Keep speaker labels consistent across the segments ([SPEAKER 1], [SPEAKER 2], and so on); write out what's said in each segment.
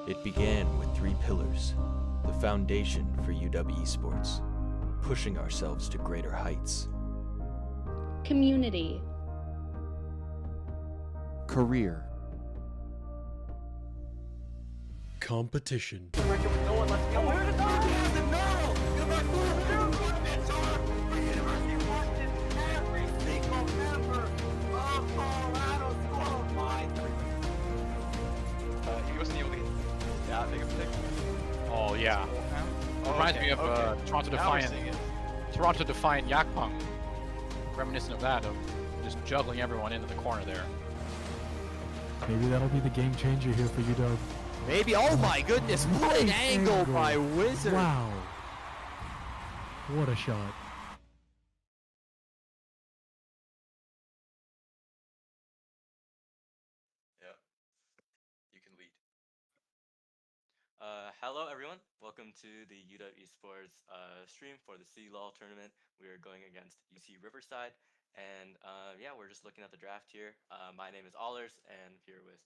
[SPEAKER 1] It began with 3 pillars, the foundation for UW Esports, pushing ourselves to greater heights.
[SPEAKER 2] Community.
[SPEAKER 3] Career. Competition.
[SPEAKER 4] He wasn't able to get that big of a pick.
[SPEAKER 5] Oh yeah.
[SPEAKER 4] Oh,
[SPEAKER 5] Reminds
[SPEAKER 4] okay,
[SPEAKER 5] me of
[SPEAKER 4] okay.
[SPEAKER 5] Toronto
[SPEAKER 4] Now we're
[SPEAKER 5] Defiant.
[SPEAKER 4] seeing it.
[SPEAKER 5] Toronto Defiant Yakpung. Reminiscent of that, of just juggling everyone into the corner there.
[SPEAKER 3] Maybe that'll be the game changer here for UW.
[SPEAKER 6] Maybe. Oh my goodness! What an angle by Wizard!
[SPEAKER 3] Wow. What a shot.
[SPEAKER 7] Yeah, you can lead. Hello everyone, welcome to the UW Esports stream for the CLoL tournament. We are going against UC Riverside, and yeah, we're just looking at the draft here. My name is Allers, and I'm here with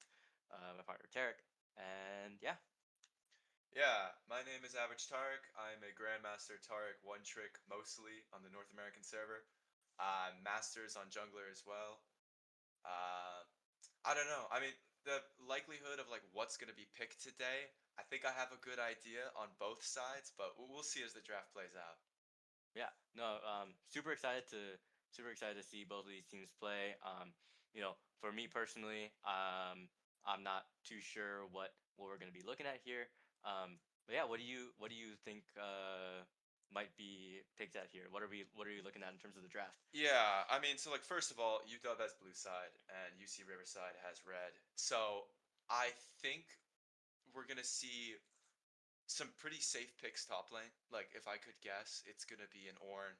[SPEAKER 7] my partner Tarek, and yeah.
[SPEAKER 8] Yeah, my name is Average Tarek. I'm a Grandmaster Tarek One Trick mostly on the North American server. Masters on Jungler as well. I don't know. I mean, the likelihood of like what's going to be picked today, I think I have a good idea on both sides, but we'll see as the draft plays out.
[SPEAKER 7] Yeah, no, super excited to see both of these teams play. For me personally, I'm not too sure what we're gonna be looking at here. But yeah, what do you think might be picked at here? What are you looking at in terms of the draft?
[SPEAKER 8] Yeah, I mean, so like first of all, UW has blue side and UC Riverside has red. So I think we're gonna see some pretty safe picks top lane. Like if I could guess, it's gonna be an Ornn,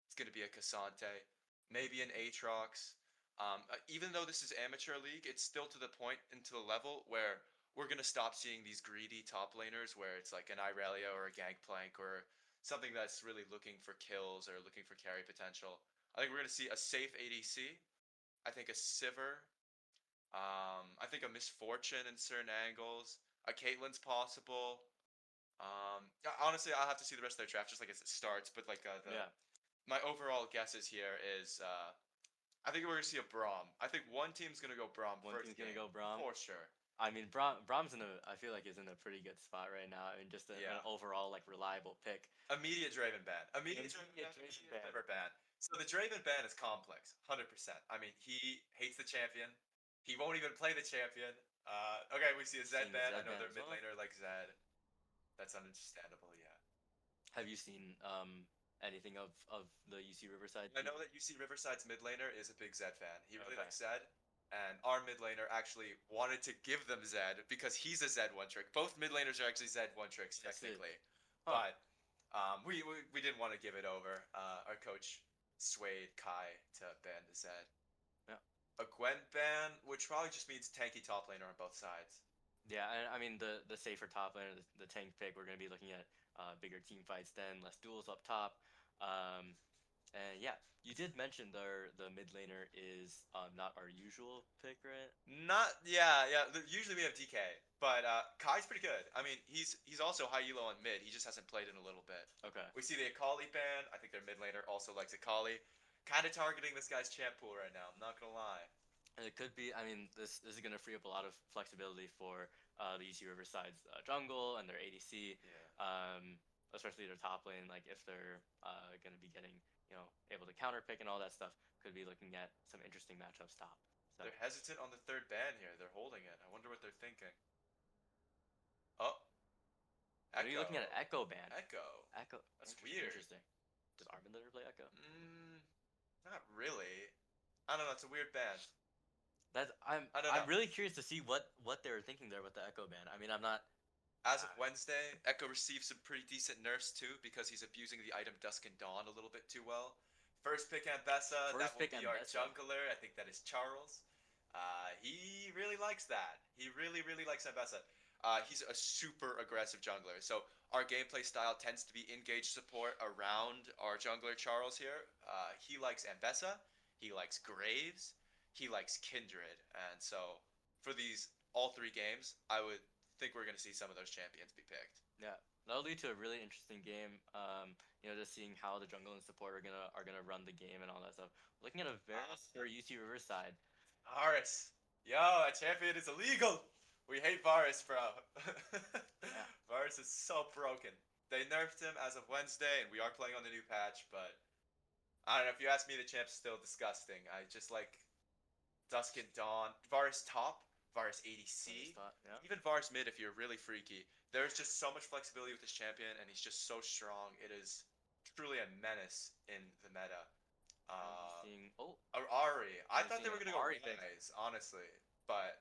[SPEAKER 8] it's gonna be a Cassante, maybe an Aatrox. Even though this is amateur league, it's still to the point and to the level where we're gonna stop seeing these greedy top laners where it's like an Irelia or a Gangplank or something that's really looking for kills or looking for carry potential. I think we're gonna see a safe ADC. I think a Sivir. I think a Misfortune in certain angles. A Caitlyn's possible. Honestly, I'll have to see the rest of their draft just like as it starts. But like
[SPEAKER 7] Yeah,
[SPEAKER 8] my overall guesses here is I think we're gonna see a Braum. I think one team's gonna go Braum
[SPEAKER 7] one
[SPEAKER 8] first
[SPEAKER 7] team's gonna
[SPEAKER 8] game,
[SPEAKER 7] go Braum.
[SPEAKER 8] for sure.
[SPEAKER 7] I mean, Brahms I feel like is in a pretty good spot right now. I mean, just
[SPEAKER 8] Yeah.
[SPEAKER 7] an overall like reliable pick.
[SPEAKER 8] Immediate Draven ban. Immediate Draven ban. Immediate Sivir ban. So the Draven ban is complex, 100%. I mean, he hates the champion. He won't even play the champion. Okay, we see a Zed
[SPEAKER 7] Seeing the
[SPEAKER 8] ban. I
[SPEAKER 7] Zed
[SPEAKER 8] know
[SPEAKER 7] ban
[SPEAKER 8] their
[SPEAKER 7] as
[SPEAKER 8] mid
[SPEAKER 7] well.
[SPEAKER 8] laner like Zed. That's understandable, yeah.
[SPEAKER 7] Have you seen anything of the UC Riverside
[SPEAKER 8] I
[SPEAKER 7] team?
[SPEAKER 8] know that you see Riverside's mid laner is a big Zed fan. He really
[SPEAKER 7] Okay.
[SPEAKER 8] likes Zed, and our mid laner actually wanted to give them Zed because he's a Zed one trick. Both mid laners are actually Zed one tricks
[SPEAKER 7] Yes, it-
[SPEAKER 8] technically,
[SPEAKER 7] Huh.
[SPEAKER 8] but we didn't want to give it over. Our coach swayed Kai to ban the Zed.
[SPEAKER 7] Yeah.
[SPEAKER 8] A Gwen ban, which probably just means tanky top laner on both sides.
[SPEAKER 7] Yeah, and I mean the safer top laner, the tank pick. We're gonna be looking at bigger team fights then, less duels up top. Um, and yeah, you did mention the mid laner is not our usual pick, right?
[SPEAKER 8] Not yeah. Usually we have DK, but Kai's pretty good. I mean, he's also high elo on mid. He just hasn't played in a little bit.
[SPEAKER 7] Okay.
[SPEAKER 8] We see the Akali ban. I think their mid laner also likes Akali. Kind of targeting this guy's champ pool right now. I'm not gonna lie.
[SPEAKER 7] And it could be. I mean, this is gonna free up a lot of flexibility for the UC Riverside's jungle and their ADC.
[SPEAKER 8] Yeah.
[SPEAKER 7] Especially their top lane. Like if they're gonna be getting able to counter pick and all that stuff, could be looking at some interesting matchups top. So
[SPEAKER 8] They're hesitant on the third ban here. They're holding it. I wonder what they're thinking. Oh.
[SPEAKER 7] are you looking at an Echo ban?
[SPEAKER 8] Echo.
[SPEAKER 7] Echo.
[SPEAKER 8] That's weird.
[SPEAKER 7] Interesting. Does Armin Litter play Echo?
[SPEAKER 8] Not really. I don't know. It's a weird ban.
[SPEAKER 7] I'm
[SPEAKER 8] I don't
[SPEAKER 7] I'm
[SPEAKER 8] know.
[SPEAKER 7] really curious to see what they were thinking there with the Echo ban. I mean, I'm not.
[SPEAKER 8] As of Wednesday, Echo received some pretty decent nerfs too because he's abusing the item Dusk and Dawn a little bit too well. First pick Ambessa, that will be our jungler. I think that is Charles. He really likes that. He really, really likes Ambessa. He's a super aggressive jungler. So our gameplay style tends to be engaged support around our jungler Charles here. He likes Ambessa. He likes Graves. He likes Kindred. And so for these all three games, I would think we're gonna see some of those champions be picked.
[SPEAKER 7] Yeah, that'll lead to a really interesting game. Just seeing how the jungle and support are gonna run the game and all that stuff. Looking at a Varus for UC Riverside.
[SPEAKER 8] Varus, yo, that champion is illegal. We hate Varus, bro. Varus is so broken. They nerfed him as of Wednesday, and we are playing on the new patch. But I don't know. If you ask me, the champ's still disgusting. I just like Dusk and Dawn, Varus top, Varus ADC,
[SPEAKER 7] Yeah.
[SPEAKER 8] even Varus mid if you're really freaky. There's just so much flexibility with this champion, and he's just so strong. It is truly a menace in the meta.
[SPEAKER 7] Seeing
[SPEAKER 8] Ari. I
[SPEAKER 7] I'm
[SPEAKER 8] thought they
[SPEAKER 7] seeing
[SPEAKER 8] were
[SPEAKER 7] an
[SPEAKER 8] gonna go
[SPEAKER 7] Ari pick.
[SPEAKER 8] Ryze, honestly, but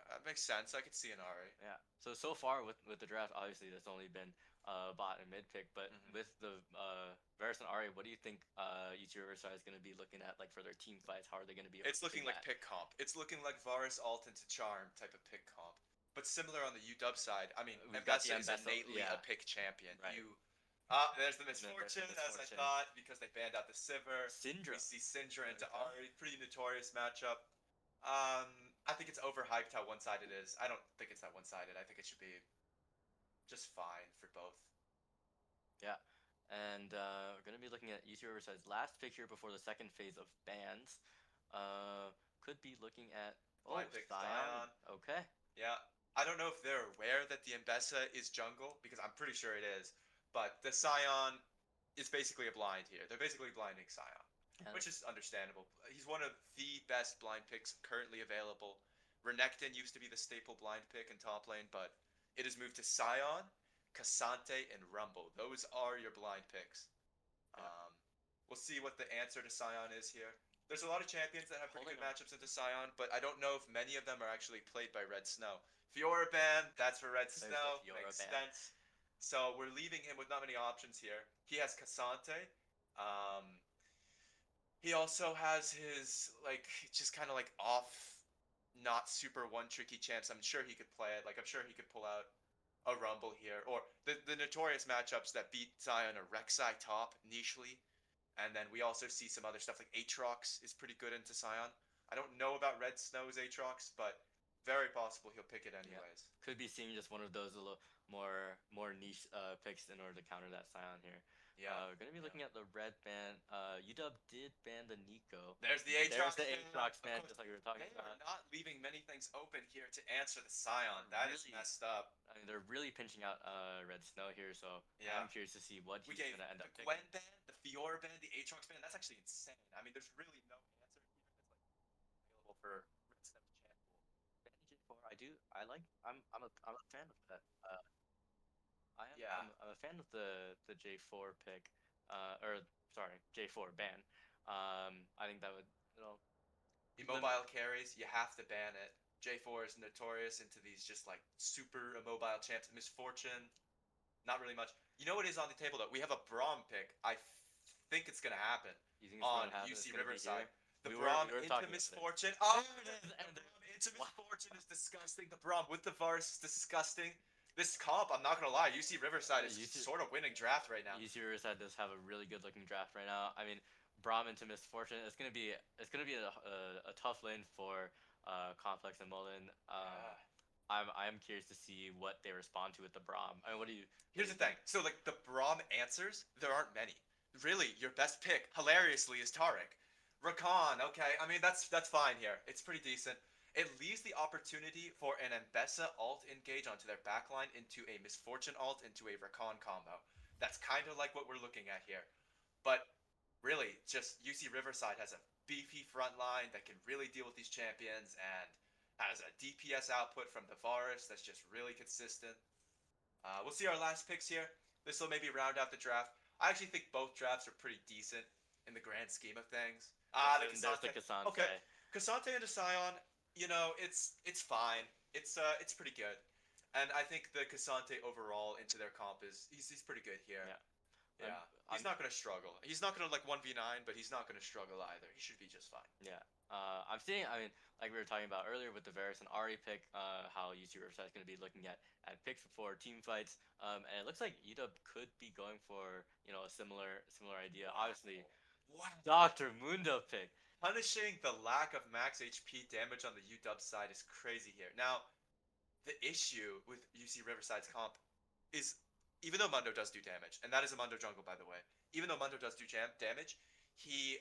[SPEAKER 8] that makes sense. I could see an Ari.
[SPEAKER 7] Yeah. So far with the draft, obviously there's only been bot and mid pick, but
[SPEAKER 8] Mhm.
[SPEAKER 7] with the Varus and Ari, what do you think UC Riverside is going to be looking at like for their team fights? How are they going to be?
[SPEAKER 8] It's looking like
[SPEAKER 7] approaching
[SPEAKER 8] pick comp. It's looking like Varus ult into Charm type of pick comp. But similar on the UW side. I mean,
[SPEAKER 7] We've got the
[SPEAKER 8] Mbessa is
[SPEAKER 7] Mbessa,
[SPEAKER 8] innately
[SPEAKER 7] yeah.
[SPEAKER 8] a pick champion.
[SPEAKER 7] Right.
[SPEAKER 8] There's the
[SPEAKER 7] there's the
[SPEAKER 8] misfortune, as I
[SPEAKER 7] misfortune.
[SPEAKER 8] thought, because they banned out the Sivir.
[SPEAKER 7] Syndra.
[SPEAKER 8] We see Syndra into
[SPEAKER 7] Okay.
[SPEAKER 8] Ari. Pretty notorious matchup. I think it's overhyped how one-sided it is. I don't think it's that one-sided. I think it should be just fine for both.
[SPEAKER 7] Yeah. And we're going to be looking at UC Riverside's last pick here before the second phase of bans. Could be looking at
[SPEAKER 8] Blind pick Zion.
[SPEAKER 7] Okay.
[SPEAKER 8] Yeah. I don't know if they're aware that the Mbessa is jungle, because I'm pretty sure it is. But the Sion is basically a blind here. They're basically blinding Sion,
[SPEAKER 7] Yeah.
[SPEAKER 8] which is understandable. He's one of the best blind picks currently available. Renekton used to be the staple blind pick in top lane, but it has moved to Sion, Cassante, and Rumble. Those are your blind picks.
[SPEAKER 7] Yeah.
[SPEAKER 8] We'll see what the answer to Sion is here. There's a lot of champions that have pretty
[SPEAKER 7] Holding
[SPEAKER 8] good
[SPEAKER 7] on.
[SPEAKER 8] matchups into Sion, but I don't know if many of them are actually played by Red Snow. Fiora ban, that's for Red
[SPEAKER 7] There's the
[SPEAKER 8] Snow.
[SPEAKER 7] Fiora
[SPEAKER 8] Makes
[SPEAKER 7] ban.
[SPEAKER 8] sense. So we're leaving him with not many options here. He has Cassante. He also has his just kind of like off, not super one tricky champs. I'm sure he could play it. Like I'm sure he could pull out a Rumble here, or the notorious matchups that beat Zion are Rek'Sai top, Nichely, and then we also see some other stuff like Aatrox is pretty good into Sion. I don't know about Red Snow's Aatrox, but very possible he'll pick it anyways.
[SPEAKER 7] Could be seeing just one of those little more niche picks in order to counter that Sion here.
[SPEAKER 8] Yeah.
[SPEAKER 7] We're gonna be looking at the red ban. UW did ban the Nico.
[SPEAKER 8] There's the
[SPEAKER 7] There's
[SPEAKER 8] Aatrox.
[SPEAKER 7] the Aatrox ban,
[SPEAKER 8] Of course,
[SPEAKER 7] just like we were talking
[SPEAKER 8] they are
[SPEAKER 7] about.
[SPEAKER 8] not leaving many things open here to answer the Sion. That is
[SPEAKER 7] Really?
[SPEAKER 8] messed up.
[SPEAKER 7] I mean, they're really pinching out Red Snow here, so
[SPEAKER 8] Yeah.
[SPEAKER 7] I'm curious to see what
[SPEAKER 8] We
[SPEAKER 7] he's
[SPEAKER 8] gave
[SPEAKER 7] gonna end
[SPEAKER 8] the
[SPEAKER 7] up picking.
[SPEAKER 8] Gwen ban, the Fiora ban, the Aatrox ban. That's actually insane. I mean, there's really no answer here that's like available for Red Snow's champ pool.
[SPEAKER 7] Banning J4, I'm a fan of that. I am.
[SPEAKER 8] Yeah.
[SPEAKER 7] I'm a fan of the J4 pick. Sorry, J4 ban. I think that would
[SPEAKER 8] Immobile carries, you have to ban it. J4 is notorious into these just like super immobile champs. Misfortune, not really much. You know what is on the table though? We have a Braum pick. I think it's gonna happen
[SPEAKER 7] You think it's
[SPEAKER 8] on
[SPEAKER 7] gonna happen? It's
[SPEAKER 8] UC
[SPEAKER 7] gonna be
[SPEAKER 8] Riverside.
[SPEAKER 7] here?
[SPEAKER 8] The
[SPEAKER 7] We were
[SPEAKER 8] Braum into
[SPEAKER 7] talking about this.
[SPEAKER 8] Misfortune. Oh,
[SPEAKER 7] There it is,
[SPEAKER 8] the
[SPEAKER 7] and
[SPEAKER 8] Braum into Misfortune is disgusting. The Braum with the Varus is disgusting. This comp, I'm not gonna lie, UC Riverside is
[SPEAKER 7] UC
[SPEAKER 8] sort of winning draft right now.
[SPEAKER 7] UC Riverside does have a really good looking draft right now. I mean, Braum into Misfortune. It's gonna be a tough lane for Complex and Mullen. I'm curious to see what they respond to with the Braum. I mean, what do you?
[SPEAKER 8] Here's the thing. So like the Braum answers, there aren't many. Really, your best pick, hilariously, is Tarek. Rakan, okay. I mean that's fine here. It's pretty decent. It leaves the opportunity for an Mbessa alt engage onto their backline into a Misfortune alt into a Rakan combo. That's kind of like what we're looking at here. But really, just UC Riverside has a beefy front line that can really deal with these champions and has a DPS output from the Varus that's just really consistent. We'll see our last picks here. This will maybe round out the draft. I actually think both drafts are pretty decent in the grand scheme of things.
[SPEAKER 7] There's the Cassante.
[SPEAKER 8] Okay, Cassante into Sion, it's fine. It's pretty good. And I think the Cassante overall into their comp he's pretty good here.
[SPEAKER 7] Yeah.
[SPEAKER 8] Yeah. He's not gonna struggle. He's not gonna like 1v9, but he's not gonna struggle either. He should be just fine.
[SPEAKER 7] Yeah. I'm seeing. I mean, like we were talking about earlier with the Varus and Ari pick, how UC Riverside is going to be looking at picks for team fights. And it looks like UW could be going for a similar idea. Obviously,
[SPEAKER 8] Wow.
[SPEAKER 7] Dr. Mundo pick.
[SPEAKER 8] Punishing the lack of max HP damage on the UW side is crazy here. Now, the issue with UC Riverside's comp is even though Mundo does do damage, and that is a Mundo jungle by the way, even though Mundo does do damage, he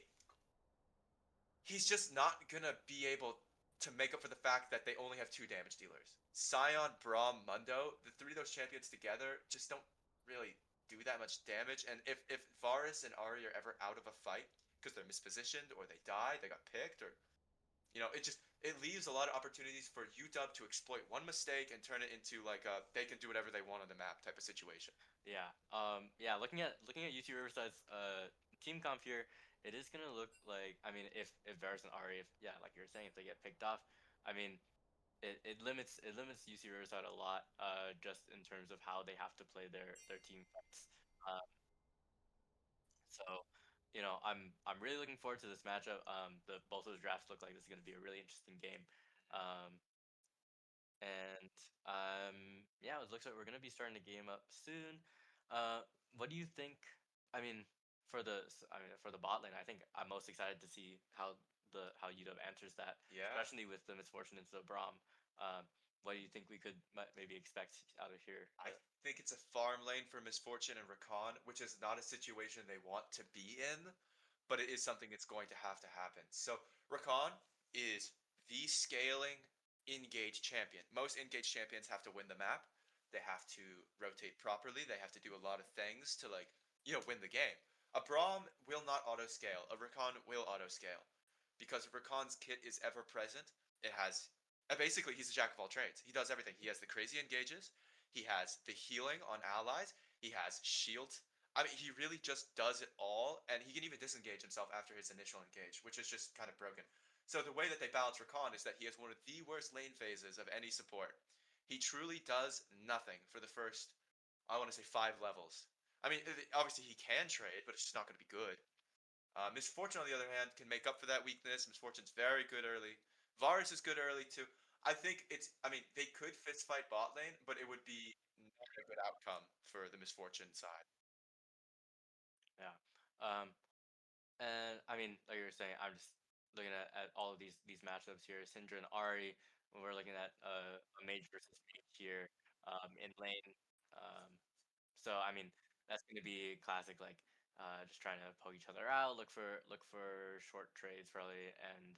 [SPEAKER 8] he's just not gonna be able to make up for the fact that they only have two damage dealers. Scion, Braum, Mundo, the three of those champions together just don't really do that much damage. And if Varus and Ari are ever out of a fight because they're mispositioned or they die, they got picked, or it leaves a lot of opportunities for UW to exploit one mistake and turn it into like a they can do whatever they want on the map type of situation.
[SPEAKER 7] Yeah. Yeah. Looking at UT Riverside's team comp here, it is gonna look like. I mean, if Varus and Ari, if yeah, like you were saying, if they get picked off, I mean, it limits UC Riverside a lot. Just in terms of how they have to play their team fights. Uh, so. I'm really looking forward to this matchup. Both of the drafts look like this is going to be a really interesting game. Um, and yeah, it looks like we're gonna be starting the game up soon. What do you think? I mean, for the bot lane, I think I'm most excited to see how UW answers that,
[SPEAKER 8] Yeah.
[SPEAKER 7] especially with the misfortunes of Braum. What do you think we could maybe expect out of here?
[SPEAKER 8] I think it's a farm lane for Misfortune and Rakan, which is not a situation they want to be in, but it is something that's going to happen. So Rakan is the scaling engaged champion. Most engaged champions have to win the map. They have to rotate properly. They have to do a lot of things to win the game. A Braum will not auto scale. A Rakan will auto scale because Rakan's kit is ever present. It has basically he's a jack of all trades. He does everything. He has the crazy engages. He has the healing on allies. He has shield. I mean, he really just does it all, and he can even disengage himself after his initial engage, which is just kind of broken. So the way that they balance Rakan is that he has one of the worst lane phases of any support. He truly does nothing for the first, I want to say, 5 levels. I mean, obviously he can trade, but it's just not going to be good. Misfortune, on the other hand, can make up for that weakness. Misfortune's very good early. Varus is good early too. I think I mean, they could fist fight bot lane, but it would be not a good outcome for the Misfortune side.
[SPEAKER 7] Yeah. Um, and I mean, like you were saying, I'm just looking at all of these matchups here. Syndra and Ari. When we're looking at a mage versus mage here in lane. Um, so I mean, that's going to be classic, like just trying to poke each other out, look for short trades probably, and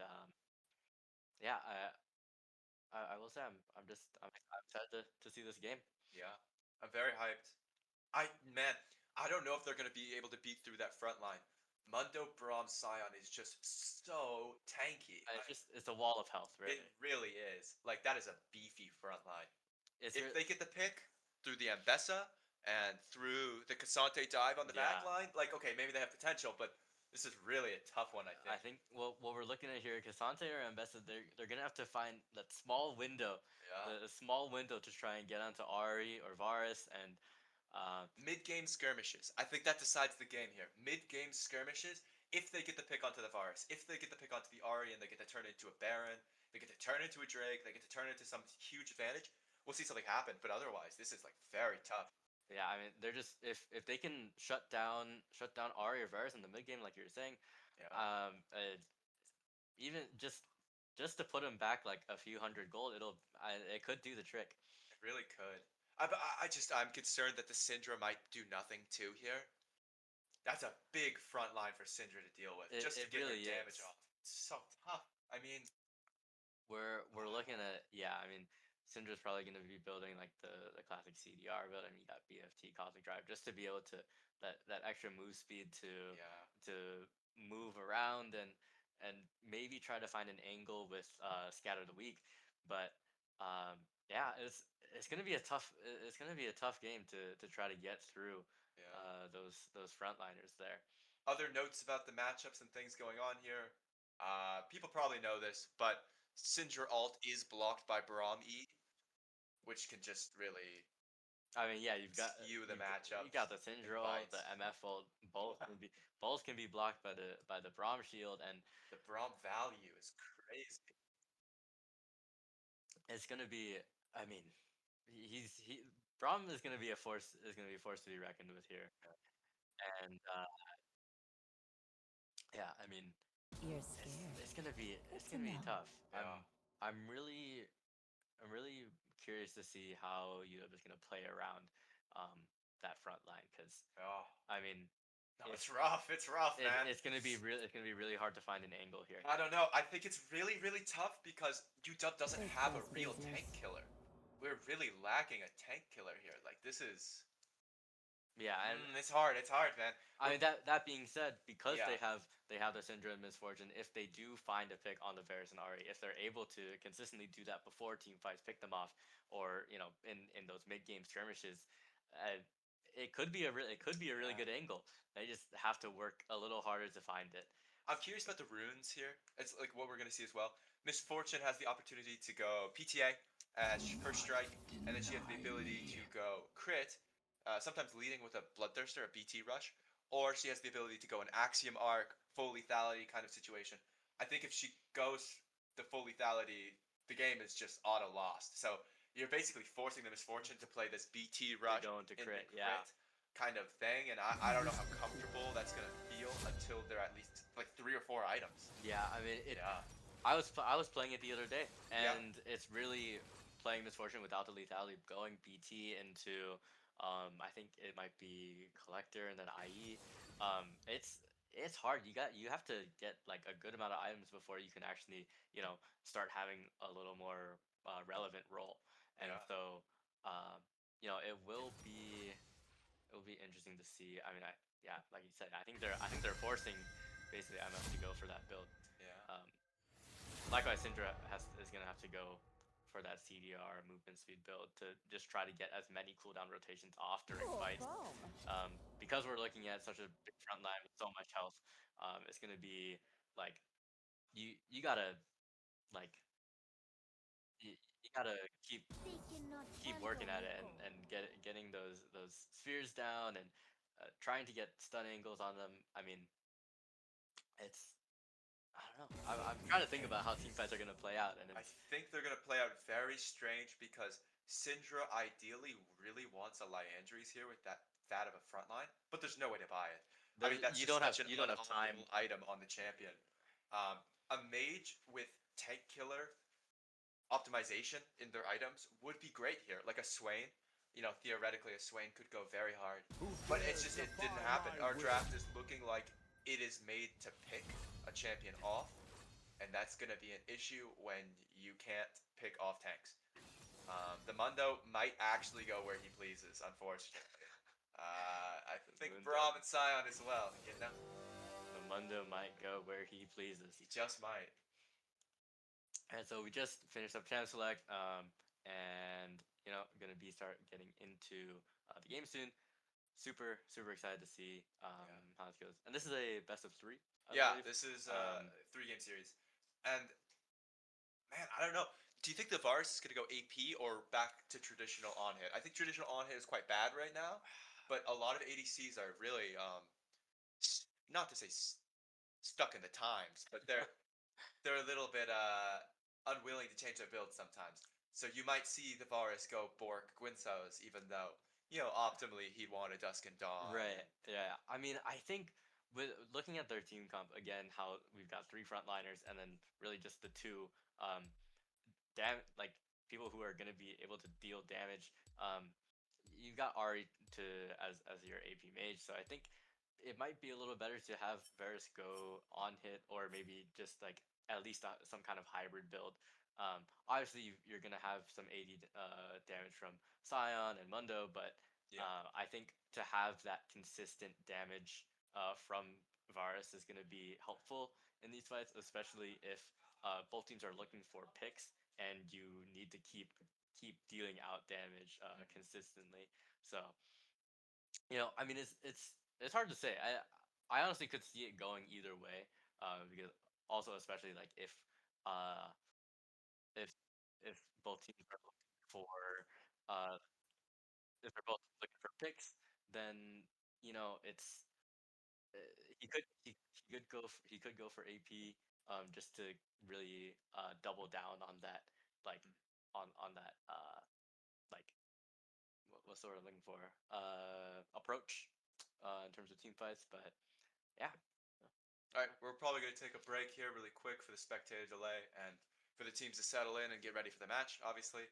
[SPEAKER 7] yeah, I will say I'm excited to see this game.
[SPEAKER 8] Yeah, I'm very hyped. Man, I don't know if they're gonna be able to beat through that front line. Mundo Braum Scion is just so tanky.
[SPEAKER 7] And it's a wall of health, really.
[SPEAKER 8] It really is. Like that is a beefy front line.
[SPEAKER 7] Is
[SPEAKER 8] If
[SPEAKER 7] there,
[SPEAKER 8] they get the pick through the Ambessa and through the Cassante dive on the
[SPEAKER 7] Yeah.
[SPEAKER 8] back line, like okay, maybe they have potential, but this is really a tough one.
[SPEAKER 7] I think what we're looking at here, Cassante or Ambessa, they're gonna have to find that small window,
[SPEAKER 8] Yeah.
[SPEAKER 7] the small window to try and get onto Ari or Varus, and
[SPEAKER 8] Mid-game skirmishes. I think that decides the game here. Mid-game skirmishes. If they get the pick onto the Varus, if they get the pick onto the Ari, and they get to turn it into a Baron, they get to turn it into a Drake, they get to turn it into some huge advantage. We'll see something happen. But otherwise, this is like very tough.
[SPEAKER 7] yeah, I mean they're just if they can shut down Ari or Varus in the mid game, like you were saying,
[SPEAKER 8] Yeah.
[SPEAKER 7] even just to put him back like a few hundred gold, it could do the trick.
[SPEAKER 8] It really could. I'm concerned that the Syndra might do nothing too here. That's a big front line for Syndra to deal with, just to
[SPEAKER 7] It
[SPEAKER 8] get her
[SPEAKER 7] really
[SPEAKER 8] damage
[SPEAKER 7] is.
[SPEAKER 8] off. It's so tough. I mean,
[SPEAKER 7] We're looking at, yeah. I mean, Syndra's probably going to be building like the classic CDR build, and you got BFT Cosmic Drive just to be able to that extra move speed
[SPEAKER 8] yeah.
[SPEAKER 7] to move around and maybe try to find an angle with Scatter the Weak, but yeah, it's gonna be a tough game to try to get through
[SPEAKER 8] Yeah.
[SPEAKER 7] those frontliners there.
[SPEAKER 8] Other notes about the matchups and things going on here. People probably know this, but Syndra ult is blocked by Braum E, which can just really
[SPEAKER 7] I mean, yeah, you've got
[SPEAKER 8] skew the
[SPEAKER 7] you've got-
[SPEAKER 8] matchup.
[SPEAKER 7] You got the Syndrome, the
[SPEAKER 8] bites.
[SPEAKER 7] MF ult, both can be blocked by the Braum shield, and
[SPEAKER 8] The Braum value is crazy.
[SPEAKER 7] it's gonna be. I mean, he Braum is gonna be a force to be reckoned with here, and yeah, I mean,
[SPEAKER 2] You're
[SPEAKER 7] it's,
[SPEAKER 2] scared.
[SPEAKER 7] it's gonna be
[SPEAKER 2] Good to know.
[SPEAKER 7] tough.
[SPEAKER 8] Yeah.
[SPEAKER 7] I'm really curious to see how UW is gonna play around that front line because
[SPEAKER 8] Oh,
[SPEAKER 7] I mean
[SPEAKER 8] no,
[SPEAKER 7] if
[SPEAKER 8] it's rough. It's rough, man.
[SPEAKER 7] it's gonna be really hard to find an angle here.
[SPEAKER 8] I don't know. I think it's really, really tough because UW doesn't have a real tank killer. We're really lacking a tank killer here. Like this is,
[SPEAKER 7] Yeah, and
[SPEAKER 8] it's hard. It's hard, man.
[SPEAKER 7] I mean that being said, because
[SPEAKER 8] Yeah.
[SPEAKER 7] they have the syndrome of misfortune, if they do find a pick on the Varus and Ari, if they're able to consistently do that before team fights pick them off, or in those mid game skirmishes, uh, it could be a really
[SPEAKER 8] Yeah.
[SPEAKER 7] good angle. They just have to work a little harder to find it.
[SPEAKER 8] I'm curious about the runes here. It's like what we're gonna see as well. Misfortune has the opportunity to go PTA as first strike, and then she has the ability to go crit, sometimes leading with a bloodthirster, a BT rush, or she has the ability to go an axiom arc, full lethality kind of situation. I think if she goes the full lethality, the game is just auto lost. So you're basically forcing the Misfortune to play this BT rush
[SPEAKER 7] go into
[SPEAKER 8] in
[SPEAKER 7] crit,
[SPEAKER 8] the
[SPEAKER 7] yeah.
[SPEAKER 8] kind of thing, and I don't know how comfortable that's gonna feel until they're at least like 3 or 4 items.
[SPEAKER 7] Yeah, I mean
[SPEAKER 8] Yeah.
[SPEAKER 7] I was playing it the other day,
[SPEAKER 8] Yeah.
[SPEAKER 7] and it's really playing Misfortune without the lethality, going BT into I think it might be Collector and then IE. It's hard. You have to get like a good amount of items before you can actually start having a little more relevant role. And
[SPEAKER 8] Yeah.
[SPEAKER 7] so it will be interesting to see. I mean, yeah, like you said, I think they're forcing basically MF to go for that build.
[SPEAKER 8] Yeah.
[SPEAKER 7] Likewise, Syndra is gonna have to go for that CDR movement speed build to just try to get as many cooldown rotations off during fights. Because we're looking at such a big front line with so much health, it's gonna be like you gotta like you gotta keep working at it and getting those spheres down and trying to get stun angles on them. I mean, it's I don't know. I'm trying to think about how team fights are gonna play out, and
[SPEAKER 8] I
[SPEAKER 7] it's
[SPEAKER 8] think they're gonna play out very strange because Syndra ideally really wants a Liandry's here with that of a front line, but there's no way to buy it. I mean, that's
[SPEAKER 7] you
[SPEAKER 8] just
[SPEAKER 7] don't have
[SPEAKER 8] such an
[SPEAKER 7] you don't have time.
[SPEAKER 8] unoptimal item on the champion. A mage with tank killer optimization in their items would be great here, like a Swain. Theoretically, a Swain could go very hard, but it didn't happen. Our draft is looking like it is made to pick a champion off, and that's gonna be an issue when you can't pick off tanks. The Mundo might actually go where he pleases, unfortunately. I think
[SPEAKER 7] Mundo.
[SPEAKER 8] Braum and Sion as well.
[SPEAKER 7] The Mundo might go where he pleases.
[SPEAKER 8] He just might.
[SPEAKER 7] And so we just finished up Champ Select, and gonna be start getting into the game soon. Super excited to see how this goes. And this is a best of three. I
[SPEAKER 8] Yeah,
[SPEAKER 7] believe.
[SPEAKER 8] this is a 3-game series, and man, I don't know. Do you think the Varus is gonna go AP or back to traditional on hit? I think traditional on hit is quite bad right now, but a lot of ADCs are really not to say stuck in the times, but they're a little bit unwilling to change their builds sometimes. So you might see the Varus go Bork Gwynsos, even though optimally he'd want a Dusk and Dawn.
[SPEAKER 7] Right. Yeah. I mean, I think with looking at their team comp again, how we've got three frontliners and then really just the two like people who are going to be able to deal damage. You've got Ari to as your AP mage, so I think it might be a little better to have Varus go on hit or maybe just like at least some kind of hybrid build. Obviously, you're gonna have some AD damage from Scion and Mundo, but I think to have that consistent damage from Varus is gonna be helpful in these fights, especially if both teams are looking for picks and you need to keep dealing out damage consistently. So I mean, it's hard to say. I honestly could see it going either way. Because also especially like uh if if both teams are looking for uh if they're both looking for picks, then it's he could he could go for AP just to really double down on that like on that like what's the word I'm looking for approach in terms of team fights, but yeah.
[SPEAKER 8] All right, we're probably going to take a break here really quick for the spectator delay and for the teams to settle in and get ready for the match, obviously.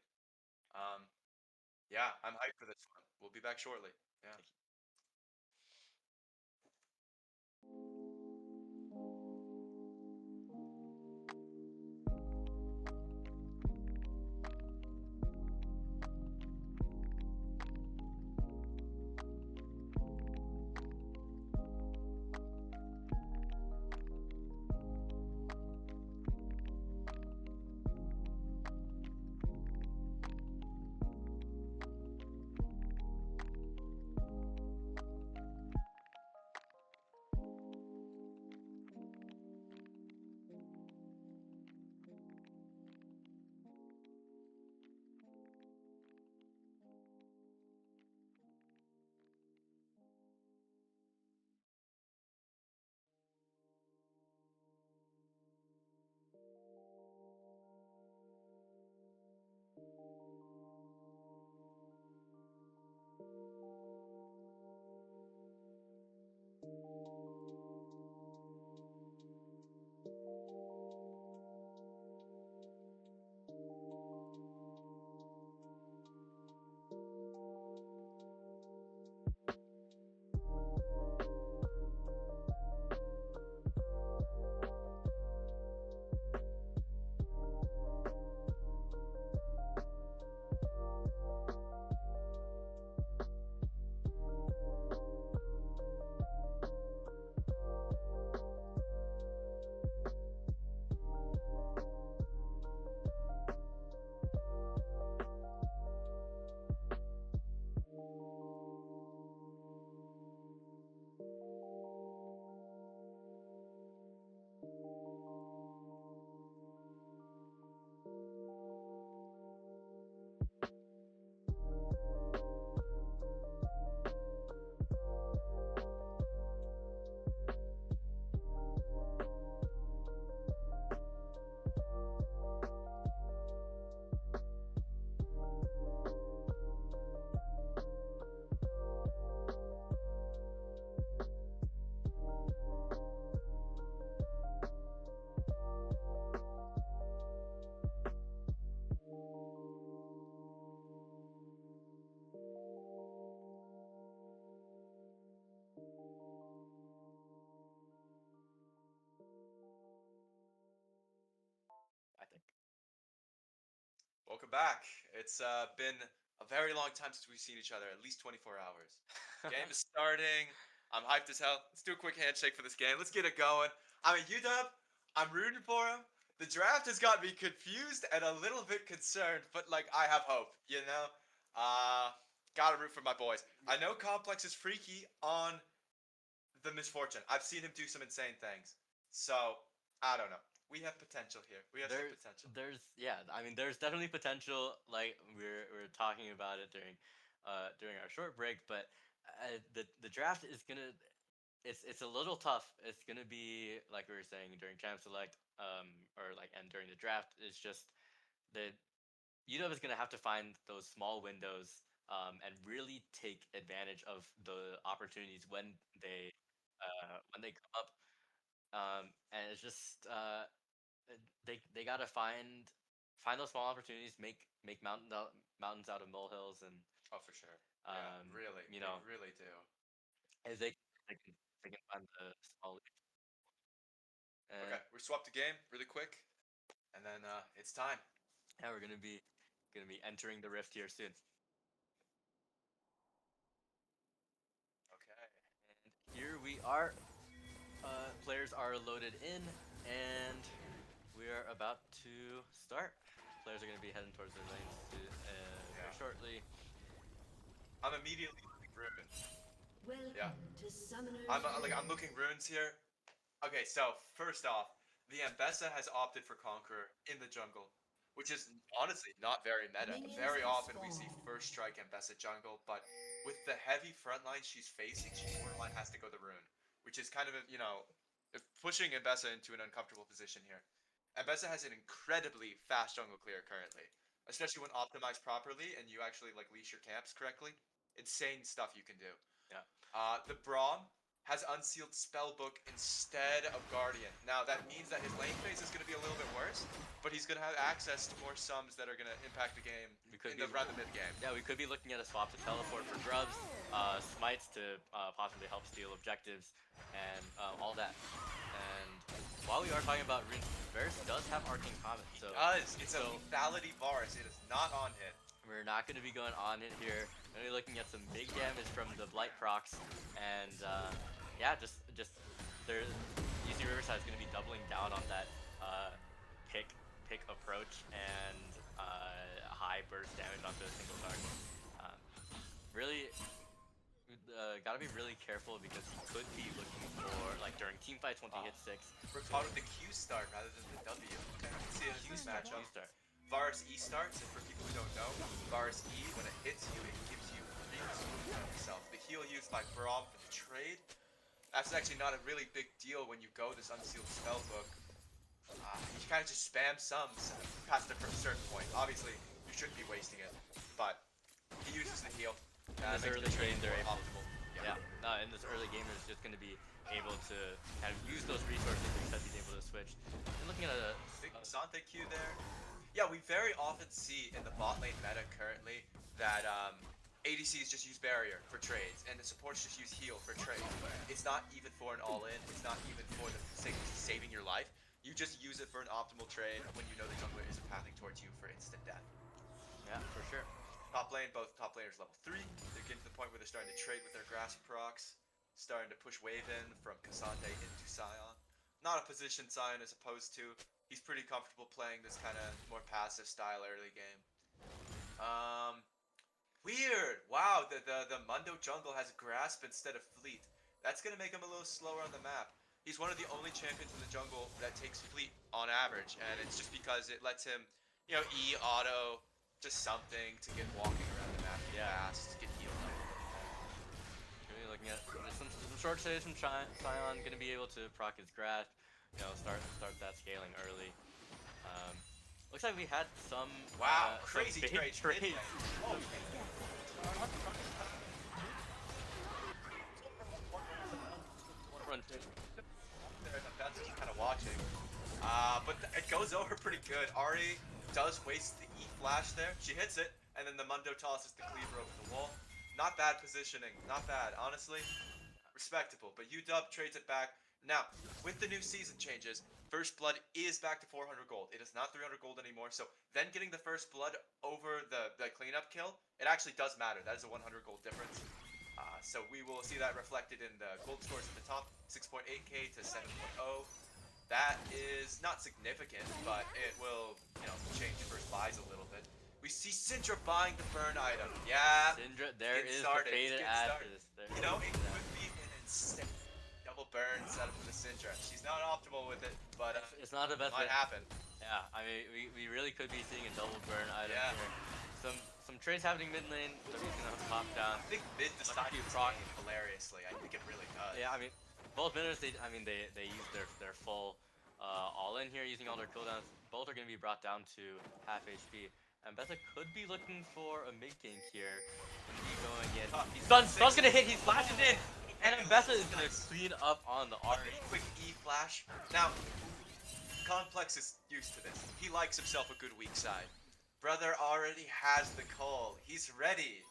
[SPEAKER 8] Yeah, I'm hyped for this one. We'll be back shortly. Yeah.
[SPEAKER 7] I think.
[SPEAKER 8] Welcome back. It's been a very long time since we've seen each other, at least 24 hours. Game is starting. I'm hyped as hell. Let's do a quick handshake for this game. Let's get it going. I'm a UW. I'm rooting for him. The draft has got me confused and a little bit concerned, but like I have hope, you know? Gotta root for my boys. I know Complex is freaky on the misfortune. I've seen him do some insane things. So, I don't know. We have potential here. We have some potential.
[SPEAKER 7] I mean, there's definitely potential. Like we're talking about it during our short break, but the draft is gonna it's a little tough. It's gonna be like we were saying during Champ Select, or like and during the draft. It's just the UW is gonna have to find those small windows, and really take advantage of the opportunities when they come up. And it's just they gotta find those small opportunities, make mountains out of molehills, and
[SPEAKER 8] Oh, for sure. Yeah, really.
[SPEAKER 7] you know,
[SPEAKER 8] They really do.
[SPEAKER 7] as they can find the small lead.
[SPEAKER 8] Okay,
[SPEAKER 7] And
[SPEAKER 8] we swapped the game really quick, and then it's time.
[SPEAKER 7] yeah, we're gonna be entering the rift here soon.
[SPEAKER 8] Okay.
[SPEAKER 7] And here we are. Players are loaded in, and we are about to start. Players are gonna be heading towards their lanes very
[SPEAKER 8] Yeah.
[SPEAKER 7] shortly.
[SPEAKER 8] I'm immediately looking runes.
[SPEAKER 2] Welcome
[SPEAKER 8] Yeah.
[SPEAKER 2] to Summoner's
[SPEAKER 8] I'm
[SPEAKER 2] Rift.
[SPEAKER 8] looking runes here. Okay, so first off, the Ambessa has opted for Conqueror in the jungle, which is honestly not very meta.
[SPEAKER 2] Minions
[SPEAKER 8] Very
[SPEAKER 2] have
[SPEAKER 8] often we see
[SPEAKER 2] spawned.
[SPEAKER 8] first strike Ambessa jungle, but with the heavy front line she's facing, she borderline has to go the rune, which is kind of pushing Ambessa into an uncomfortable position here. Ambessa has an incredibly fast jungle clear currently, especially when optimized properly and you actually like leash your camps correctly. Insane stuff you can do.
[SPEAKER 7] Yeah.
[SPEAKER 8] The Braum has Unsealed Spellbook instead of Guardian. Now, that means that his lane phase is going to be a little bit worse, but but he's gonna have access to more sums that are gonna impact the game around the mid game.
[SPEAKER 7] Yeah, we could be looking at a swap to teleport for grubs, smites to possibly help steal objectives, and all that. And while we are talking about Rin, Varus does have arcane comment, so
[SPEAKER 8] It's a lethality Varus. It is not on hit.
[SPEAKER 7] we're not going to be going on it here. We're gonna be looking at some big damage from the blight procs, and yeah, just there. UC Riverside is going to be doubling down on that pick approach and high burst damage onto a single target. Really, gotta be really careful because he could be looking for, like, during team fights once he hits 6.
[SPEAKER 8] We're caught with the Q start rather than the W. Okay, you can see it in this matchup.
[SPEAKER 7] Q start.
[SPEAKER 8] Varus E starts, and for people who don't know, Varus E, when it hits you, it gives you reels on yourself. The heal used by Braum for the trade, that's actually not a really big deal when you go this unsealed spellbook. You kind of just spam sums past a certain point. Obviously, you shouldn't be wasting it, but he uses the heal.
[SPEAKER 7] In this early game, they're able
[SPEAKER 8] optimal.
[SPEAKER 7] in this early game, there's just going to be able to kind of use those resources because he's able to switch. And looking at a
[SPEAKER 8] Big Sante Q there. Yeah, we very often see in the bot lane meta currently that ADCs just use barrier for trades, and the supports just use heal for trades. It's not even for an all-in, it's not even for the sake of saving your life. You just use it for an optimal trade when you know the jungler isn't pathing towards you for instant death.
[SPEAKER 7] Yeah, for sure.
[SPEAKER 8] Top lane, both top laners level 3. They're getting to the point where they're starting to trade with their grass procs, starting to push wave in from Cassandre into Sion. Not a position Sion is opposed to. He's pretty comfortable playing this kind of more passive style early game. Weird. Wow, the Mundo jungle has grasp instead of fleet. That's gonna make him a little slower on the map. He's one of the only champions in the jungle that takes fleet on average, and it's just because it lets him, you know, E auto, just something to get walking around the map fast, get healed up a little bit.
[SPEAKER 7] Gonna be looking at some short stays from Sion. Gonna be able to proc his grasp, you know, start that scaling early. Looks like we had some
[SPEAKER 8] Crazy
[SPEAKER 7] some big
[SPEAKER 8] trades. Oh,
[SPEAKER 7] run.
[SPEAKER 8] That's just kind of watching. But it goes over pretty good. Ari does waste the E flash there. She hits it, and then the Mundo tosses the cleaver over the wall. Not bad positioning. Not bad, honestly. Respectable. But UW trades it back. Now, with the new season changes, First Blood is back to 400 gold. It is not 300 gold anymore. So then getting the First Blood over the cleanup kill, it actually does matter. That is a 100 gold difference. So we will see that reflected in the gold scores at the top, 6.8k to 7.0. That is not significant, but it will, you know, change first buys a little bit. We see Syndra buying the burn item. Yeah.
[SPEAKER 7] Syndra, there is
[SPEAKER 8] started.
[SPEAKER 7] the faded ashes.
[SPEAKER 8] You know, it could be an instant double burn setup for the Syndra. She's not optimal with it, but
[SPEAKER 7] it's not the best.
[SPEAKER 8] Might happen.
[SPEAKER 7] Yeah, I mean, we really could be seeing a double burn item here. Some trades happening mid lane. W's gonna pop down.
[SPEAKER 8] I think mid decided to proc hilariously. I think it really does.
[SPEAKER 7] Yeah, I mean, both midders, they use their full all in here, using all their cooldowns. Both are gonna be brought down to half HP. And Bessa could be looking for a mid gank here. Gonna be going in. Stun's gonna hit. He's flashing in, and Bessa is gonna clean up on the Ari.
[SPEAKER 8] Quick E flash. Now, Complex is used to this. He likes himself a good weak side. Brother already has the call. He's ready.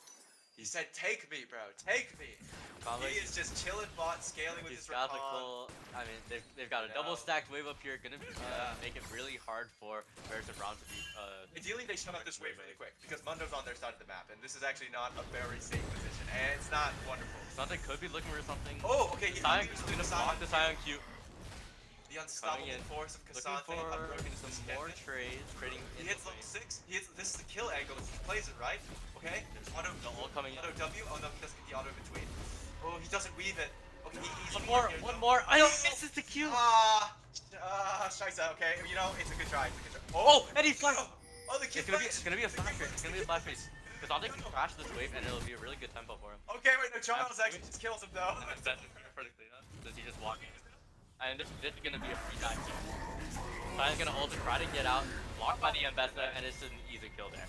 [SPEAKER 8] He said, "Take me, bro. Take me." He is just chilling bot, scaling with his
[SPEAKER 7] got the
[SPEAKER 8] recon.
[SPEAKER 7] cool. I mean, they've got a double stacked wave up here. Gonna make it really hard for Varus and Braum to be.
[SPEAKER 8] Ideally, they should up this wave really quick because Mundo's on their side of the map, and this is actually not a very safe position, and it's not wonderful.
[SPEAKER 7] Something could be looking for something.
[SPEAKER 8] Oh, okay. He's
[SPEAKER 7] Sion gonna block the Sion Q.
[SPEAKER 8] The unstoppable force of Cassandre.
[SPEAKER 7] Looking for some more trades, trading.
[SPEAKER 8] He hits level 6. This is the kill angle. He plays it right. Okay. Auto.
[SPEAKER 7] The ult coming in.
[SPEAKER 8] Auto W. Oh no, he doesn't get the auto in between. Oh, he doesn't weave it. Okay, he's
[SPEAKER 7] one more. I don't miss the Q.
[SPEAKER 8] Scheiße. Okay, you know it's a good try. It's a good try.
[SPEAKER 7] Oh, and he flashed.
[SPEAKER 8] Oh, the kid.
[SPEAKER 7] It's gonna be a flash race. It's gonna be a flash race. Because I'll take him crash this wave, and it'll be a really good tempo for him.
[SPEAKER 8] Okay, wait, no, Charles actually just kills him though.
[SPEAKER 7] That's perfectly enough. Does he just walk in? And this is gonna be a free dive kill. Sion's gonna ult to try to get out, blocked by the Mbessa, and it's an easy kill there.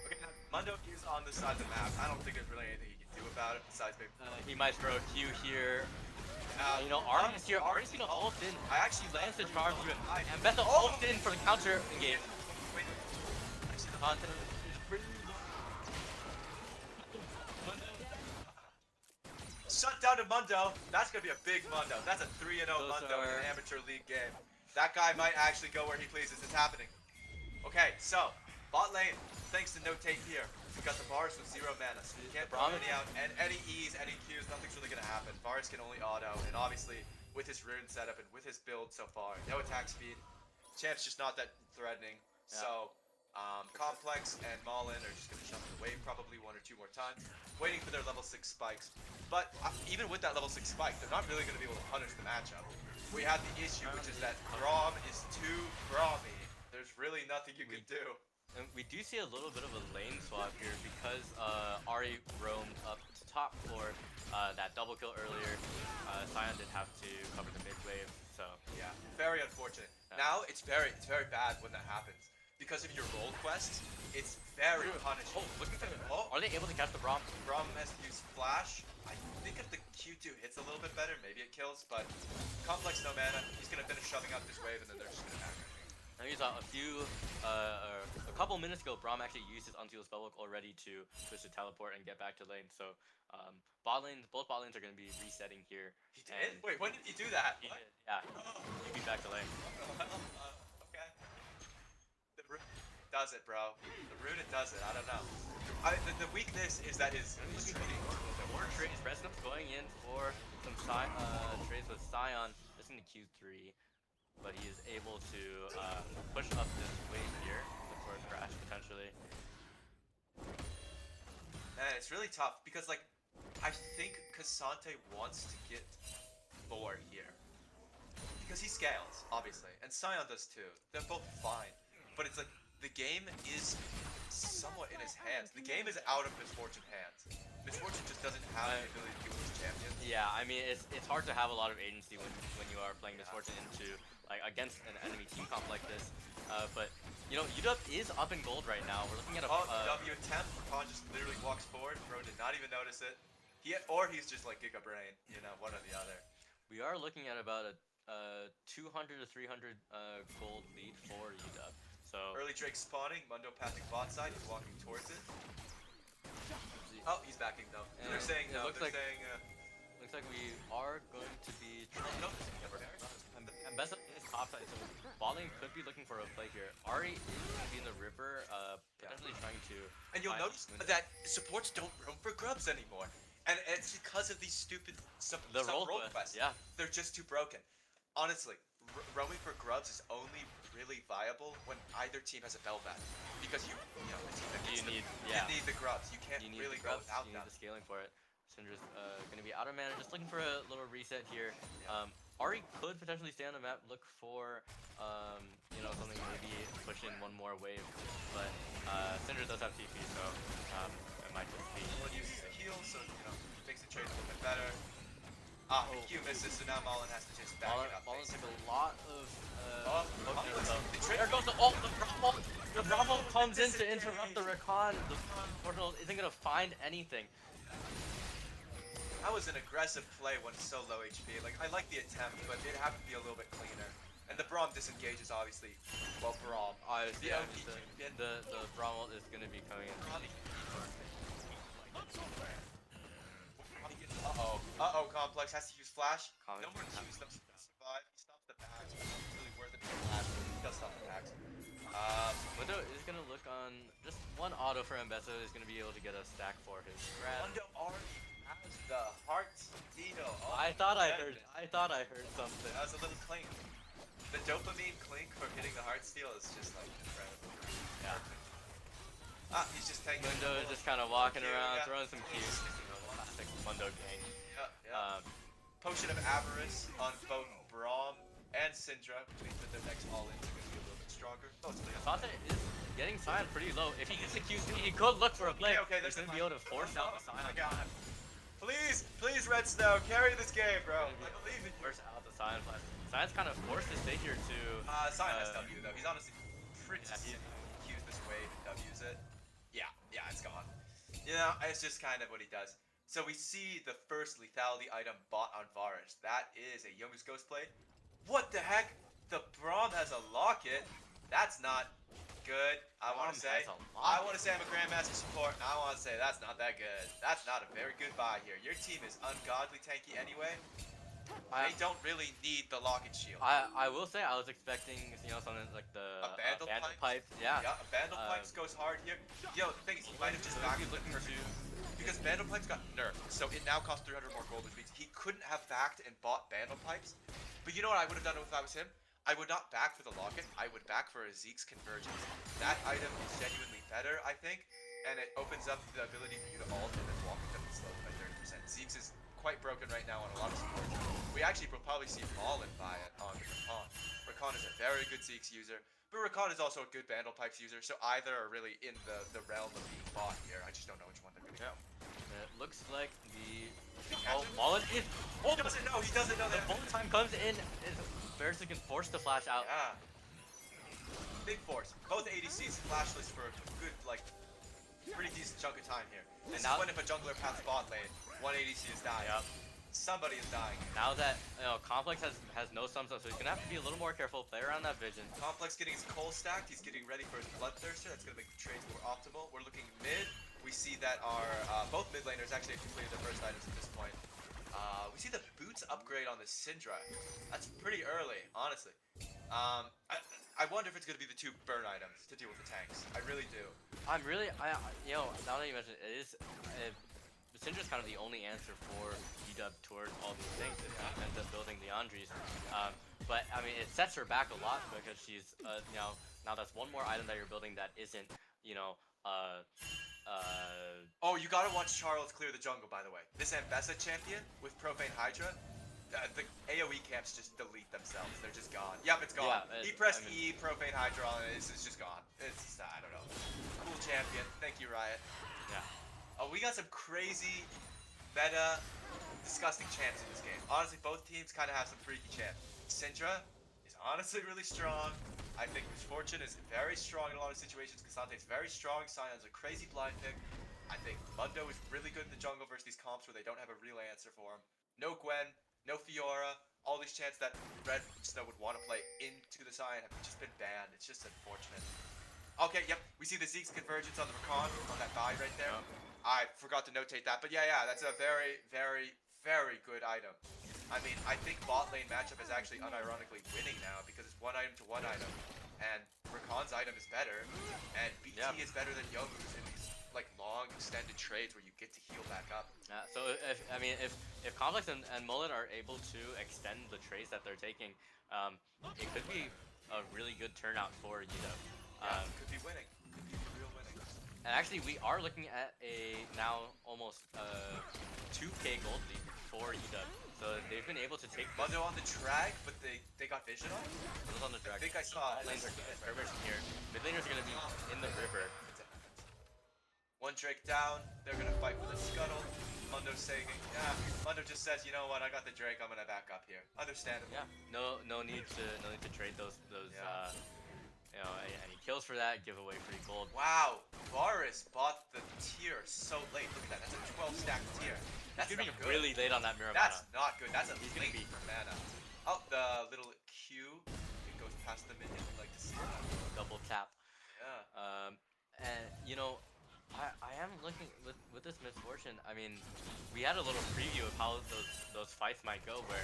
[SPEAKER 8] Okay, now Mundo is on the side of the map. I don't think there's really anything he can do about it besides maybe.
[SPEAKER 7] He might throw a Q here. You know, Ari's here. Ari's gonna ult in.
[SPEAKER 8] I actually
[SPEAKER 7] Lands the charm through it.
[SPEAKER 8] I-
[SPEAKER 7] And Bethel
[SPEAKER 8] Oh!
[SPEAKER 7] ults in for the counter engage.
[SPEAKER 8] Wait, actually, the
[SPEAKER 7] Content is pretty
[SPEAKER 8] shut down to Mundo. That's gonna be a big Mundo. That's a 3-0
[SPEAKER 7] Those
[SPEAKER 8] Mundo in
[SPEAKER 7] are-
[SPEAKER 8] an amateur league game. That guy might actually go where he pleases. It's happening. Okay, so bot lane, thanks to no take here. We got the Varus with 0 mana, so you can't draw any out, and any E's, any Q's, nothing's really gonna happen. Varus can only auto, and obviously with his rune setup and with his build so far, no attack speed. Champ's just not that threatening.
[SPEAKER 7] Yeah.
[SPEAKER 8] So Complex and Maulin are just gonna jump the wave probably 1 or 2 more times, waiting for their level 6 spikes. But even with that level 6 spike, they're not really gonna be able to punish the matchup. We have the issue, which is that Braum is too Braumy. There's really nothing you can do.
[SPEAKER 7] And we do see a little bit of a lane swap here because Ari roamed up to top for that double kill earlier. Sion did have to cover the mid wave, so
[SPEAKER 8] Yeah, very unfortunate.
[SPEAKER 7] Yeah.
[SPEAKER 8] Now it's very bad when that happens because of your role quests. It's very punishing.
[SPEAKER 7] oh, looking for
[SPEAKER 8] Oh,
[SPEAKER 7] are they able to catch the Braum?
[SPEAKER 8] Braum has to use flash. I think if the Q2 hits a little bit better, maybe it kills. But Complex no mana. He's gonna finish shoving up this wave, and then they're just gonna back.
[SPEAKER 7] And we saw a couple minutes ago, Braum actually used his unsealed spellbook already to switch to teleport and get back to lane. So both bot lanes are going to be resetting here.
[SPEAKER 8] He did? Wait, when did he do that?
[SPEAKER 7] He
[SPEAKER 8] What?
[SPEAKER 7] did, yeah. You be back to lane.
[SPEAKER 8] Okay. The rune does it, bro. The rune it does it. I don't know. The weakness is that his trading.
[SPEAKER 7] More trades. Resnup's going in for some trades with Sion. Missing the Q3. But he is able to push up this wave here. Look for a crash potentially.
[SPEAKER 8] Man, it's really tough because, like, I think Cassante wants to get more here. Because he scales, obviously, and Sion does too. They're both fine. But it's like, the game is somewhat in his hands. The game is out of Misfortune's hands. Misfortune just doesn't have the ability to do with his champion.
[SPEAKER 7] Yeah, I mean, it's hard to have a lot of agency when you are playing Misfortune into, like, against an enemy team comp like this. But, you know, UW is up in gold right now. We're looking at a...
[SPEAKER 8] W attempt, Khan just literally walks forward, Bro did not even notice it. Or he's just like Giga Brain, you know, one or the other.
[SPEAKER 7] We are looking at about a 200 to 300 gold lead for UW. So
[SPEAKER 8] Early Drake spawning, Mundo pathing bot side, he's walking towards it. Oh, he's backing though.
[SPEAKER 7] And
[SPEAKER 8] They're saying
[SPEAKER 7] it
[SPEAKER 8] no,
[SPEAKER 7] looks
[SPEAKER 8] they're
[SPEAKER 7] like-
[SPEAKER 8] saying
[SPEAKER 7] looks like we are going to be trying and best is top side, so bot lane could be looking for a play here. Ari is going to be in the river, potentially trying to...
[SPEAKER 8] and you'll
[SPEAKER 7] find
[SPEAKER 8] notice
[SPEAKER 7] Mundo.
[SPEAKER 8] that supports don't roam for grubs anymore. And it's because of these stupid some
[SPEAKER 7] role
[SPEAKER 8] role
[SPEAKER 7] quests,
[SPEAKER 8] quests.
[SPEAKER 7] yeah.
[SPEAKER 8] They're just too broken. Honestly, roaming for grubs is only really viable when either team has a Belbat. Because you know, the team that gets
[SPEAKER 7] You
[SPEAKER 8] them,
[SPEAKER 7] need- yeah.
[SPEAKER 8] you need the grubs. You can't
[SPEAKER 7] You need
[SPEAKER 8] really
[SPEAKER 7] the
[SPEAKER 8] go
[SPEAKER 7] grubs,
[SPEAKER 8] without
[SPEAKER 7] you need
[SPEAKER 8] them.
[SPEAKER 7] the scaling for it. Syndra's going to be out of mana, just looking for a little reset here. Ari could potentially stay on the map, look for, you know, something maybe push in one more wave, but Syndra does have TP, so it might just be...
[SPEAKER 8] Well, uses the heal, so you know, makes the trade a little bit better. Q misses, so now Mullen has to just back it up.
[SPEAKER 7] Mullen took
[SPEAKER 8] basically.
[SPEAKER 7] a lot of...
[SPEAKER 8] Trigger
[SPEAKER 7] There goes the ult! The Bravo comes in to interrupt the recon. The portal isn't going to find anything.
[SPEAKER 8] That was an aggressive play when so low HP. Like, I like the attempt, but it had to be a little bit cleaner. And the Braum disengages, obviously. Well, Braum.
[SPEAKER 7] Yeah,
[SPEAKER 8] Yeah.
[SPEAKER 7] the Braum ult is going to be coming in.
[SPEAKER 8] Uh-oh, Complex has to use Flash.
[SPEAKER 7] Complex
[SPEAKER 8] No more
[SPEAKER 7] doesn't have
[SPEAKER 8] Qs, them survive. He stops the packs. It's really worth it to Flash. He does stop the packs.
[SPEAKER 7] Mundo is going to look on just one auto for Mbessa, is going to be able to get a stack for his grab.
[SPEAKER 8] Mundo already has the heart Tito. Oh,
[SPEAKER 7] I thought I
[SPEAKER 8] goodness.
[SPEAKER 7] heard something.
[SPEAKER 8] That was a little clink. The dopamine clink for hitting the heart steal is just like incredible.
[SPEAKER 7] Yeah.
[SPEAKER 8] He's just taking
[SPEAKER 7] Mundo is just kind of walking
[SPEAKER 8] Q,
[SPEAKER 7] around,
[SPEAKER 8] yeah.
[SPEAKER 7] throwing some Qs. Classic Mundo gang.
[SPEAKER 8] Yeah. Potion of Avarice on both Braum and Syndra, which means that their next all-ins are going to be a little bit stronger. Oh, it's Leon.
[SPEAKER 7] Sate is getting Sion pretty low. If he gets the Q3, he could look for a play.
[SPEAKER 8] Okay,
[SPEAKER 7] He's
[SPEAKER 8] there's
[SPEAKER 7] going to
[SPEAKER 8] the
[SPEAKER 7] be able to force out the
[SPEAKER 8] Oh my
[SPEAKER 7] Sion.
[SPEAKER 8] god. Please, please, Red Snow, carry this game, bro. I believe in you.
[SPEAKER 7] Force out the Sion flash. Sion's kind of forced to stay here to...
[SPEAKER 8] Sion has W though. He's honestly pretty
[SPEAKER 7] Yeah,
[SPEAKER 8] sick. He Qs this wave and W's it. Yeah, it's gone. You know, it's just kind of what he does. So we see the first lethality item bought on Varus. That is a Youmu's Ghost Blade. What the heck? The Braum has a locket. That's not good. I want to
[SPEAKER 7] Braum
[SPEAKER 8] say.
[SPEAKER 7] has a
[SPEAKER 8] I
[SPEAKER 7] locket.
[SPEAKER 8] want to say I'm a Grandmaster support, and I want to say that's not that good. That's not a very good buy here. Your team is ungodly tanky anyway.
[SPEAKER 7] I-
[SPEAKER 8] They don't really need the locket shield.
[SPEAKER 7] I will say I was expecting something like the
[SPEAKER 8] A Vandal
[SPEAKER 7] Vandal
[SPEAKER 8] Pipes?
[SPEAKER 7] Pipes. Yeah.
[SPEAKER 8] Yeah, a Vandal Pipes goes hard here. Yo, the thing is, he might have just backed the perfect because Vandal Pipes got nerfed, so it now costs 300 more gold, which means he couldn't have backed and bought Vandal Pipes. But you know what I would have done if I was him? I would not back for the locket. I would back for a Zeke's Convergence. That item is genuinely better, I think, and it opens up the ability for you to ult and then walk into the slope by 30%. Zeke's is quite broken right now on a lot of supports. We actually will probably see Maulin buy it on the Rakan. Rakan is a very good Zeke's user, but Rakan is also a good Vandal Pipes user, so either are really in the realm of being bought here. I just don't know which one they're going to go.
[SPEAKER 7] It looks like the
[SPEAKER 8] catch him?
[SPEAKER 7] Mullen is.
[SPEAKER 8] He doesn't know. He doesn't know
[SPEAKER 7] The
[SPEAKER 8] that.
[SPEAKER 7] bullet time comes in. Varus can force the flash out.
[SPEAKER 8] Yeah. Big force. Both ADCs flashless for a good, like, pretty decent chunk of time here. This is
[SPEAKER 7] now-
[SPEAKER 8] when if a jungler paths bot lane, one ADC is dying.
[SPEAKER 7] Yep.
[SPEAKER 8] Somebody is dying.
[SPEAKER 7] Now that Complex has no sums up, so he's gonna have to be a little more careful. Play around that vision.
[SPEAKER 8] Complex getting his coal stacked. He's getting ready for his Bloodthirster. That's going to make the trades more optimal. We're looking mid. We see that our both mid laners actually have completed their first items at this point. We see the boots upgrade on the Syndra. That's pretty early, honestly. I wonder if it's going to be the 2 burn items to deal with the tanks. I really do.
[SPEAKER 7] I'm really, now that you mention it, the Syndra's kind of the only answer for UW towards all these things. It ends up building the Andres. But I mean, it sets her back a lot because she's, now that's one more item that you're building that isn't,
[SPEAKER 8] Oh, you gotta watch Charles clear the jungle, by the way. This Ambessa champion with Profane Hydra, the AoE camps just delete themselves. They're just gone. Yep, it's gone.
[SPEAKER 7] Yeah,
[SPEAKER 8] He pressed E, Profane Hydra on it. It's just gone. It's, I don't know. Cool champion. Thank you, Riot.
[SPEAKER 7] Yeah.
[SPEAKER 8] Oh, we got some crazy, meta, disgusting champs in this game. Honestly, both teams kind of have some freaky champs. Syndra is honestly really strong. I think Misfortune is very strong in a lot of situations. Cassante is very strong. Sion's a crazy blind pick. I think Mundo is really good in the jungle versus these comps where they don't have a real answer for him. No Gwen, no Fiora. All these champs that Red Snow would want to play into the Sion have just been banned. It's just unfortunate. Okay, yep. We see the Zeke's Convergence on the Rakan on that buy right there. I forgot to notate that, but yeah, that's a very, very, very good item. I mean, I think bot lane matchup is actually unironically winning now because it's one item to one item, and Rakan's item is better, and BT is better than Youmu's in these like long extended trades where you get to heal back up.
[SPEAKER 7] So if Complex and Mullet are able to extend the trades that they're taking, it could be a really good turnout for UW.
[SPEAKER 8] Could be winning. Could be real winning.
[SPEAKER 7] And actually, we are looking at a now almost 2k gold lead for UW. So they've been able to take
[SPEAKER 8] Mundo on the drag, but they got vision on.
[SPEAKER 7] Mundo on the drag.
[SPEAKER 8] I think I saw it.
[SPEAKER 7] Lanes are here. Mid laners are gonna be in the river.
[SPEAKER 8] One Drake down. They're gonna fight for the scuttle. Mundo's saying, yeah. Mundo just says, you know what? I got the Drake. I'm gonna back up here. Understandable.
[SPEAKER 7] Yeah. No need to trade those any kills for that. Give away free gold.
[SPEAKER 8] Wow, Varus bought the tier so late. Look at that. That's a 12 stack tier. That's
[SPEAKER 7] He's gonna be
[SPEAKER 8] not good.
[SPEAKER 7] really late on that mirror
[SPEAKER 8] That's
[SPEAKER 7] mana.
[SPEAKER 8] not good. That's a
[SPEAKER 7] He's gonna
[SPEAKER 8] late
[SPEAKER 7] be-
[SPEAKER 8] mana. Oh, the little Q. It goes past the minion. Like to see that.
[SPEAKER 7] Double tap.
[SPEAKER 8] Yeah.
[SPEAKER 7] And I am looking with this Misfortune. I mean, we had a little preview of how those fights might go, where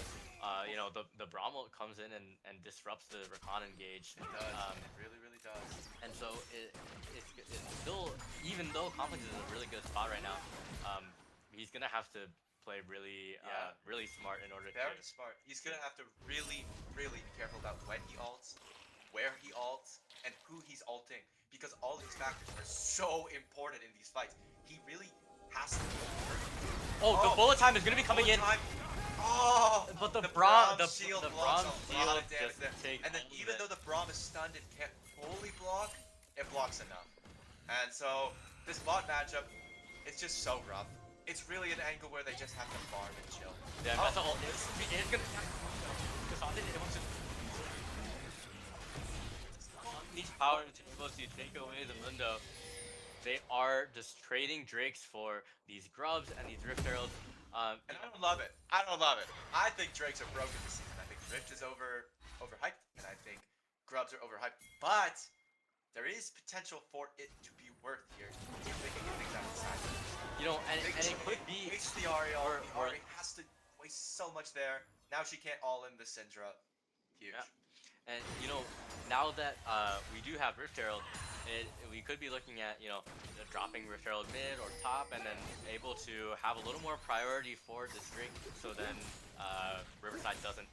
[SPEAKER 7] the Bramwell comes in and disrupts the Rakan engage.
[SPEAKER 8] It does. It really, really does.
[SPEAKER 7] And so it's still, even though Complex is in a really good spot right now, he's gonna have to play really really smart in order
[SPEAKER 8] Very
[SPEAKER 7] to.
[SPEAKER 8] smart. He's gonna have to really, really be careful about when he ults, where he ults, and who he's ulting, because all these factors are so important in these fights. He really has to.
[SPEAKER 7] Oh, the bullet time is gonna be coming in.
[SPEAKER 8] Time. Oh,
[SPEAKER 7] But the
[SPEAKER 8] Braum
[SPEAKER 7] Braum
[SPEAKER 8] shield
[SPEAKER 7] the
[SPEAKER 8] blocks
[SPEAKER 7] Braum
[SPEAKER 8] a lot of
[SPEAKER 7] shield
[SPEAKER 8] damage
[SPEAKER 7] just
[SPEAKER 8] there.
[SPEAKER 7] takes
[SPEAKER 8] And then
[SPEAKER 7] all of
[SPEAKER 8] even
[SPEAKER 7] it.
[SPEAKER 8] though the Braum is stunned and can't fully block, it blocks enough. And so this bot matchup, it's just so rough. It's really an angle where they just have to farm and chill.
[SPEAKER 7] Yeah, that's all. It's gonna. Cassandra wants to. Needs power to be able to take away the Mundo. they are just trading Drakes for these Grubs and these Rift Heralds.
[SPEAKER 8] And I don't love it. I don't love it. I think Drakes are broken this season. I think Rift is overhyped, and I think Grubs are overhyped. But there is potential for it to be worth here if they can get things out of the side.
[SPEAKER 7] You know, and it could be
[SPEAKER 8] Waste the Ariel.
[SPEAKER 7] or-
[SPEAKER 8] The
[SPEAKER 7] or-
[SPEAKER 8] Ari has to waste so much there. Now she can't all in the Syndra. Huge.
[SPEAKER 7] Yeah. And you know, now that we do have Rift Herald, we could be looking at dropping Rift Herald mid or top, and then able to have a little more priority for this Drake, so then Riverside doesn't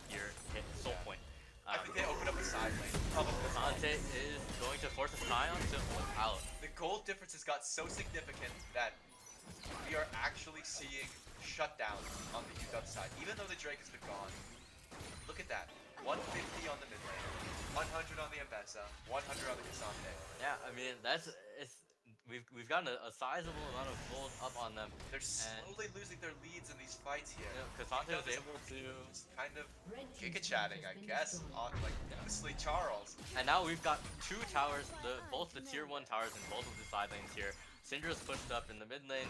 [SPEAKER 7] hit Soul Point.
[SPEAKER 8] I think they open up the side lane. Probably.
[SPEAKER 7] Dante is going to force a Sky on Simple out.
[SPEAKER 8] The gold differences got so significant that we are actually seeing shutdowns on the UW side, even though the Drake has been gone. Look at that. 150 on the mid lane, 100 on the Ambessa, 100 on the Cassandre.
[SPEAKER 7] Yeah, I mean we've gotten a sizable amount of gold up on them.
[SPEAKER 8] They're slowly losing their leads in these fights here.
[SPEAKER 7] Cassandre was able to,
[SPEAKER 8] kind of giga-chatting, I guess, on like mostly Charles.
[SPEAKER 7] and now we've got two towers, both the tier 1 towers in both of the side lanes here. Syndra's pushed up in the mid lane,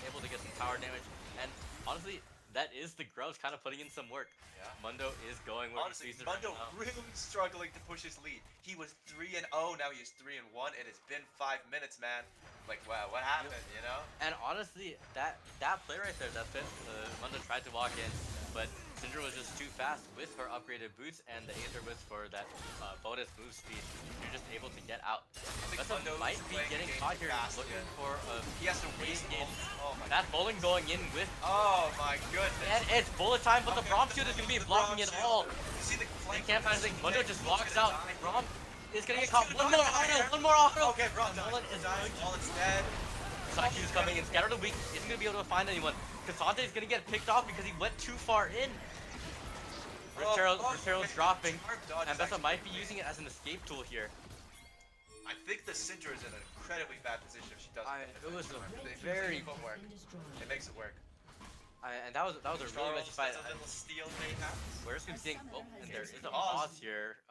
[SPEAKER 7] able to get some tower damage, and honestly, that is the Grubs kind of putting in some work.
[SPEAKER 8] Yeah.
[SPEAKER 7] Mundo is going where
[SPEAKER 8] Honestly,
[SPEAKER 7] he sees it
[SPEAKER 8] Mundo
[SPEAKER 7] right now.
[SPEAKER 8] really struggling to push his lead. He was 3-0, now he is 3-1. It has been 5 minutes, man. Like, wow, what happened, you know?
[SPEAKER 7] And honestly, that play right there, that fit, Mundo tried to walk in, but Syndra was just too fast with her upgraded boots and the Aether boots for that bonus move speed. You're just able to get out. Bessa
[SPEAKER 8] Mundo
[SPEAKER 7] might
[SPEAKER 8] is
[SPEAKER 7] be
[SPEAKER 8] playing
[SPEAKER 7] getting
[SPEAKER 8] the game
[SPEAKER 7] caught here,
[SPEAKER 8] fast
[SPEAKER 7] looking
[SPEAKER 8] again.
[SPEAKER 7] for a
[SPEAKER 8] He has to waste
[SPEAKER 7] game.
[SPEAKER 8] Oh my
[SPEAKER 7] That bowling going in with,
[SPEAKER 8] Oh my goodness.
[SPEAKER 7] and it's bullet time, but the
[SPEAKER 8] Okay,
[SPEAKER 7] Braum shield is going to be
[SPEAKER 8] the
[SPEAKER 7] blocking
[SPEAKER 8] Braum
[SPEAKER 7] it
[SPEAKER 8] shield.
[SPEAKER 7] all.
[SPEAKER 8] You see the
[SPEAKER 7] They
[SPEAKER 8] flank
[SPEAKER 7] can't find anything. Mundo just walks out.
[SPEAKER 8] Braum.
[SPEAKER 7] Braum is going to get
[SPEAKER 8] He's
[SPEAKER 7] caught.
[SPEAKER 8] gonna
[SPEAKER 7] One more
[SPEAKER 8] die
[SPEAKER 7] auto,
[SPEAKER 8] here.
[SPEAKER 7] one more auto.
[SPEAKER 8] Okay, Braum
[SPEAKER 7] Mullen
[SPEAKER 8] died.
[SPEAKER 7] is
[SPEAKER 8] Dying.
[SPEAKER 7] going.
[SPEAKER 8] Mullen's dead.
[SPEAKER 7] Sakyu's coming in. Scatter the weak. Isn't going to be able to find anyone. Cassandre is going to get picked off because he went too far in. Rift dropping, and Bessa might be using it as an escape tool here.
[SPEAKER 8] I think the Syndra is in an incredibly bad position if she doesn't.
[SPEAKER 7] It was a
[SPEAKER 8] They
[SPEAKER 7] very,
[SPEAKER 8] footwork. It makes it work.
[SPEAKER 7] and that was a really
[SPEAKER 8] Charles
[SPEAKER 7] messy fight.
[SPEAKER 8] does a little steal mayhaps.
[SPEAKER 7] We're just gonna be seeing. Oh, and there is a
[SPEAKER 8] Pause.
[SPEAKER 7] pause here.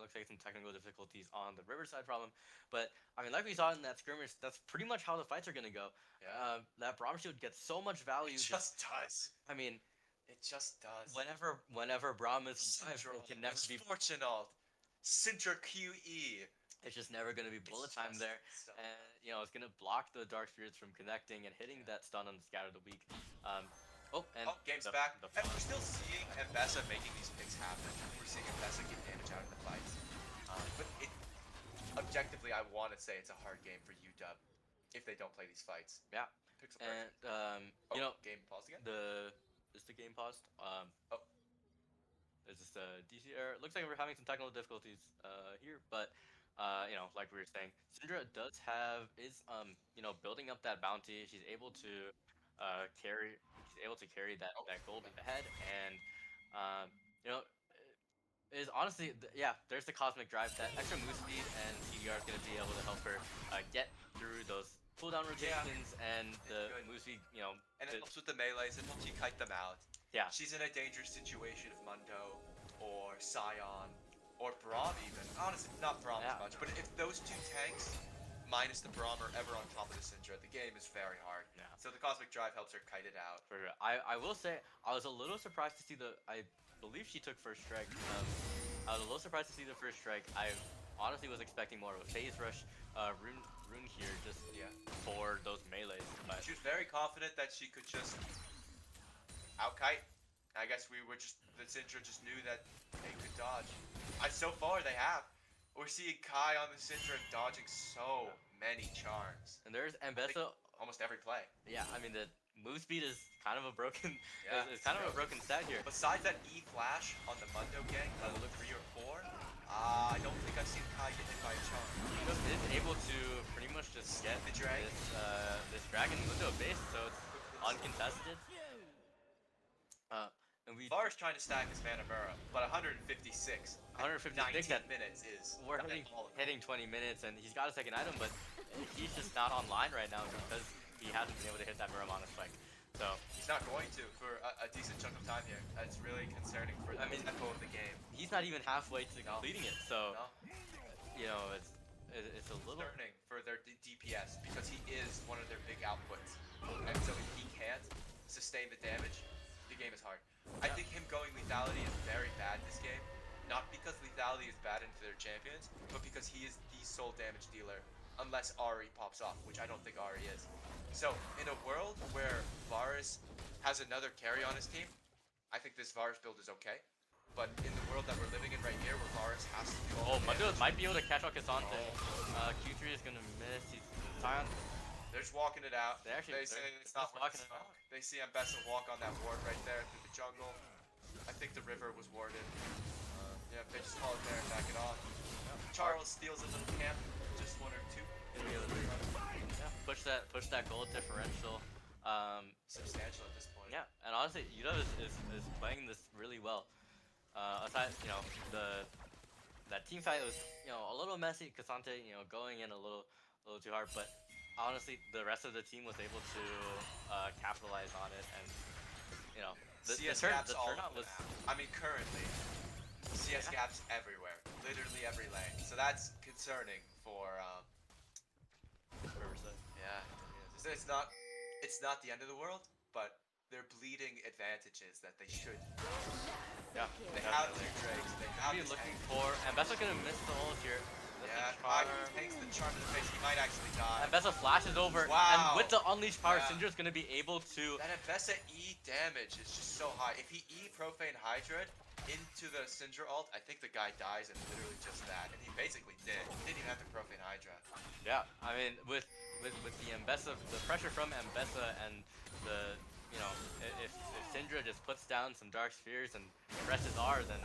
[SPEAKER 7] Looks like some technical difficulties on the Riverside problem, but I mean, like we saw in that skirmish, that's pretty much how the fights are gonna go.
[SPEAKER 8] Yeah.
[SPEAKER 7] That Braum shield gets so much value.
[SPEAKER 8] It just does.
[SPEAKER 7] I mean,
[SPEAKER 8] It just does.
[SPEAKER 7] whenever Braum is alive,
[SPEAKER 8] Syndra
[SPEAKER 7] it can never be.
[SPEAKER 8] fortunate. Syndra QE.
[SPEAKER 7] It's just never gonna be bullet
[SPEAKER 8] It's
[SPEAKER 7] time
[SPEAKER 8] just
[SPEAKER 7] there,
[SPEAKER 8] so-
[SPEAKER 7] and it's gonna block the Dark Spirits from connecting and hitting that stun on the Scatter the Weak. And
[SPEAKER 8] Game's
[SPEAKER 7] the-
[SPEAKER 8] back.
[SPEAKER 7] the-
[SPEAKER 8] And we're still seeing Ambessa making these picks happen. We're seeing Ambessa get damage out of the fights. But objectively, I want to say it's a hard game for UW if they don't play these fights.
[SPEAKER 7] Yeah.
[SPEAKER 8] Pixel
[SPEAKER 7] And
[SPEAKER 8] perfect. Game paused again.
[SPEAKER 7] is the game paused?
[SPEAKER 8] Oh.
[SPEAKER 7] Is this DC error? Looks like we're having some technical difficulties here, but like we were saying, Syndra is building up that bounty. She's able to carry that gold ahead, and is honestly there's the cosmic drive. That extra move speed and CDR is going to be able to help her get through those cooldown rotations and the
[SPEAKER 8] good.
[SPEAKER 7] move speed.
[SPEAKER 8] And it helps with the melees. It helps you kite them out.
[SPEAKER 7] Yeah.
[SPEAKER 8] She's in a dangerous situation if Mundo or Sion or Braum even. Honestly, not Braum as much. But if those two tanks, minus the Braum, are ever on top of the Syndra, the game is very hard.
[SPEAKER 7] Yeah.
[SPEAKER 8] So the Cosmic Drive helps her kite it out.
[SPEAKER 7] For sure. I will say I was a little surprised to see I believe she took first strike. I was a little surprised to see the first strike. I honestly was expecting more of a phase rush rune here just for those melees. But
[SPEAKER 8] She was very confident that she could just out-kite. I guess the Syndra just knew that they could dodge. So far they have. We're seeing Kai on the Syndra dodging so many charms.
[SPEAKER 7] and there's Ambessa.
[SPEAKER 8] Almost every play.
[SPEAKER 7] Yeah, I mean the move speed is kind of a broken.
[SPEAKER 8] Yeah,
[SPEAKER 7] it's kind of a broken stat here.
[SPEAKER 8] Besides that E flash on the Mundo gang, level 3 or 4, I don't think I've seen Kai get hit by a charm.
[SPEAKER 7] Just is able to pretty much just get
[SPEAKER 8] The dragon.
[SPEAKER 7] this dragon Mundo base, so it's uncontested. And we
[SPEAKER 8] Var's trying to stack his Manamura, but 156.
[SPEAKER 7] 156
[SPEAKER 8] 19
[SPEAKER 7] at-
[SPEAKER 8] minutes is
[SPEAKER 7] we're
[SPEAKER 8] not all of it.
[SPEAKER 7] hitting 20 minutes, and he's got a second item, but he's just not online right now because he hasn't been able to hit that Muramana spike. So
[SPEAKER 8] He's not going to for a decent chunk of time here. That's really concerning for the tempo of the game.
[SPEAKER 7] he's not even halfway to completing it. So
[SPEAKER 8] No?
[SPEAKER 7] it's it's a little.
[SPEAKER 8] concerning for their DPS because he is one of their big outputs. And so if he can't sustain the damage, the game is hard. I think him going lethality is very bad this game. Not because lethality is bad into their champions, but because he is the sole damage dealer. Unless Ari pops off, which I don't think Ari is. So in a world where Varus has another carry on his team, I think this Varus build is okay. But in the world that we're living in right here, where Varus has to do all
[SPEAKER 7] Oh,
[SPEAKER 8] the
[SPEAKER 7] Mundo
[SPEAKER 8] damage,
[SPEAKER 7] might be able to catch out Cassante. Q3 is gonna miss. He's Sion.
[SPEAKER 8] they're just walking it out.
[SPEAKER 7] They actually-
[SPEAKER 8] say
[SPEAKER 7] they're
[SPEAKER 8] it's not
[SPEAKER 7] just
[SPEAKER 8] worth
[SPEAKER 7] walking
[SPEAKER 8] the
[SPEAKER 7] it out.
[SPEAKER 8] smoke. They see Ambessa walk on that ward right there through the jungle. I think the river was warded. Yeah, they just call it there and back it off. Charles steals a little camp, just one or two.
[SPEAKER 7] Gonna be able to push that goal differential.
[SPEAKER 8] Substantial at this point.
[SPEAKER 7] Yeah, and honestly, UW is playing this really well. Aside, that team fight was a little messy. Cassante, going in a little too hard, but honestly, the rest of the team was able to capitalize on it, and the
[SPEAKER 8] CS
[SPEAKER 7] turn
[SPEAKER 8] gaps
[SPEAKER 7] the
[SPEAKER 8] all
[SPEAKER 7] turnout
[SPEAKER 8] over
[SPEAKER 7] was.
[SPEAKER 8] the map. I mean, currently, CS gaps everywhere, literally every lane. So that's concerning for
[SPEAKER 7] Riverside.
[SPEAKER 8] yeah. It's not the end of the world, but they're bleeding advantages that they should.
[SPEAKER 7] Yeah,
[SPEAKER 8] They have
[SPEAKER 7] definitely.
[SPEAKER 8] two Drakes. They have
[SPEAKER 7] Be
[SPEAKER 8] this
[SPEAKER 7] looking
[SPEAKER 8] tank.
[SPEAKER 7] for, and Bessa gonna miss the ult here.
[SPEAKER 8] Yeah,
[SPEAKER 7] Charm.
[SPEAKER 8] he takes the charm to the face. He might actually die.
[SPEAKER 7] And Bessa flashes over,
[SPEAKER 8] Wow.
[SPEAKER 7] and with the unleashed power,
[SPEAKER 8] Yeah.
[SPEAKER 7] Syndra's gonna be able to.
[SPEAKER 8] That Ambessa E damage is just so high. If he E Profane Hydra into the Syndra ult, I think the guy dies and literally just that. And he basically did. He didn't even have to Profane Hydra.
[SPEAKER 7] Yeah, I mean, with the Ambessa, the pressure from Ambessa, and the if Syndra just puts down some Dark Spheres and the rest is ours, then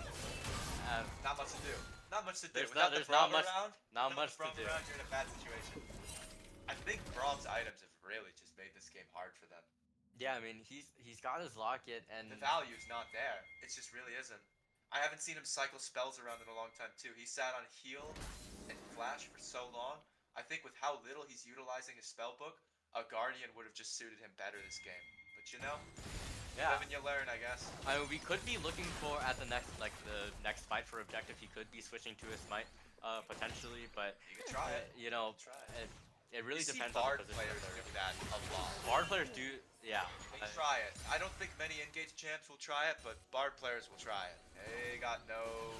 [SPEAKER 8] Not much to do. Not much to do.
[SPEAKER 7] There's
[SPEAKER 8] Without
[SPEAKER 7] not-
[SPEAKER 8] the
[SPEAKER 7] there's not
[SPEAKER 8] Braum
[SPEAKER 7] much-
[SPEAKER 8] around,
[SPEAKER 7] not
[SPEAKER 8] without
[SPEAKER 7] much
[SPEAKER 8] the
[SPEAKER 7] to
[SPEAKER 8] Braum
[SPEAKER 7] do.
[SPEAKER 8] around, you're in a bad situation. I think Braum's items have really just made this game hard for them.
[SPEAKER 7] yeah, I mean, he's got his locket, and
[SPEAKER 8] The value's not there. It just really isn't. I haven't seen him cycle spells around in a long time too. He sat on heal and flash for so long. I think with how little he's utilizing his spell book, a Guardian would have just suited him better this game. But you
[SPEAKER 7] yeah.
[SPEAKER 8] live and you learn, I guess.
[SPEAKER 7] I mean, we could be looking for at the next fight for objective. He could be switching to his smite, potentially, but
[SPEAKER 8] You can try it.
[SPEAKER 7] It,
[SPEAKER 8] Try
[SPEAKER 7] it really
[SPEAKER 8] you see
[SPEAKER 7] depends
[SPEAKER 8] Bard
[SPEAKER 7] on the position.
[SPEAKER 8] players do that a lot.
[SPEAKER 7] Bard players do, yeah.
[SPEAKER 8] They try it. I don't think many engaged champs will try it, but Bard players will try it. They got no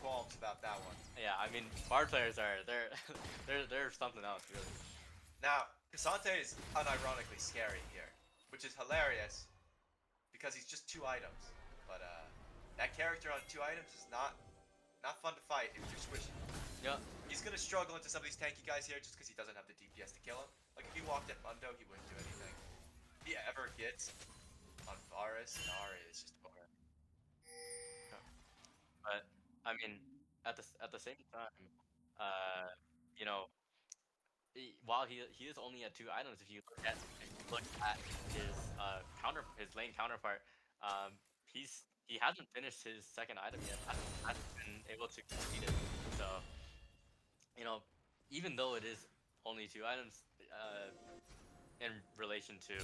[SPEAKER 8] qualms about that one.
[SPEAKER 7] Yeah, I mean, Bard players are they're something else, really.
[SPEAKER 8] Now, Cassante is unironically scary here, which is hilarious because he's just 2 items. But that character on 2 items is not fun to fight if you're squishy.
[SPEAKER 7] Yeah,
[SPEAKER 8] He's gonna struggle into some of these tanky guys here just because he doesn't have the DPS to kill him. Like if he walked at Mundo, he wouldn't do anything. If he ever gets on Varus, Nari is just over.
[SPEAKER 7] but I mean, at the same time, while he is only at 2 items, if you look at his lane counterpart, he hasn't finished his second item yet. Hasn't been able to complete it. So, even though it is only 2 items, in relation to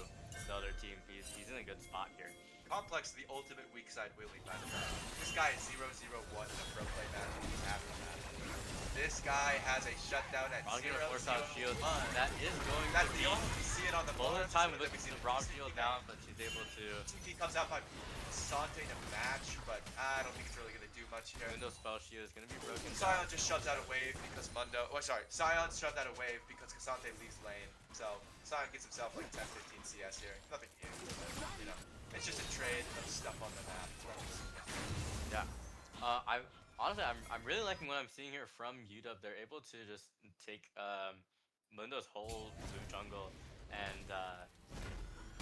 [SPEAKER 7] the other team, he's in a good spot here.
[SPEAKER 8] Complex is the ultimate weak side Willy, by the way. This guy is 0-0-1 in a pro play match. He's happy with that. This guy has a shutdown at
[SPEAKER 7] Ron
[SPEAKER 8] 0
[SPEAKER 7] gonna force out shield.
[SPEAKER 8] 0-1.
[SPEAKER 7] That is going
[SPEAKER 8] That's
[SPEAKER 7] to
[SPEAKER 8] the
[SPEAKER 7] be
[SPEAKER 8] only we see it on the
[SPEAKER 7] all the
[SPEAKER 8] bonus,
[SPEAKER 7] time
[SPEAKER 8] but
[SPEAKER 7] with
[SPEAKER 8] then we see
[SPEAKER 7] the
[SPEAKER 8] the
[SPEAKER 7] Ron
[SPEAKER 8] CT
[SPEAKER 7] shield
[SPEAKER 8] down.
[SPEAKER 7] down, but she's able to.
[SPEAKER 8] He comes out by Sante to match, but I don't think it's really gonna do much here.
[SPEAKER 7] Windows spell shield is gonna be broken.
[SPEAKER 8] Sion just shoves out a wave because Sion shoved out a wave because Cassante leaves lane. So Sion gets himself like 10-15 CS here. Nothing huge, but, it's just a trade of stuff on the map. It's nothing significant.
[SPEAKER 7] Yeah. I'm really liking what I'm seeing here from UW. They're able to just take Mundo's whole blue jungle, and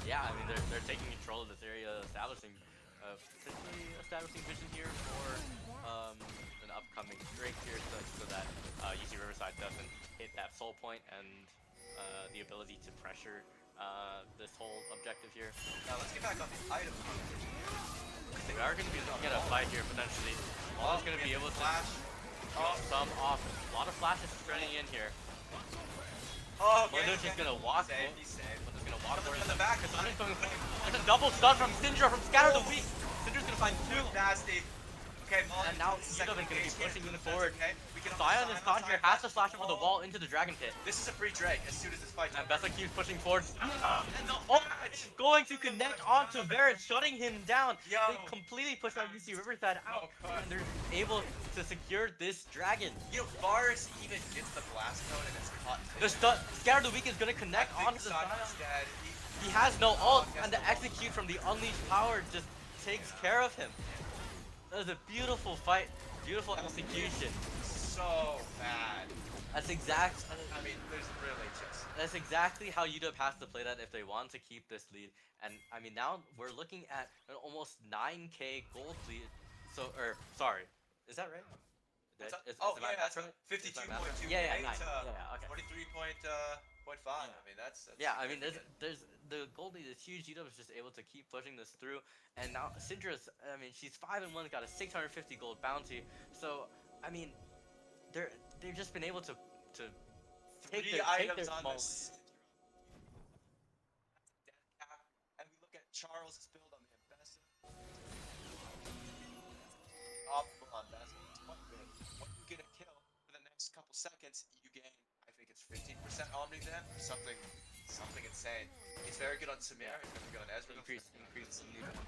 [SPEAKER 7] yeah, I mean they're taking control of this area, establishing vision here for an upcoming Drake here, so that UC Riverside doesn't hit that soul point and the ability to pressure this whole objective here.
[SPEAKER 8] Now let's get back on the item competition.
[SPEAKER 7] We are going to be looking at a fight here potentially. Almost going to be able to
[SPEAKER 8] flash.
[SPEAKER 7] some off. A lot of flashes spreading in here.
[SPEAKER 8] Oh, okay.
[SPEAKER 7] Mundo's just gonna walk.
[SPEAKER 8] He's safe.
[SPEAKER 7] Mundo's gonna walk
[SPEAKER 8] From
[SPEAKER 7] towards
[SPEAKER 8] the
[SPEAKER 7] them.
[SPEAKER 8] back.
[SPEAKER 7] Kasana's coming forward. There's a double stun from Syndra from Scatter the Weak. Syndra's gonna find 2.
[SPEAKER 8] Nasty. Okay, Mullen
[SPEAKER 7] And now
[SPEAKER 8] into the second
[SPEAKER 7] Udov is going to be
[SPEAKER 8] engagement.
[SPEAKER 7] pushing
[SPEAKER 8] That's
[SPEAKER 7] forward.
[SPEAKER 8] Okay. We can
[SPEAKER 7] Sion is caught here, has to flash over the wall into the Dragon Pit.
[SPEAKER 8] This is a free Drake as soon as this fight's
[SPEAKER 7] And
[SPEAKER 8] over.
[SPEAKER 7] Bessa keeps pushing forward.
[SPEAKER 8] And the
[SPEAKER 7] Oh, it's going to connect onto Varus, shutting him down.
[SPEAKER 8] Yo.
[SPEAKER 7] They completely push out UC Riverside out,
[SPEAKER 8] God.
[SPEAKER 7] and they're able to secure this dragon.
[SPEAKER 8] You know, Varus even gets the blast cone and it's caught.
[SPEAKER 7] The Scatter of the Week is going to connect
[SPEAKER 8] I
[SPEAKER 7] onto
[SPEAKER 8] think
[SPEAKER 7] the
[SPEAKER 8] Sion's
[SPEAKER 7] Sion.
[SPEAKER 8] dead.
[SPEAKER 7] He has no ult,
[SPEAKER 8] he has
[SPEAKER 7] and the
[SPEAKER 8] no ult.
[SPEAKER 7] execute from the Unleashed Power just takes care of him. That was a beautiful fight, beautiful execution.
[SPEAKER 8] So bad.
[SPEAKER 7] That's exact.
[SPEAKER 8] I mean, there's really just.
[SPEAKER 7] That's exactly how UW has to play that if they want to keep this lead. And I mean, now we're looking at an almost 9k gold lead. So, or sorry, is that right?
[SPEAKER 8] Oh
[SPEAKER 7] my
[SPEAKER 8] yeah,
[SPEAKER 7] math
[SPEAKER 8] that's
[SPEAKER 7] right? Is my math right?
[SPEAKER 8] 52.2.
[SPEAKER 7] Yeah, yeah, nice. Yeah, okay.
[SPEAKER 8] 23.5. I mean, that's
[SPEAKER 7] Yeah, I mean,
[SPEAKER 8] significant.
[SPEAKER 7] there's the gold lead is huge. UW is just able to keep pushing this through, and now Syndra's. I mean, she's 5-1, got a 650 gold bounty. So, I mean, they've just been able to take
[SPEAKER 8] Three
[SPEAKER 7] their
[SPEAKER 8] items on
[SPEAKER 7] small.
[SPEAKER 8] this. Death cap, and we look at Charles's build on the Ambessa. Optimal on Ambessa. It's quite good. When you get a kill for the next couple seconds, you gain, I think it's 15% Omni then, or something insane. He's very good on Samir. He's very good on Ezreal.
[SPEAKER 7] Increase the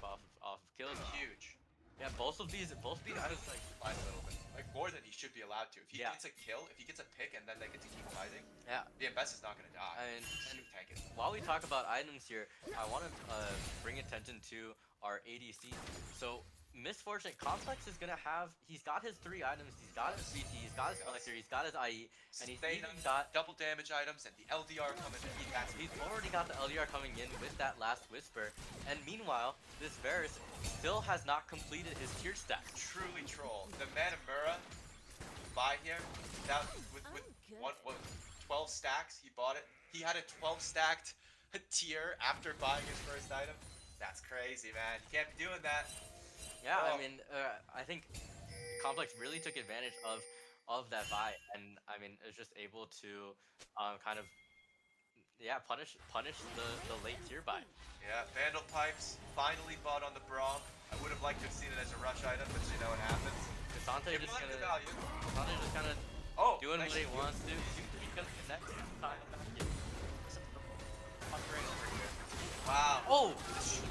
[SPEAKER 7] off of kills.
[SPEAKER 8] Huge.
[SPEAKER 7] Yeah, both of these items like
[SPEAKER 8] Fight a little bit. Like more than he should be allowed to. If he
[SPEAKER 7] Yeah.
[SPEAKER 8] gets a kill, if he gets a pick, and then they get to keep fighting,
[SPEAKER 7] yeah.
[SPEAKER 8] the Ambessa's not gonna die.
[SPEAKER 7] And
[SPEAKER 8] Tank it.
[SPEAKER 7] while we talk about items here, I want to bring attention to our ADC. So Misfortunate Complex is gonna have. He's got his 3 items. He's got his VT. He's got his Elixir. He's got his IE, and he's even got.
[SPEAKER 8] double damage items and the LDR coming in.
[SPEAKER 7] He's already got the LDR coming in with that last Whisper, and meanwhile, this Varus still has not completed his tier stack.
[SPEAKER 8] Truly troll. The Manamura buy here, that with what 12 stacks, he bought it. He had a 12 stacked tier after buying his first item. That's crazy, man. You can't be doing that.
[SPEAKER 7] Yeah,
[SPEAKER 8] Oh.
[SPEAKER 7] I mean, I think Complex really took advantage of that buy, and I mean, is just able to kind of punish the late tier buy.
[SPEAKER 8] Yeah, Vandal Pipes finally bought on the Braum. I would have liked to have seen it as a rush item, but you know what happens.
[SPEAKER 7] Desante
[SPEAKER 8] It
[SPEAKER 7] just
[SPEAKER 8] reflected
[SPEAKER 7] kind of
[SPEAKER 8] value.
[SPEAKER 7] Oh, doing
[SPEAKER 8] nice
[SPEAKER 7] what he
[SPEAKER 8] shoot.
[SPEAKER 7] wants to. He's gonna connect.
[SPEAKER 8] Wow.
[SPEAKER 7] Oh,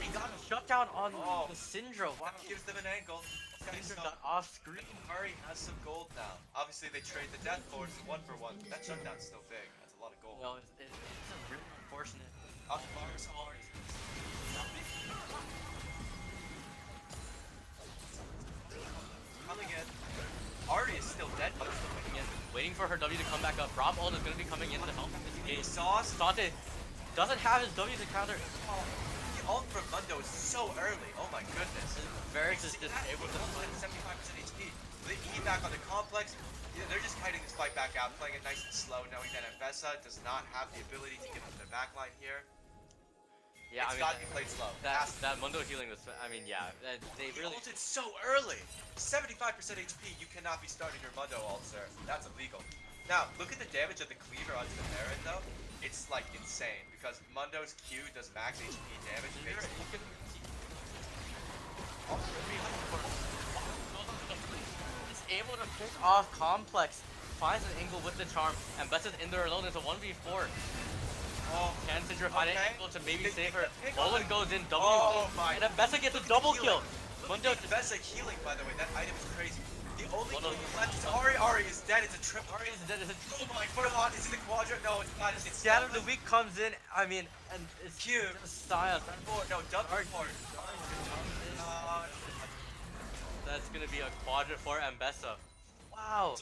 [SPEAKER 7] he got a shutdown on
[SPEAKER 8] Oh.
[SPEAKER 7] the Syndra. Wow.
[SPEAKER 8] That gives them an angle.
[SPEAKER 7] Syndra got off screen.
[SPEAKER 8] Murray has some gold now. Obviously, they trade the Death Force 1-for-1, but that shutdown's still big. That's a lot of gold.
[SPEAKER 7] Well, it's a really unfortunate.
[SPEAKER 8] Mars. Coming in. Ari is still dead, but
[SPEAKER 7] Waiting for her W to come back up. Rob ult is going to be coming in to help in this game.
[SPEAKER 8] Sauce.
[SPEAKER 7] Dante doesn't have his W to counter.
[SPEAKER 8] The ult from Mundo is so early. Oh my goodness.
[SPEAKER 7] Varus is just able to.
[SPEAKER 8] 75% HP. The E back on the complex. Yeah, they're just kiting this fight back out, playing it nice and slow, knowing that Ambessa does not have the ability to get into the backline here.
[SPEAKER 7] Yeah,
[SPEAKER 8] It's
[SPEAKER 7] I mean,
[SPEAKER 8] got to be played slow.
[SPEAKER 7] that Mundo healing was. I mean, yeah, they
[SPEAKER 8] He
[SPEAKER 7] really.
[SPEAKER 8] ulted so early. 75% HP. You cannot be starting your Mundo ult, sir. That's illegal. Now, look at the damage of the cleaver onto the Baron, though. It's like insane because Mundo's Q does max HP damage.
[SPEAKER 7] He's able to pick off Complex, finds an angle with the charm, and Bessa's in there alone. It's a 1v4.
[SPEAKER 8] Oh,
[SPEAKER 7] Can Syndra find an
[SPEAKER 8] okay.
[SPEAKER 7] angle to maybe
[SPEAKER 8] They-
[SPEAKER 7] save her?
[SPEAKER 8] they pick on
[SPEAKER 7] Olin
[SPEAKER 8] it.
[SPEAKER 7] goes in, W,
[SPEAKER 8] Oh my-
[SPEAKER 7] and then Bessa gets a
[SPEAKER 8] Look at
[SPEAKER 7] double
[SPEAKER 8] the
[SPEAKER 7] kill.
[SPEAKER 8] healing.
[SPEAKER 7] Mundo
[SPEAKER 8] Look at Bessa healing, by the way. That item is crazy. The only
[SPEAKER 7] Mundo-
[SPEAKER 8] kill left is Ari. Ari is dead. It's a triple.
[SPEAKER 7] Ari is dead. It's
[SPEAKER 8] Oh my god, is it the quadrant? No, it's not. It's
[SPEAKER 7] Scatter of the Week comes in. I mean, and it's
[SPEAKER 8] Cube.
[SPEAKER 7] just Sion.
[SPEAKER 8] No, double four.
[SPEAKER 7] That's gonna be a quadrant for Ambessa. Wow.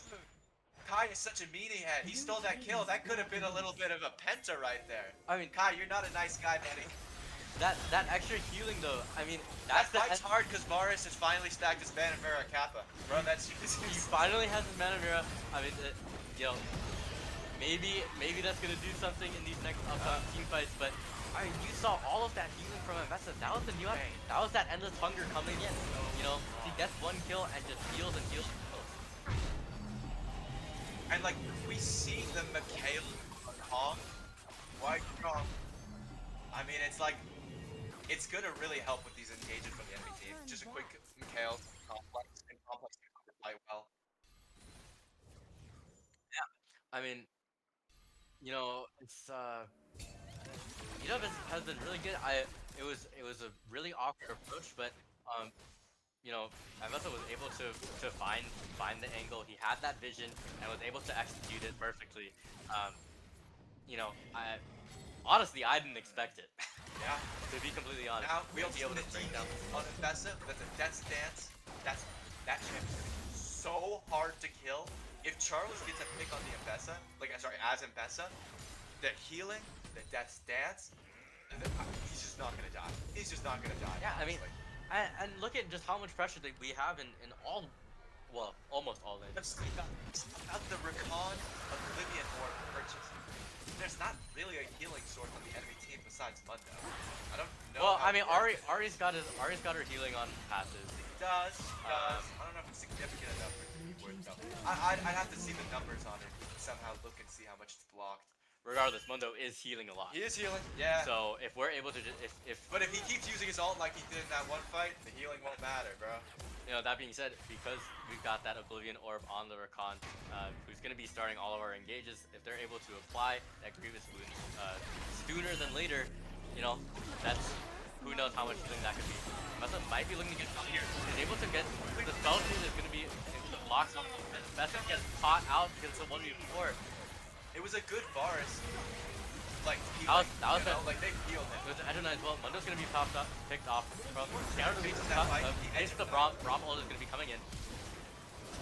[SPEAKER 8] Kai is such a meanie head. He stole that kill. That could have been a little bit of a penta right there.
[SPEAKER 7] I mean,
[SPEAKER 8] Kai, you're not a nice guy, buddy.
[SPEAKER 7] that extra healing though. I mean,
[SPEAKER 8] That
[SPEAKER 7] that's
[SPEAKER 8] fight's hard because Varus has finally stacked his Manavera Kappa. Bro, that's
[SPEAKER 7] He finally has his mana mirror. I mean, you know, maybe that's gonna do something in these next upcoming team fights. But I mean, you saw all of that healing from Ambessa. That was the new. That was that endless hunger coming in. You know, he gets one kill and just heals and heals.
[SPEAKER 8] And like we see the Mikhail Kong, White Kong. I mean, it's like it's gonna really help with these engages from the enemy team. Just a quick Mikhail complex and Complex quite well.
[SPEAKER 7] I mean, it's has been really good. It was a really awkward approach, but um, Avesa was able to find the angle. He had that vision and was able to execute it perfectly. Um, I honestly I didn't expect it.
[SPEAKER 8] Yeah.
[SPEAKER 7] To be completely honest,
[SPEAKER 8] Now we
[SPEAKER 7] to
[SPEAKER 8] also
[SPEAKER 7] be able
[SPEAKER 8] see
[SPEAKER 7] to
[SPEAKER 8] the
[SPEAKER 7] break
[SPEAKER 8] DP
[SPEAKER 7] down.
[SPEAKER 8] on Mbessa. That's a Death's Dance. That champ is gonna be so hard to kill. If Charles gets a pick on the Mbessa, like sorry, as Mbessa, the healing, the Death's Dance, he's just not gonna die. He's just not gonna die.
[SPEAKER 7] Yeah, I mean,
[SPEAKER 8] honestly.
[SPEAKER 7] and look at just how much pressure that we have in all, well, almost all lanes.
[SPEAKER 8] Let's speak about the Rakan Oblivion Orb purchase. There's not really a healing source on the enemy team besides Mundo. I don't know.
[SPEAKER 7] Well,
[SPEAKER 8] how
[SPEAKER 7] I mean,
[SPEAKER 8] worth it
[SPEAKER 7] Ari's got her healing on passes.
[SPEAKER 8] does. I don't know if it's significant enough for it to be worth it. I'd have to see the numbers on it. Somehow look and see how much it's blocked.
[SPEAKER 7] Regardless, Mundo is healing a lot.
[SPEAKER 8] He is healing. Yeah.
[SPEAKER 7] So if we're able to if
[SPEAKER 8] But if he keeps using his ult like he did in that one fight, the healing won't matter, bro.
[SPEAKER 7] that being said, because we've got that Oblivion Orb on the Rakan, who's going to be starting all of our engages, if they're able to apply that Grievous Wound sooner than later, that's who knows how much healing that could be. Mesa might be looking to get out here. He's able to get the spell chain is going to be locked on. Mesa gets caught out because of 1v4.
[SPEAKER 8] It was a good Varus. Like
[SPEAKER 7] That
[SPEAKER 8] healing,
[SPEAKER 7] was
[SPEAKER 8] like they healed him.
[SPEAKER 7] With the Edge as well, Mundo's gonna be picked off from Scout of the Beast.
[SPEAKER 8] That fight,
[SPEAKER 7] Ace the Braum ult is gonna be coming in.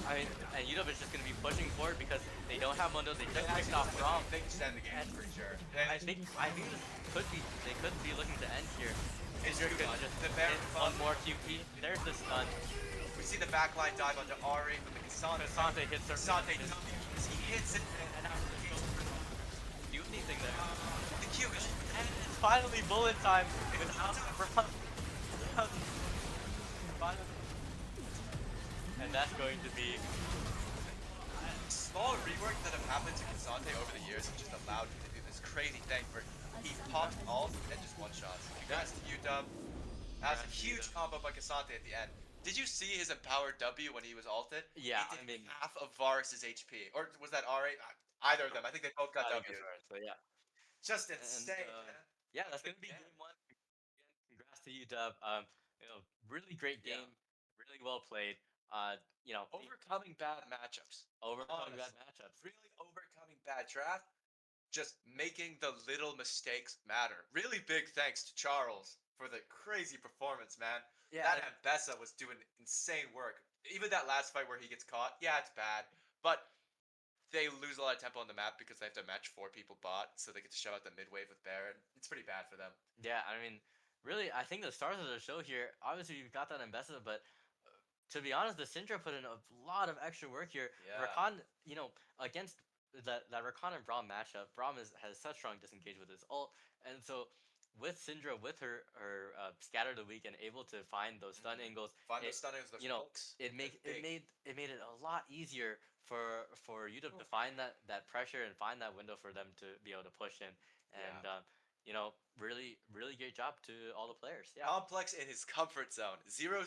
[SPEAKER 7] I mean, and Udov is just gonna be pushing forward because they don't have Mundo. They just picked off Braum.
[SPEAKER 8] They can stand the game for sure.
[SPEAKER 7] I think they could be looking to end here.
[SPEAKER 8] It's
[SPEAKER 7] Israel
[SPEAKER 8] good.
[SPEAKER 7] could just
[SPEAKER 8] The
[SPEAKER 7] hit
[SPEAKER 8] Baron
[SPEAKER 7] one more QP. There's the stun.
[SPEAKER 8] We see the backline dive onto Ari from the Kasante.
[SPEAKER 7] Kasante hits her.
[SPEAKER 8] Kasante he hits it.
[SPEAKER 7] And now do anything there.
[SPEAKER 8] The Q is
[SPEAKER 7] And it's finally bullet time without Braum. And that's going to be
[SPEAKER 8] small rework that have happened to Kasante over the years have just allowed him to do this crazy thing where he pops ult and just one shots. Congrats to UW. That was a huge combo by Kasante at the end. Did you see his empowered W when he was ulted?
[SPEAKER 7] Yeah,
[SPEAKER 8] he did
[SPEAKER 7] I mean
[SPEAKER 8] half of Varus's HP. Or was that R8? Either of them. I think they both got W.
[SPEAKER 7] So yeah.
[SPEAKER 8] Just insane. man.
[SPEAKER 7] Yeah, that's gonna be game one. Again, congrats to UW. Really great
[SPEAKER 8] Yeah.
[SPEAKER 7] game, really well played.
[SPEAKER 8] Overcoming bad matchups.
[SPEAKER 7] Overcoming bad
[SPEAKER 8] honestly.
[SPEAKER 7] matchups.
[SPEAKER 8] Really overcoming bad draft. Just making the little mistakes matter. Really big thanks to Charles for the crazy performance, man.
[SPEAKER 7] Yeah,
[SPEAKER 8] That Mbessa was doing insane work. Even that last fight where he gets caught, yeah, it's bad. But they lose a lot of tempo on the map because they have to match 4 people bot, so they get to shove out the mid wave with Baron. It's pretty bad for them.
[SPEAKER 7] yeah. I mean, really, I think the stars of the show here. Obviously, you've got that ambassador, but to be honest, the Syndra put in a lot of extra work here.
[SPEAKER 8] Yeah.
[SPEAKER 7] Rakan, against that Rakan and Braum matchup, Braum has such strong disengage with his ult, and so with Syndra with her scatter the weak and able to find those stun angles,
[SPEAKER 8] Find those stunners, those hooks.
[SPEAKER 7] it made it a lot easier for you to find that pressure and find that window for them to be able to push in. And really great job to all the players. Yeah.
[SPEAKER 8] Complex in his comfort zone. 0-0-1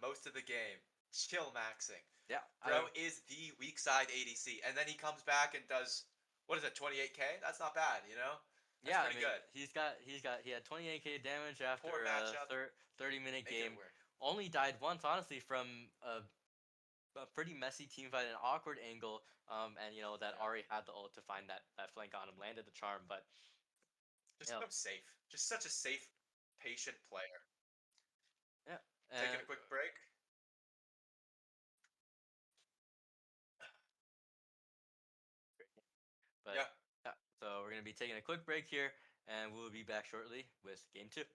[SPEAKER 8] most of the game. Chill maxing.
[SPEAKER 7] Yeah.
[SPEAKER 8] Bro is the weak side ADC. And then he comes back and does, what is it, 28k? That's not bad, That's
[SPEAKER 7] yeah,
[SPEAKER 8] pretty good.
[SPEAKER 7] He had 28k damage after
[SPEAKER 8] Poor
[SPEAKER 7] a
[SPEAKER 8] matchup.
[SPEAKER 7] 30-minute
[SPEAKER 8] Make it
[SPEAKER 7] game.
[SPEAKER 8] work.
[SPEAKER 7] Only died once, honestly, from a pretty messy team fight, an awkward angle. And that
[SPEAKER 8] Yeah.
[SPEAKER 7] Ari had the ult to find that flank on him, landed the charm, but
[SPEAKER 8] Just so safe. Just such a safe, patient player.
[SPEAKER 7] yeah.
[SPEAKER 8] Taking
[SPEAKER 7] And-
[SPEAKER 8] a quick break.
[SPEAKER 7] But
[SPEAKER 8] Yeah.
[SPEAKER 7] So we're gonna be taking a quick break here, and we'll be back shortly with game 2.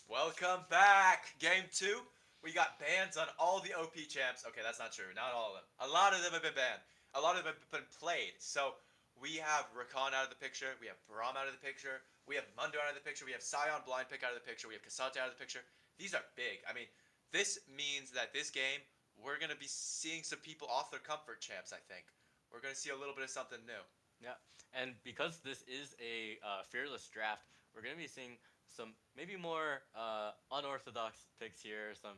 [SPEAKER 8] Welcome back. Game 2. We got bans on all the OP champs. Okay, that's not true. Not all of them. A lot of them have been banned. A lot of them have been played. So we have Rakan out of the picture. We have Braum out of the picture. We have Mundo out of the picture. We have Sion Blind Pick out of the picture. We have Kasante out of the picture. These are big. I mean, this means that this game, we're going to be seeing some people off their comfort champs, I think. We're going to see a little bit of something new.
[SPEAKER 7] Yeah, and because this is a fearless draft, we're gonna be seeing some maybe more unorthodox picks here. Some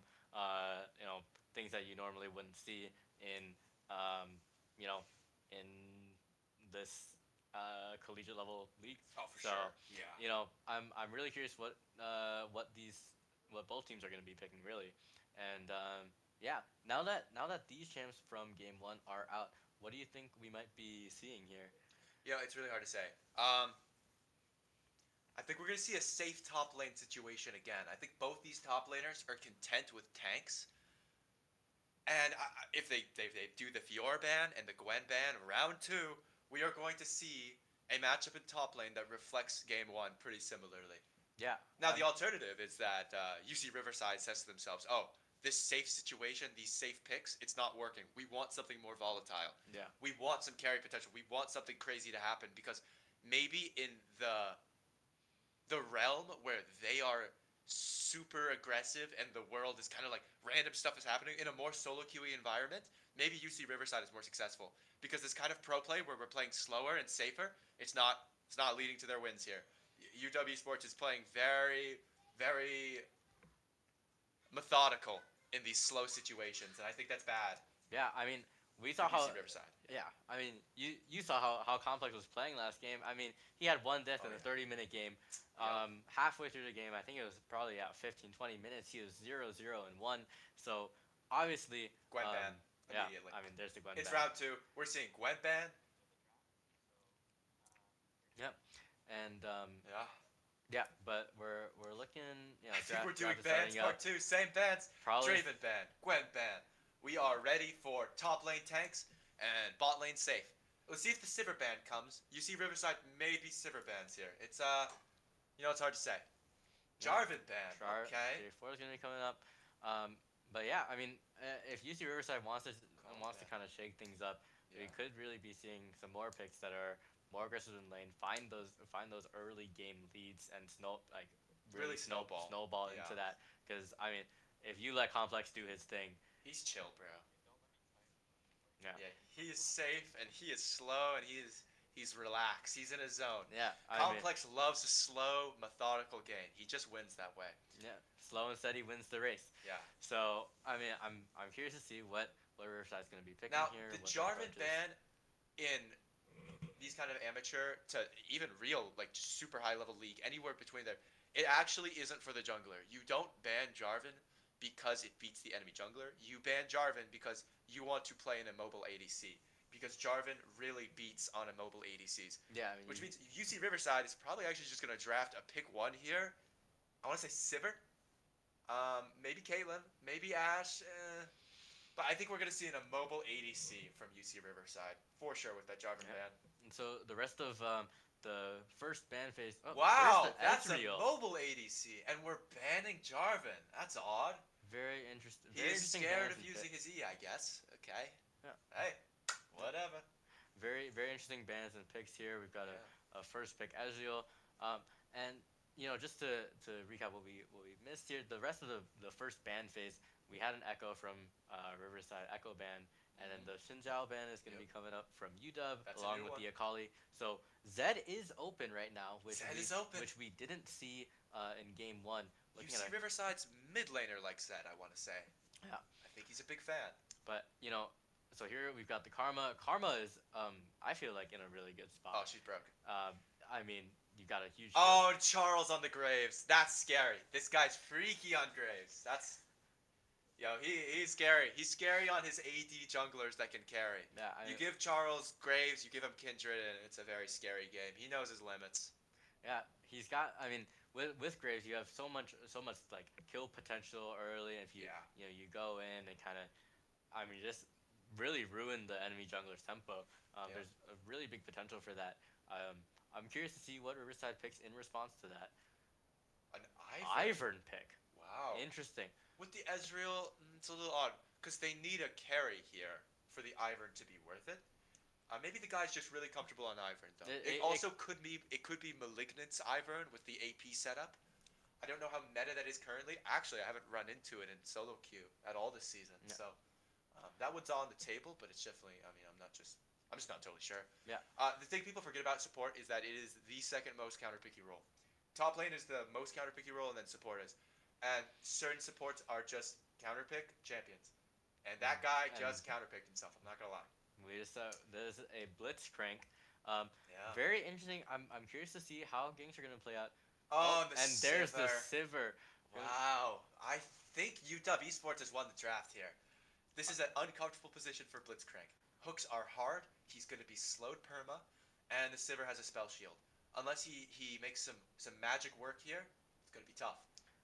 [SPEAKER 7] things that you normally wouldn't see in um, you know in this collegiate level league.
[SPEAKER 8] Oh, for
[SPEAKER 7] So
[SPEAKER 8] sure. Yeah.
[SPEAKER 7] I'm really curious what both teams are gonna be picking really, and yeah. Now that these champs from game one are out, what do you think we might be seeing here?
[SPEAKER 8] It's really hard to say. I think we're going to see a safe top lane situation again. I think both these top laners are content with tanks. And if they do the Fiora ban and the Gwen ban round 2, we are going to see a matchup in top lane that reflects game 1 pretty similarly.
[SPEAKER 7] Yeah.
[SPEAKER 8] Now, the alternative is that UC Riverside says to themselves, oh, this safe situation, these safe picks, it's not working. We want something more volatile.
[SPEAKER 7] Yeah.
[SPEAKER 8] We want some carry potential. We want something crazy to happen because maybe in the realm where they are super aggressive and the world is kind of like random stuff is happening in a more solo QE environment, maybe UC Riverside is more successful because this kind of pro play where we're playing slower and safer, it's not leading to their wins here. UW Esports is playing very, very methodical in these slow situations, and I think that's bad.
[SPEAKER 7] Yeah, I mean, we saw
[SPEAKER 8] For
[SPEAKER 7] how.
[SPEAKER 8] UC Riverside.
[SPEAKER 7] Yeah, I mean, you saw how Complex was playing last game. I mean, he had one death
[SPEAKER 8] Oh,
[SPEAKER 7] in a
[SPEAKER 8] yeah.
[SPEAKER 7] 30-minute game.
[SPEAKER 8] Yeah.
[SPEAKER 7] Halfway through the game, I think it was probably at 15, 20 minutes, he was 0-0 and 1. So, obviously.
[SPEAKER 8] Gwen ban
[SPEAKER 7] Yeah,
[SPEAKER 8] immediately.
[SPEAKER 7] I mean, there's the Gwen
[SPEAKER 8] It's
[SPEAKER 7] ban.
[SPEAKER 8] round 2. We're seeing Gwen ban.
[SPEAKER 7] Yep. And,
[SPEAKER 8] Yeah.
[SPEAKER 7] yeah, but we're looking.
[SPEAKER 8] I think we're doing
[SPEAKER 7] draft is
[SPEAKER 8] bans
[SPEAKER 7] starting
[SPEAKER 8] part
[SPEAKER 7] up.
[SPEAKER 8] 2. Same bans.
[SPEAKER 7] Probably.
[SPEAKER 8] Draven ban. Gwen ban. We are ready for top lane tanks and bot lane safe. Let's see if the Sivir ban comes. You see Riverside maybe Sivir bans here. It's it's hard to say.
[SPEAKER 7] Yeah.
[SPEAKER 8] Jarvan ban. Okay.
[SPEAKER 7] J4 is gonna be coming up. But yeah, I mean, if UC Riverside
[SPEAKER 8] Calm
[SPEAKER 7] wants to
[SPEAKER 8] down.
[SPEAKER 7] kind of shake things up, we
[SPEAKER 8] Yeah.
[SPEAKER 7] could really be seeing some more picks that are more aggressive in lane. Find those early game leads and
[SPEAKER 8] Really snowball.
[SPEAKER 7] snowball
[SPEAKER 8] Yeah.
[SPEAKER 7] into that. Because I mean, if you let Complex do his thing,
[SPEAKER 8] He's chill, bro.
[SPEAKER 7] yeah,
[SPEAKER 8] Yeah, he is safe and he is slow and he's relaxed. He's in his zone.
[SPEAKER 7] yeah, I mean,
[SPEAKER 8] Complex loves a slow, methodical game. He just wins that way.
[SPEAKER 7] yeah, slow and steady wins the race.
[SPEAKER 8] Yeah.
[SPEAKER 7] So I mean, I'm curious to see what Riverside's gonna be picking
[SPEAKER 8] Now,
[SPEAKER 7] here.
[SPEAKER 8] the
[SPEAKER 7] What their
[SPEAKER 8] Jarvan
[SPEAKER 7] approach is.
[SPEAKER 8] ban in these kind of amateur to even real, like super high level league, anywhere between there, it actually isn't for the jungler. You don't ban Jarvan because it beats the enemy jungler. You ban Jarvan because you want to play in a mobile ADC. Because Jarvan really beats on a mobile ADCs.
[SPEAKER 7] Yeah, I mean,
[SPEAKER 8] Which means UC Riverside is probably actually just going to draft a pick one here. I want to say Sivir. Maybe Caitlyn. Maybe Ashe. But I think we're going to see a mobile ADC from UC Riverside. For sure with that Jarvan ban.
[SPEAKER 7] and so the rest of the first ban phase. Oh,
[SPEAKER 8] Wow,
[SPEAKER 7] there's the
[SPEAKER 8] that's a
[SPEAKER 7] Ezreal.
[SPEAKER 8] mobile ADC, and we're banning Jarvan. That's odd.
[SPEAKER 7] Very interesting.
[SPEAKER 8] He
[SPEAKER 7] Very
[SPEAKER 8] is
[SPEAKER 7] interesting
[SPEAKER 8] scared
[SPEAKER 7] bans
[SPEAKER 8] of
[SPEAKER 7] and
[SPEAKER 8] using
[SPEAKER 7] picks.
[SPEAKER 8] his E, I guess. Okay.
[SPEAKER 7] Yeah.
[SPEAKER 8] Hey, whatever.
[SPEAKER 7] Very interesting bans and picks here. We've got
[SPEAKER 8] Yeah.
[SPEAKER 7] a first pick Ezreal, and just to recap what we missed here. The rest of the first ban phase, we had an Echo from Riverside Echo ban, and then the Xinjiao ban is going to
[SPEAKER 8] Yep.
[SPEAKER 7] be coming up from UW
[SPEAKER 8] That's a
[SPEAKER 7] along
[SPEAKER 8] new
[SPEAKER 7] with
[SPEAKER 8] one.
[SPEAKER 7] the Akali. So Zed is open right now,
[SPEAKER 8] Zed is open.
[SPEAKER 7] which we didn't see in game one.
[SPEAKER 8] You see Riverside's mid laner like Zed, I want to say.
[SPEAKER 7] Yeah.
[SPEAKER 8] I think he's a big fan.
[SPEAKER 7] But so here we've got the Karma. Karma is I feel like in a really good spot.
[SPEAKER 8] Oh, she's broken.
[SPEAKER 7] I mean, you got a huge.
[SPEAKER 8] Oh, Charles on the Graves. That's scary. This guy's freaky on Graves. That's. He's scary. He's scary on his AD junglers that can carry.
[SPEAKER 7] Yeah,
[SPEAKER 8] You give Charles Graves, you give him Kindred, and it's a very scary game. He knows his limits.
[SPEAKER 7] Yeah, he's got. I mean, with Graves, you have so much like kill potential early. And if you you go in and kind of, I mean, just really ruin the enemy jungler's tempo. There's a really big potential for that. I'm curious to see what Riverside picks in response to that.
[SPEAKER 8] An
[SPEAKER 7] Ivern pick.
[SPEAKER 8] Wow.
[SPEAKER 7] Interesting.
[SPEAKER 8] With the Ezreal, it's a little odd because they need a carry here for the Ivern to be worth it. Maybe the guy's just really comfortable on Ivern though. It also could be Malignant's Ivern with the AP setup. I don't know how meta that is currently. Actually, I haven't run into it in solo queue at all this season.
[SPEAKER 7] Yeah.
[SPEAKER 8] So that one's on the table, but it's definitely. I mean, I'm just not totally sure.
[SPEAKER 7] Yeah.
[SPEAKER 8] The thing people forget about support is that it is the second most counterpicky role. Top lane is the most counterpicky role, and then support is. And certain supports are just counterpick champions. And that guy just counterpicked himself. I'm not gonna lie.
[SPEAKER 7] We just there's a Blitzcrank.
[SPEAKER 8] Yeah.
[SPEAKER 7] Very interesting. I'm curious to see how games are gonna play out.
[SPEAKER 8] Oh,
[SPEAKER 7] and there's the Sivir.
[SPEAKER 8] Wow. I think UW Esports has won the draft here. This is an uncomfortable position for Blitzcrank. Hooks are hard. He's going to be slowed perma, and the Sivir has a spell shield. Unless he makes some magic work here, it's going to be tough.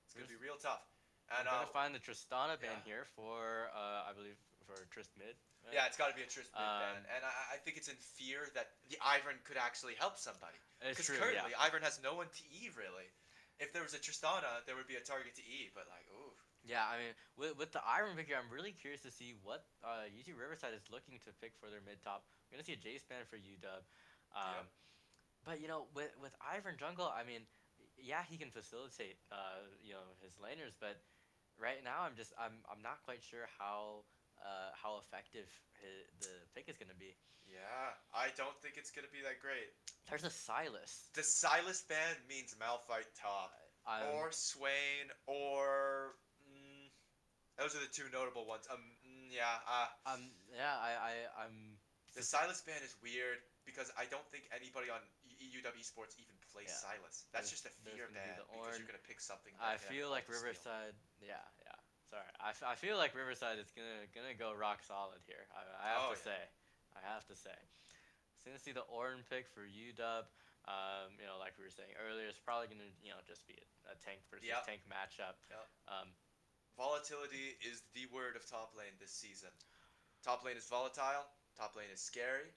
[SPEAKER 8] It's going to be real tough. And
[SPEAKER 7] I'm gonna find the Tristana ban here for I believe for Trist mid. Right?
[SPEAKER 8] Yeah, it's got to be a Trist mid ban, and I think it's in fear that the Ivern could actually help somebody.
[SPEAKER 7] It's
[SPEAKER 8] Because
[SPEAKER 7] true.
[SPEAKER 8] currently
[SPEAKER 7] Yeah.
[SPEAKER 8] Ivern has no one to E really. If there was a Tristana, there would be a target to E, but like, ooh.
[SPEAKER 7] Yeah, I mean, with the Iron pick here, I'm really curious to see what UT Riverside is looking to pick for their mid top. We're gonna see a Jace ban for UW. But with Ivern jungle, I mean, yeah, he can facilitate his laners, but right now I'm not quite sure how effective the pick is gonna be.
[SPEAKER 8] Yeah, I don't think it's gonna be that great.
[SPEAKER 7] There's a Silas.
[SPEAKER 8] The Silas ban means Malphite top, or Swain, or those are the two notable ones. Yeah.
[SPEAKER 7] I'm.
[SPEAKER 8] The Silas ban is weird because I don't think anybody on UW Esports even plays Silas. That's just a fear ban because you're gonna pick something.
[SPEAKER 7] I feel like Riverside. Yeah. Sorry, I feel like Riverside is gonna go rock solid here. I have to say. I have to say. It's gonna see the Orin pick for UW. Like we were saying earlier, it's probably gonna just be a tank versus tank matchup.
[SPEAKER 8] Yep. Volatility is the word of top lane this season. Top lane is volatile. Top lane is scary.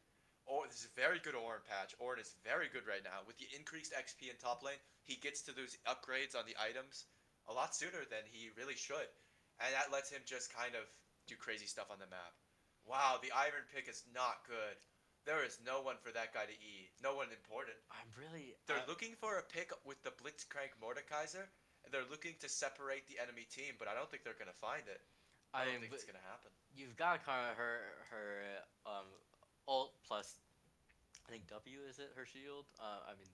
[SPEAKER 8] Or this is a very good Ornn patch. Ornn is very good right now. With the increased XP in top lane, he gets to those upgrades on the items a lot sooner than he really should. And that lets him just kind of do crazy stuff on the map. Wow, the Iron pick is not good. There is no one for that guy to E. No one important.
[SPEAKER 7] I'm really.
[SPEAKER 8] They're looking for a pick with the Blitzcrank Mordekaiser, and they're looking to separate the enemy team, but I don't think they're going to find it. I don't think it's going to happen.
[SPEAKER 7] You've got kind of her ult plus. I think W is it her shield? I mean.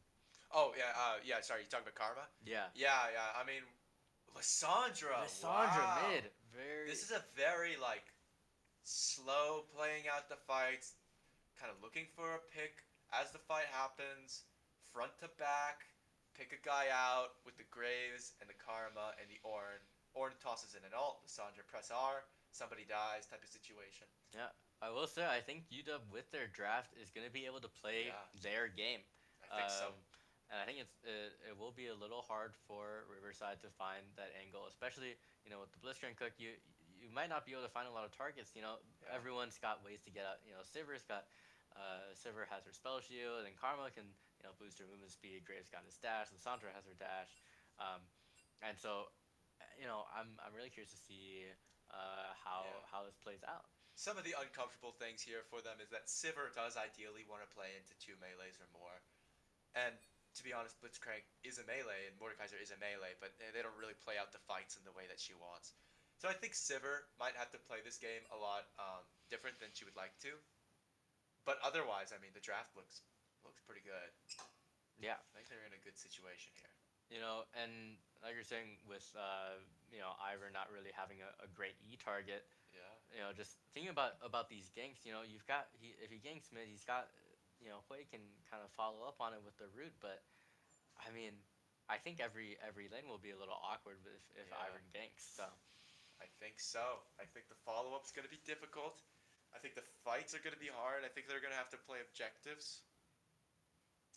[SPEAKER 8] Oh, yeah, sorry, you talking about Karma?
[SPEAKER 7] Yeah.
[SPEAKER 8] Yeah, I mean, Lissandra.
[SPEAKER 7] Lissandra
[SPEAKER 8] Wow.
[SPEAKER 7] mid. Very.
[SPEAKER 8] This is a very, like, slow playing out the fights, kind of looking for a pick as the fight happens, front to back, pick a guy out with the Graves and the Karma and the Ornn. Ornn tosses in an ult, Lissandra press R, somebody dies type of situation.
[SPEAKER 7] Yeah, I will say I think UW with their draft is going to be able to play their game.
[SPEAKER 8] I think so.
[SPEAKER 7] And I think it will be a little hard for Riverside to find that angle, especially with the Blitzcrank cook. You might not be able to find a lot of targets. Everyone's got ways to get out. Sivers Sivir has her spell shield, and Karma can boost her movement speed. Graves got his dash. Lissandra has her dash, and so I'm really curious to see how this plays out.
[SPEAKER 8] Some of the uncomfortable things here for them is that Sivir does ideally want to play into 2 melees or more. And to be honest, Blitzcrank is a melee and Mordekaiser is a melee, but they don't really play out the fights in the way that she wants. So I think Sivir might have to play this game a lot different than she would like to. But otherwise, I mean, the draft looks pretty good.
[SPEAKER 7] Yeah.
[SPEAKER 8] I think they're in a good situation here.
[SPEAKER 7] And like you're saying with Ivor not really having a great E target.
[SPEAKER 8] Yeah.
[SPEAKER 7] Just thinking about these ganks. You've got if he ganks mid, he's got Hui can kind of follow up on it with the root, but I mean, I think every lane will be a little awkward if Ivor ganks. So.
[SPEAKER 8] I think so. I think the follow-up's going to be difficult. I think the fights are going to be hard. I think they're going to have to play objectives.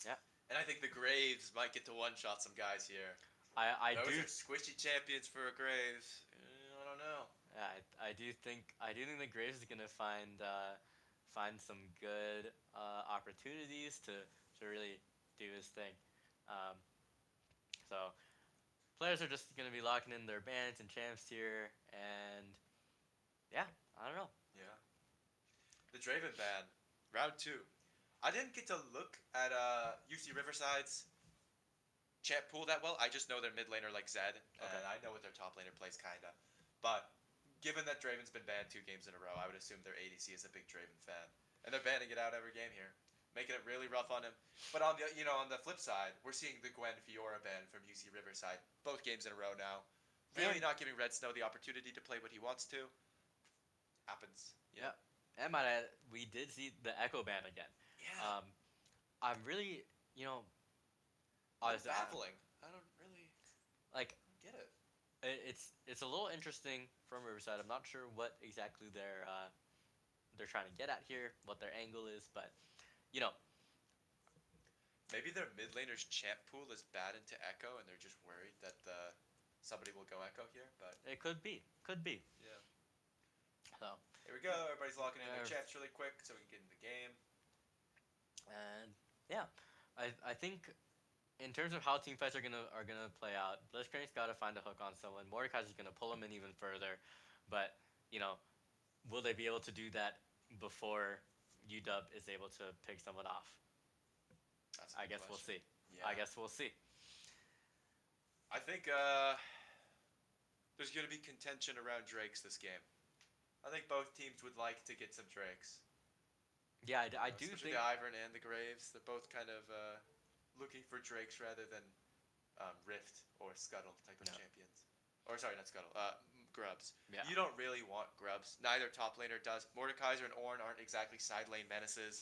[SPEAKER 7] Yeah.
[SPEAKER 8] And I think the Graves might get to one-shot some guys here. Those are squishy champions for a Graves. I don't know.
[SPEAKER 7] Yeah, I do think the Graves is gonna find some good opportunities to really do his thing. So players are just gonna be locking in their bans and champs here, and yeah, I don't know.
[SPEAKER 8] Yeah. The Draven ban, round 2. I didn't get to look at UC Riverside's champ pool that well. I just know their mid laner like Zed, and I know what their top laner plays kinda. But given that Draven's been banned 2 games in a row, I would assume their ADC is a big Draven fan, and they're banning it out every game here, making it really rough on him. But on the on the flip side, we're seeing the Gwen Fiora ban from UC Riverside both games in a row now. Really not giving Red Snow the opportunity to play what he wants to. Happens.
[SPEAKER 7] Yeah. And we did see the Echo ban again.
[SPEAKER 8] Yeah.
[SPEAKER 7] I'm really,
[SPEAKER 8] It's baffling. I don't really get it.
[SPEAKER 7] It's a little interesting from Riverside. I'm not sure what exactly they're trying to get at here, what their angle is, but
[SPEAKER 8] maybe their mid laner's champ pool is bad into Echo, and they're just worried that somebody will go Echo here. But
[SPEAKER 7] it could be.
[SPEAKER 8] Yeah.
[SPEAKER 7] So
[SPEAKER 8] here we go. Everybody's locking in their champs really quick so we can get in the game.
[SPEAKER 7] And yeah, I think in terms of how team fights are gonna play out, Blitzcrank's got to find a hook on someone. Mordekaiser's gonna pull him in even further, but will they be able to do that before UW is able to pick someone off? I guess we'll see.
[SPEAKER 8] Yeah.
[SPEAKER 7] I guess we'll see.
[SPEAKER 8] I think there's gonna be contention around Drakes this game. I think both teams would like to get some Drakes.
[SPEAKER 7] Yeah, I do
[SPEAKER 8] think the Ivern and the Graves, they're both kind of looking for Drakes rather than Rift or Scuttle type of champions. Or sorry, not Scuttle. Grubs.
[SPEAKER 7] Yeah.
[SPEAKER 8] You don't really want Grubs. Neither top laner does. Mordekaiser and Ornn aren't exactly side lane menaces,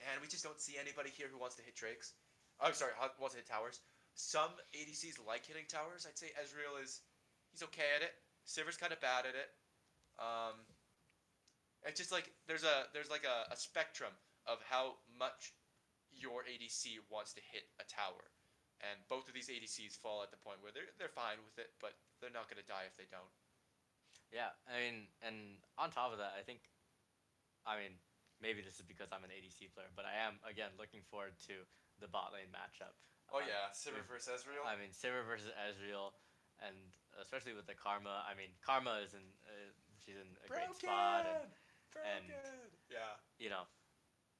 [SPEAKER 8] and we just don't see anybody here who wants to hit Drakes. Oh, sorry, wants to hit towers. Some ADCs like hitting towers. I'd say Ezreal he's okay at it. Sivir's kind of bad at it. It's just like there's like a spectrum of how much your ADC wants to hit a tower, and both of these ADCs fall at the point where they're fine with it, but they're not gonna die if they don't.
[SPEAKER 7] Yeah, I mean, and on top of that, I mean, maybe this is because I'm an ADC player, but I am again looking forward to the bot lane matchup.
[SPEAKER 8] Oh yeah, Sivir
[SPEAKER 7] with-
[SPEAKER 8] versus Ezreal.
[SPEAKER 7] I mean, Sivir versus Ezreal, and especially with the Karma. I mean, Karma is in she's in a great spot, and
[SPEAKER 8] Yeah,
[SPEAKER 7] you know,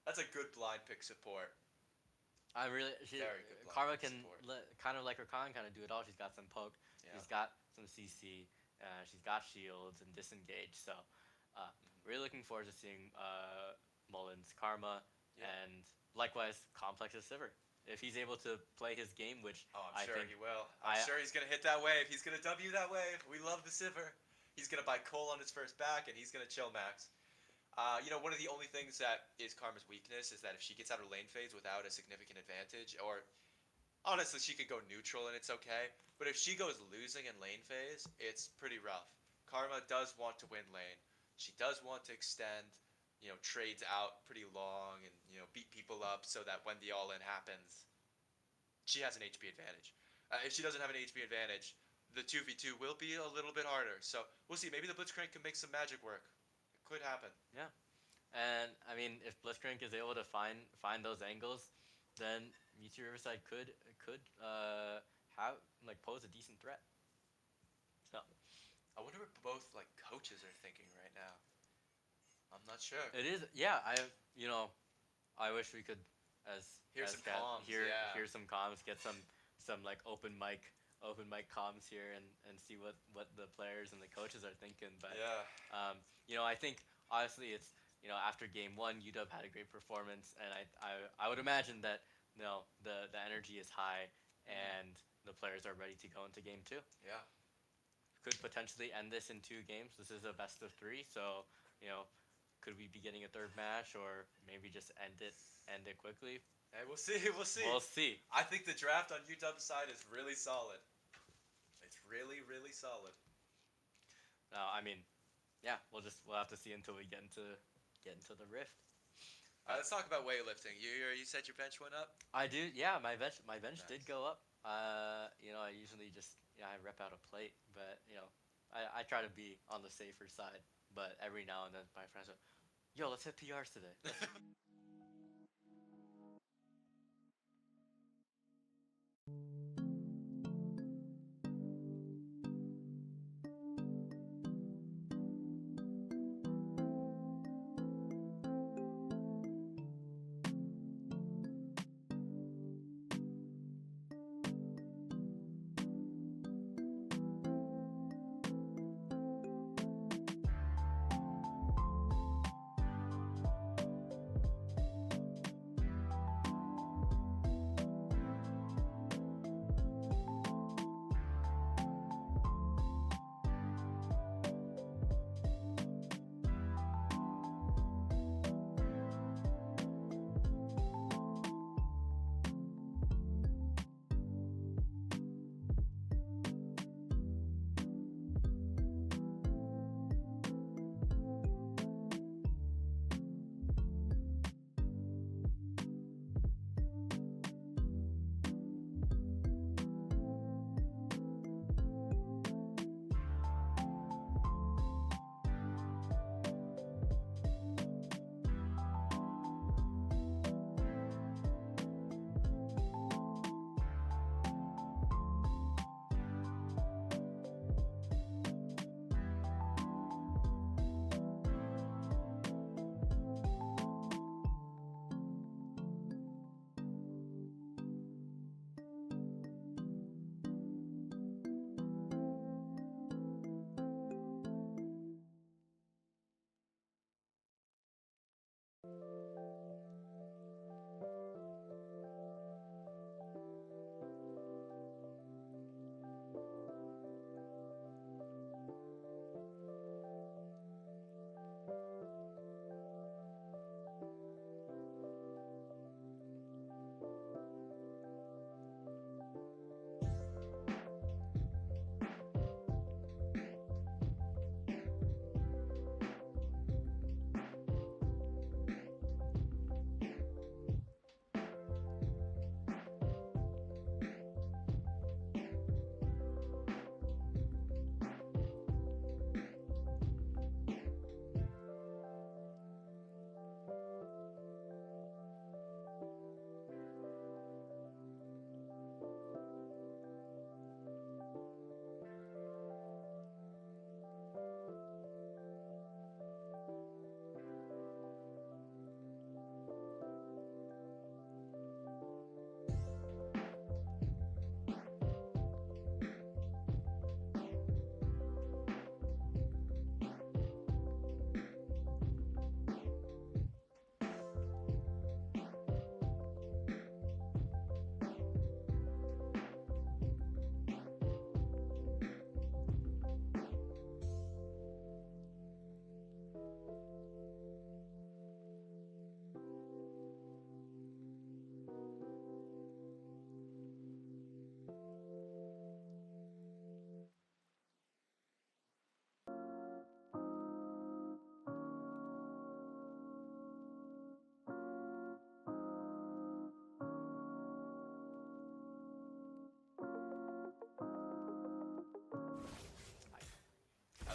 [SPEAKER 8] that's a good blind pick support.
[SPEAKER 7] I really
[SPEAKER 8] Very good blind
[SPEAKER 7] Karma
[SPEAKER 8] pick
[SPEAKER 7] can
[SPEAKER 8] support.
[SPEAKER 7] kind of like Rakan kind of do it all. She's got some poke,
[SPEAKER 8] Yeah.
[SPEAKER 7] she's got some CC, she's got shields and disengage. So, really looking forward to seeing Mullins Karma,
[SPEAKER 8] Yeah.
[SPEAKER 7] and likewise Complex's Sivir. If he's able to play his game, which
[SPEAKER 8] Oh,
[SPEAKER 7] I
[SPEAKER 8] I'm sure
[SPEAKER 7] think
[SPEAKER 8] he will. I'm sure he's gonna hit that wave. He's gonna W that wave. We love the Sivir. He's gonna buy Cole on his first back, and he's gonna chill max. One of the only things that is Karma's weakness is that if she gets out of lane phase without a significant advantage, or honestly, she could go neutral and it's okay. But if she goes losing in lane phase, it's pretty rough. Karma does want to win lane. She does want to extend, trades out pretty long and, beat people up so that when the all-in happens, she has an HP advantage. If she doesn't have an HP advantage, the 2v2 will be a little bit harder. So we'll see. Maybe the Blitzcrank can make some magic work. It could happen.
[SPEAKER 7] yeah. And I mean, if Blitzcrank is able to find those angles, then UC Riverside could have pose a decent threat. So
[SPEAKER 8] I wonder what both coaches are thinking right now. I'm not sure.
[SPEAKER 7] it is, yeah. I wish we could
[SPEAKER 8] Hear
[SPEAKER 7] as
[SPEAKER 8] some
[SPEAKER 7] cat-
[SPEAKER 8] comms,
[SPEAKER 7] hear
[SPEAKER 8] yeah.
[SPEAKER 7] hear some comms, get some open mic comms here, and see what the players and the coaches are thinking. But
[SPEAKER 8] Yeah.
[SPEAKER 7] I think honestly it's after game one, UW had a great performance, and I would imagine that the energy is high, and the players are ready to go into game two.
[SPEAKER 8] Yeah.
[SPEAKER 7] Could potentially end this in 2 games. This is a best of 3, so could we be getting a third match, or maybe just end it quickly?
[SPEAKER 8] Hey, we'll see. We'll see.
[SPEAKER 7] We'll see.
[SPEAKER 8] I think the draft on UW's side is really solid. It's really, really solid.
[SPEAKER 7] No, I mean, yeah, we'll have to see until we get into the rift.
[SPEAKER 8] All right, let's talk about weightlifting. You said your bench went up.
[SPEAKER 7] I do, yeah. My bench did
[SPEAKER 8] Nice.
[SPEAKER 7] go up. I usually just I rep out a plate, but I try to be on the safer side. But every now and then, my friends are, yo, let's hit PRs today.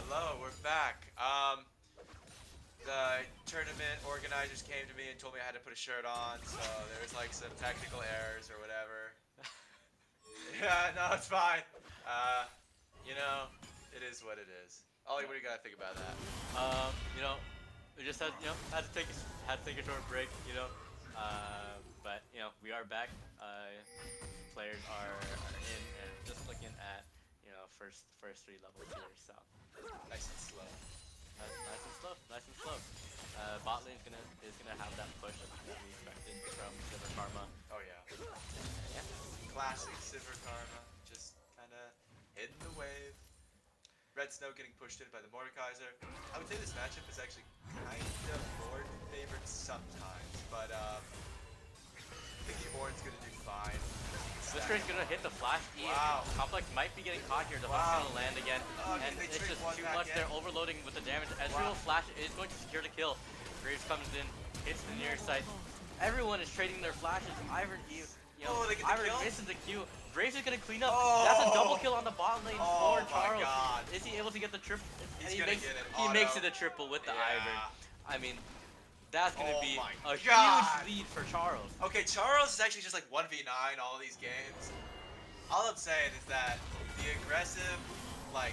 [SPEAKER 8] Hello, we're back. The tournament organizers came to me and told me I had to put a shirt on, so there was like some technical errors or whatever. Yeah, no, it's fine. You know, it is what it is. Ollie, what do you gotta think about that?
[SPEAKER 7] You know, we just had had to take a short break. But we are back. Players are in, and just looking at first three levels here. So
[SPEAKER 8] Nice and slow.
[SPEAKER 7] nice and slow, nice and slow. Bot lane is gonna have that push that we expected from Silver Karma.
[SPEAKER 8] Oh yeah.
[SPEAKER 7] Yeah.
[SPEAKER 8] Classic Silver Karma, just kind of hitting the wave. Red Snow getting pushed in by the Mordekaiser. I would say this matchup is actually kind of Lord favored sometimes, but I think the Orn's gonna do fine.
[SPEAKER 7] Blitzcrank's gonna hit the flash E.
[SPEAKER 8] Wow.
[SPEAKER 7] Complex might be getting caught here. The
[SPEAKER 8] Wow.
[SPEAKER 7] gonna land again,
[SPEAKER 8] Oh,
[SPEAKER 7] and
[SPEAKER 8] they
[SPEAKER 7] it's
[SPEAKER 8] trade
[SPEAKER 7] just
[SPEAKER 8] one
[SPEAKER 7] too
[SPEAKER 8] back
[SPEAKER 7] much.
[SPEAKER 8] in.
[SPEAKER 7] They're overloading with the damage. Ezreal flash is going to secure the kill. Graves comes in, hits the near side. Everyone is trading their flashes. Ivern,
[SPEAKER 8] Oh, they get the
[SPEAKER 7] Ivern
[SPEAKER 8] kill?
[SPEAKER 7] misses the Q. Graves is gonna clean up.
[SPEAKER 8] Oh.
[SPEAKER 7] That's a double kill on the bot lane
[SPEAKER 8] Oh
[SPEAKER 7] for
[SPEAKER 8] my
[SPEAKER 7] Charles.
[SPEAKER 8] God.
[SPEAKER 7] Is he able to get the triple?
[SPEAKER 8] He's
[SPEAKER 7] he
[SPEAKER 8] gonna
[SPEAKER 7] makes,
[SPEAKER 8] get it.
[SPEAKER 7] He makes
[SPEAKER 8] Auto.
[SPEAKER 7] it a triple with the
[SPEAKER 8] Yeah.
[SPEAKER 7] Ivern. I mean, that's gonna
[SPEAKER 8] Oh
[SPEAKER 7] be
[SPEAKER 8] my
[SPEAKER 7] a
[SPEAKER 8] God.
[SPEAKER 7] huge lead for Charles.
[SPEAKER 8] Okay, Charles is actually just like 1v9 all of these games. All I'm saying is that the aggressive, like,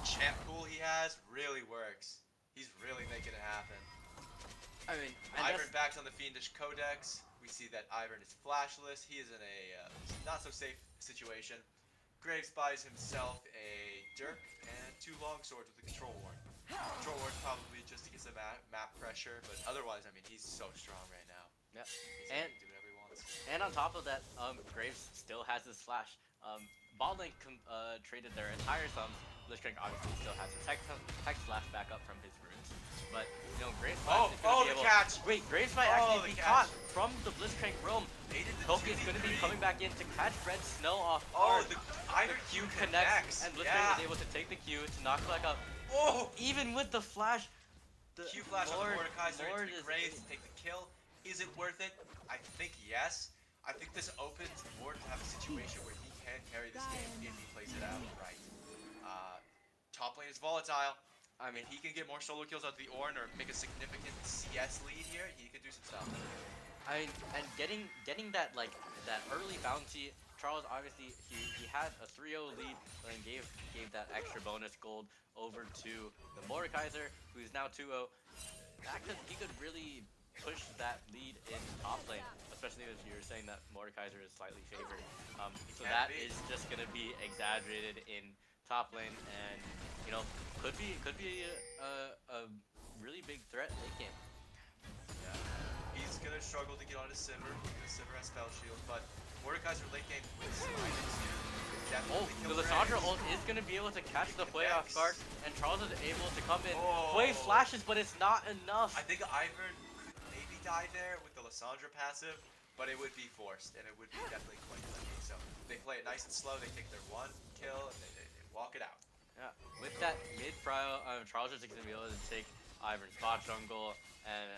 [SPEAKER 8] champ pool he has really works. He's really making it happen.
[SPEAKER 7] I mean,
[SPEAKER 8] Ivern backs on the Fiendish Codex. We see that Ivern is flashless. He is in a not so safe situation. Graves buys himself a Dirk and 2 longswords with a Control Ward. Control Ward probably just to get some map pressure, but otherwise, I mean, he's so strong right now.
[SPEAKER 7] Yep.
[SPEAKER 8] He's
[SPEAKER 7] And
[SPEAKER 8] able to do whatever he wants.
[SPEAKER 7] And on top of that, Graves still has his flash. Bot lane traded their entire sums. Blitzcrank obviously still has his tech flash back up from his runes. But, Graves might is gonna be
[SPEAKER 8] the
[SPEAKER 7] able...
[SPEAKER 8] catch!
[SPEAKER 7] Wait, Graves might
[SPEAKER 8] Oh,
[SPEAKER 7] actually
[SPEAKER 8] the
[SPEAKER 7] be
[SPEAKER 8] catch.
[SPEAKER 7] caught from the Blitzcrank roam.
[SPEAKER 8] They did the
[SPEAKER 7] Koki is gonna be
[SPEAKER 8] 2v3.
[SPEAKER 7] coming back in to catch Red Snow off
[SPEAKER 8] Oh,
[SPEAKER 7] guard.
[SPEAKER 8] the
[SPEAKER 7] The
[SPEAKER 8] Ivern
[SPEAKER 7] Q
[SPEAKER 8] Q
[SPEAKER 7] connects, and Blitzcrank
[SPEAKER 8] yeah.
[SPEAKER 7] is able to take the Q to knock back up.
[SPEAKER 8] Oh!
[SPEAKER 7] Even with the flash, the
[SPEAKER 8] Q flash on the Mordekaiser
[SPEAKER 7] Lord
[SPEAKER 8] into the
[SPEAKER 7] is-
[SPEAKER 8] Graves to take the kill. Is it worth it? I think yes. I think this opens Ward to have a situation where he can carry this game if he plays it out right. Top lane is volatile. I mean, he can get more solo kills out of the Ornn or make a significant CS lead here. He can do some stuff.
[SPEAKER 7] I mean, and getting that that early bounty. Charles obviously he had a 3-0 lead, but then gave that extra bonus gold over to the Mordekaiser, who's now 2-0. He could really push that lead in top lane, especially as you're saying that Mordekaiser is slightly favored. So
[SPEAKER 8] Can
[SPEAKER 7] that
[SPEAKER 8] be.
[SPEAKER 7] is just gonna be exaggerated in top lane, and could be a really big threat late game.
[SPEAKER 8] Yeah. He's gonna struggle to get onto Sivir because Sivir has spell shield, but Mordekaiser late game with some items here.
[SPEAKER 7] Oh,
[SPEAKER 8] Definitely
[SPEAKER 7] the
[SPEAKER 8] kill
[SPEAKER 7] Lissandra
[SPEAKER 8] Graves.
[SPEAKER 7] ult is going to be able to catch
[SPEAKER 8] It
[SPEAKER 7] the Hwei off
[SPEAKER 8] connects.
[SPEAKER 7] guard, and Charles is able to come in.
[SPEAKER 8] Oh.
[SPEAKER 7] Hwei flashes, but it's not enough.
[SPEAKER 8] I think Ivern could maybe die there with the Lissandra passive, but it would be forced, and it would be definitely quite limiting. So they play it nice and slow, they take their 1 kill, and they walk it out.
[SPEAKER 7] Yeah, with that mid prio, Charles is going to be able to take Ivern's bot jungle, and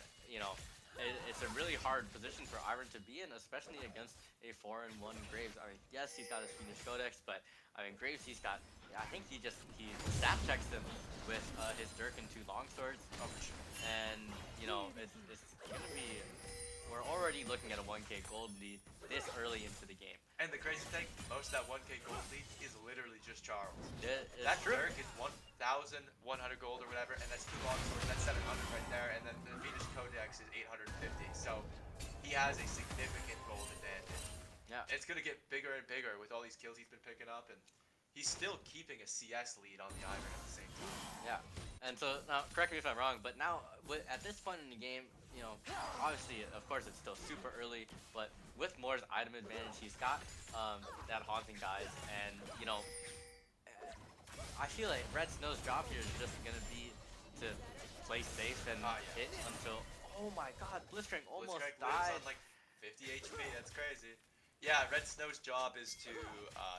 [SPEAKER 7] it's a really hard position for Ivern to be in, especially against a 4-1 Graves. I mean, yes, he's got his Fiendish Codex, but I mean, Graves, I think he staff checks him with his Dirk and 2 longswords.
[SPEAKER 8] Oh, for sure.
[SPEAKER 7] And it's gonna be. We're already looking at a 1K gold lead this early into the game.
[SPEAKER 8] And the crazy thing, most of that 1K gold lead is literally just Charles.
[SPEAKER 7] It's
[SPEAKER 8] That
[SPEAKER 7] true.
[SPEAKER 8] Dirk is 1,100 gold or whatever, and that's 2 longswords, that's 700 right there, and then the Venus Codex is 850. So he has a significant gold advantage.
[SPEAKER 7] Yeah.
[SPEAKER 8] It's gonna get bigger and bigger with all these kills he's been picking up, and he's still keeping a CS lead on the Ivern at the same time.
[SPEAKER 7] Yeah. And so now, correct me if I'm wrong, but now at this point in the game, obviously, of course, it's still super early, but with Moore's item advantage, he's got that haunting guys, and I feel like Red Snow's job here is just gonna be to play safe and hit until. Oh my God, Blitzcrank almost
[SPEAKER 8] Blitzcrank lives
[SPEAKER 7] died.
[SPEAKER 8] on like 50 HP, that's crazy. Yeah, Red Snow's job is to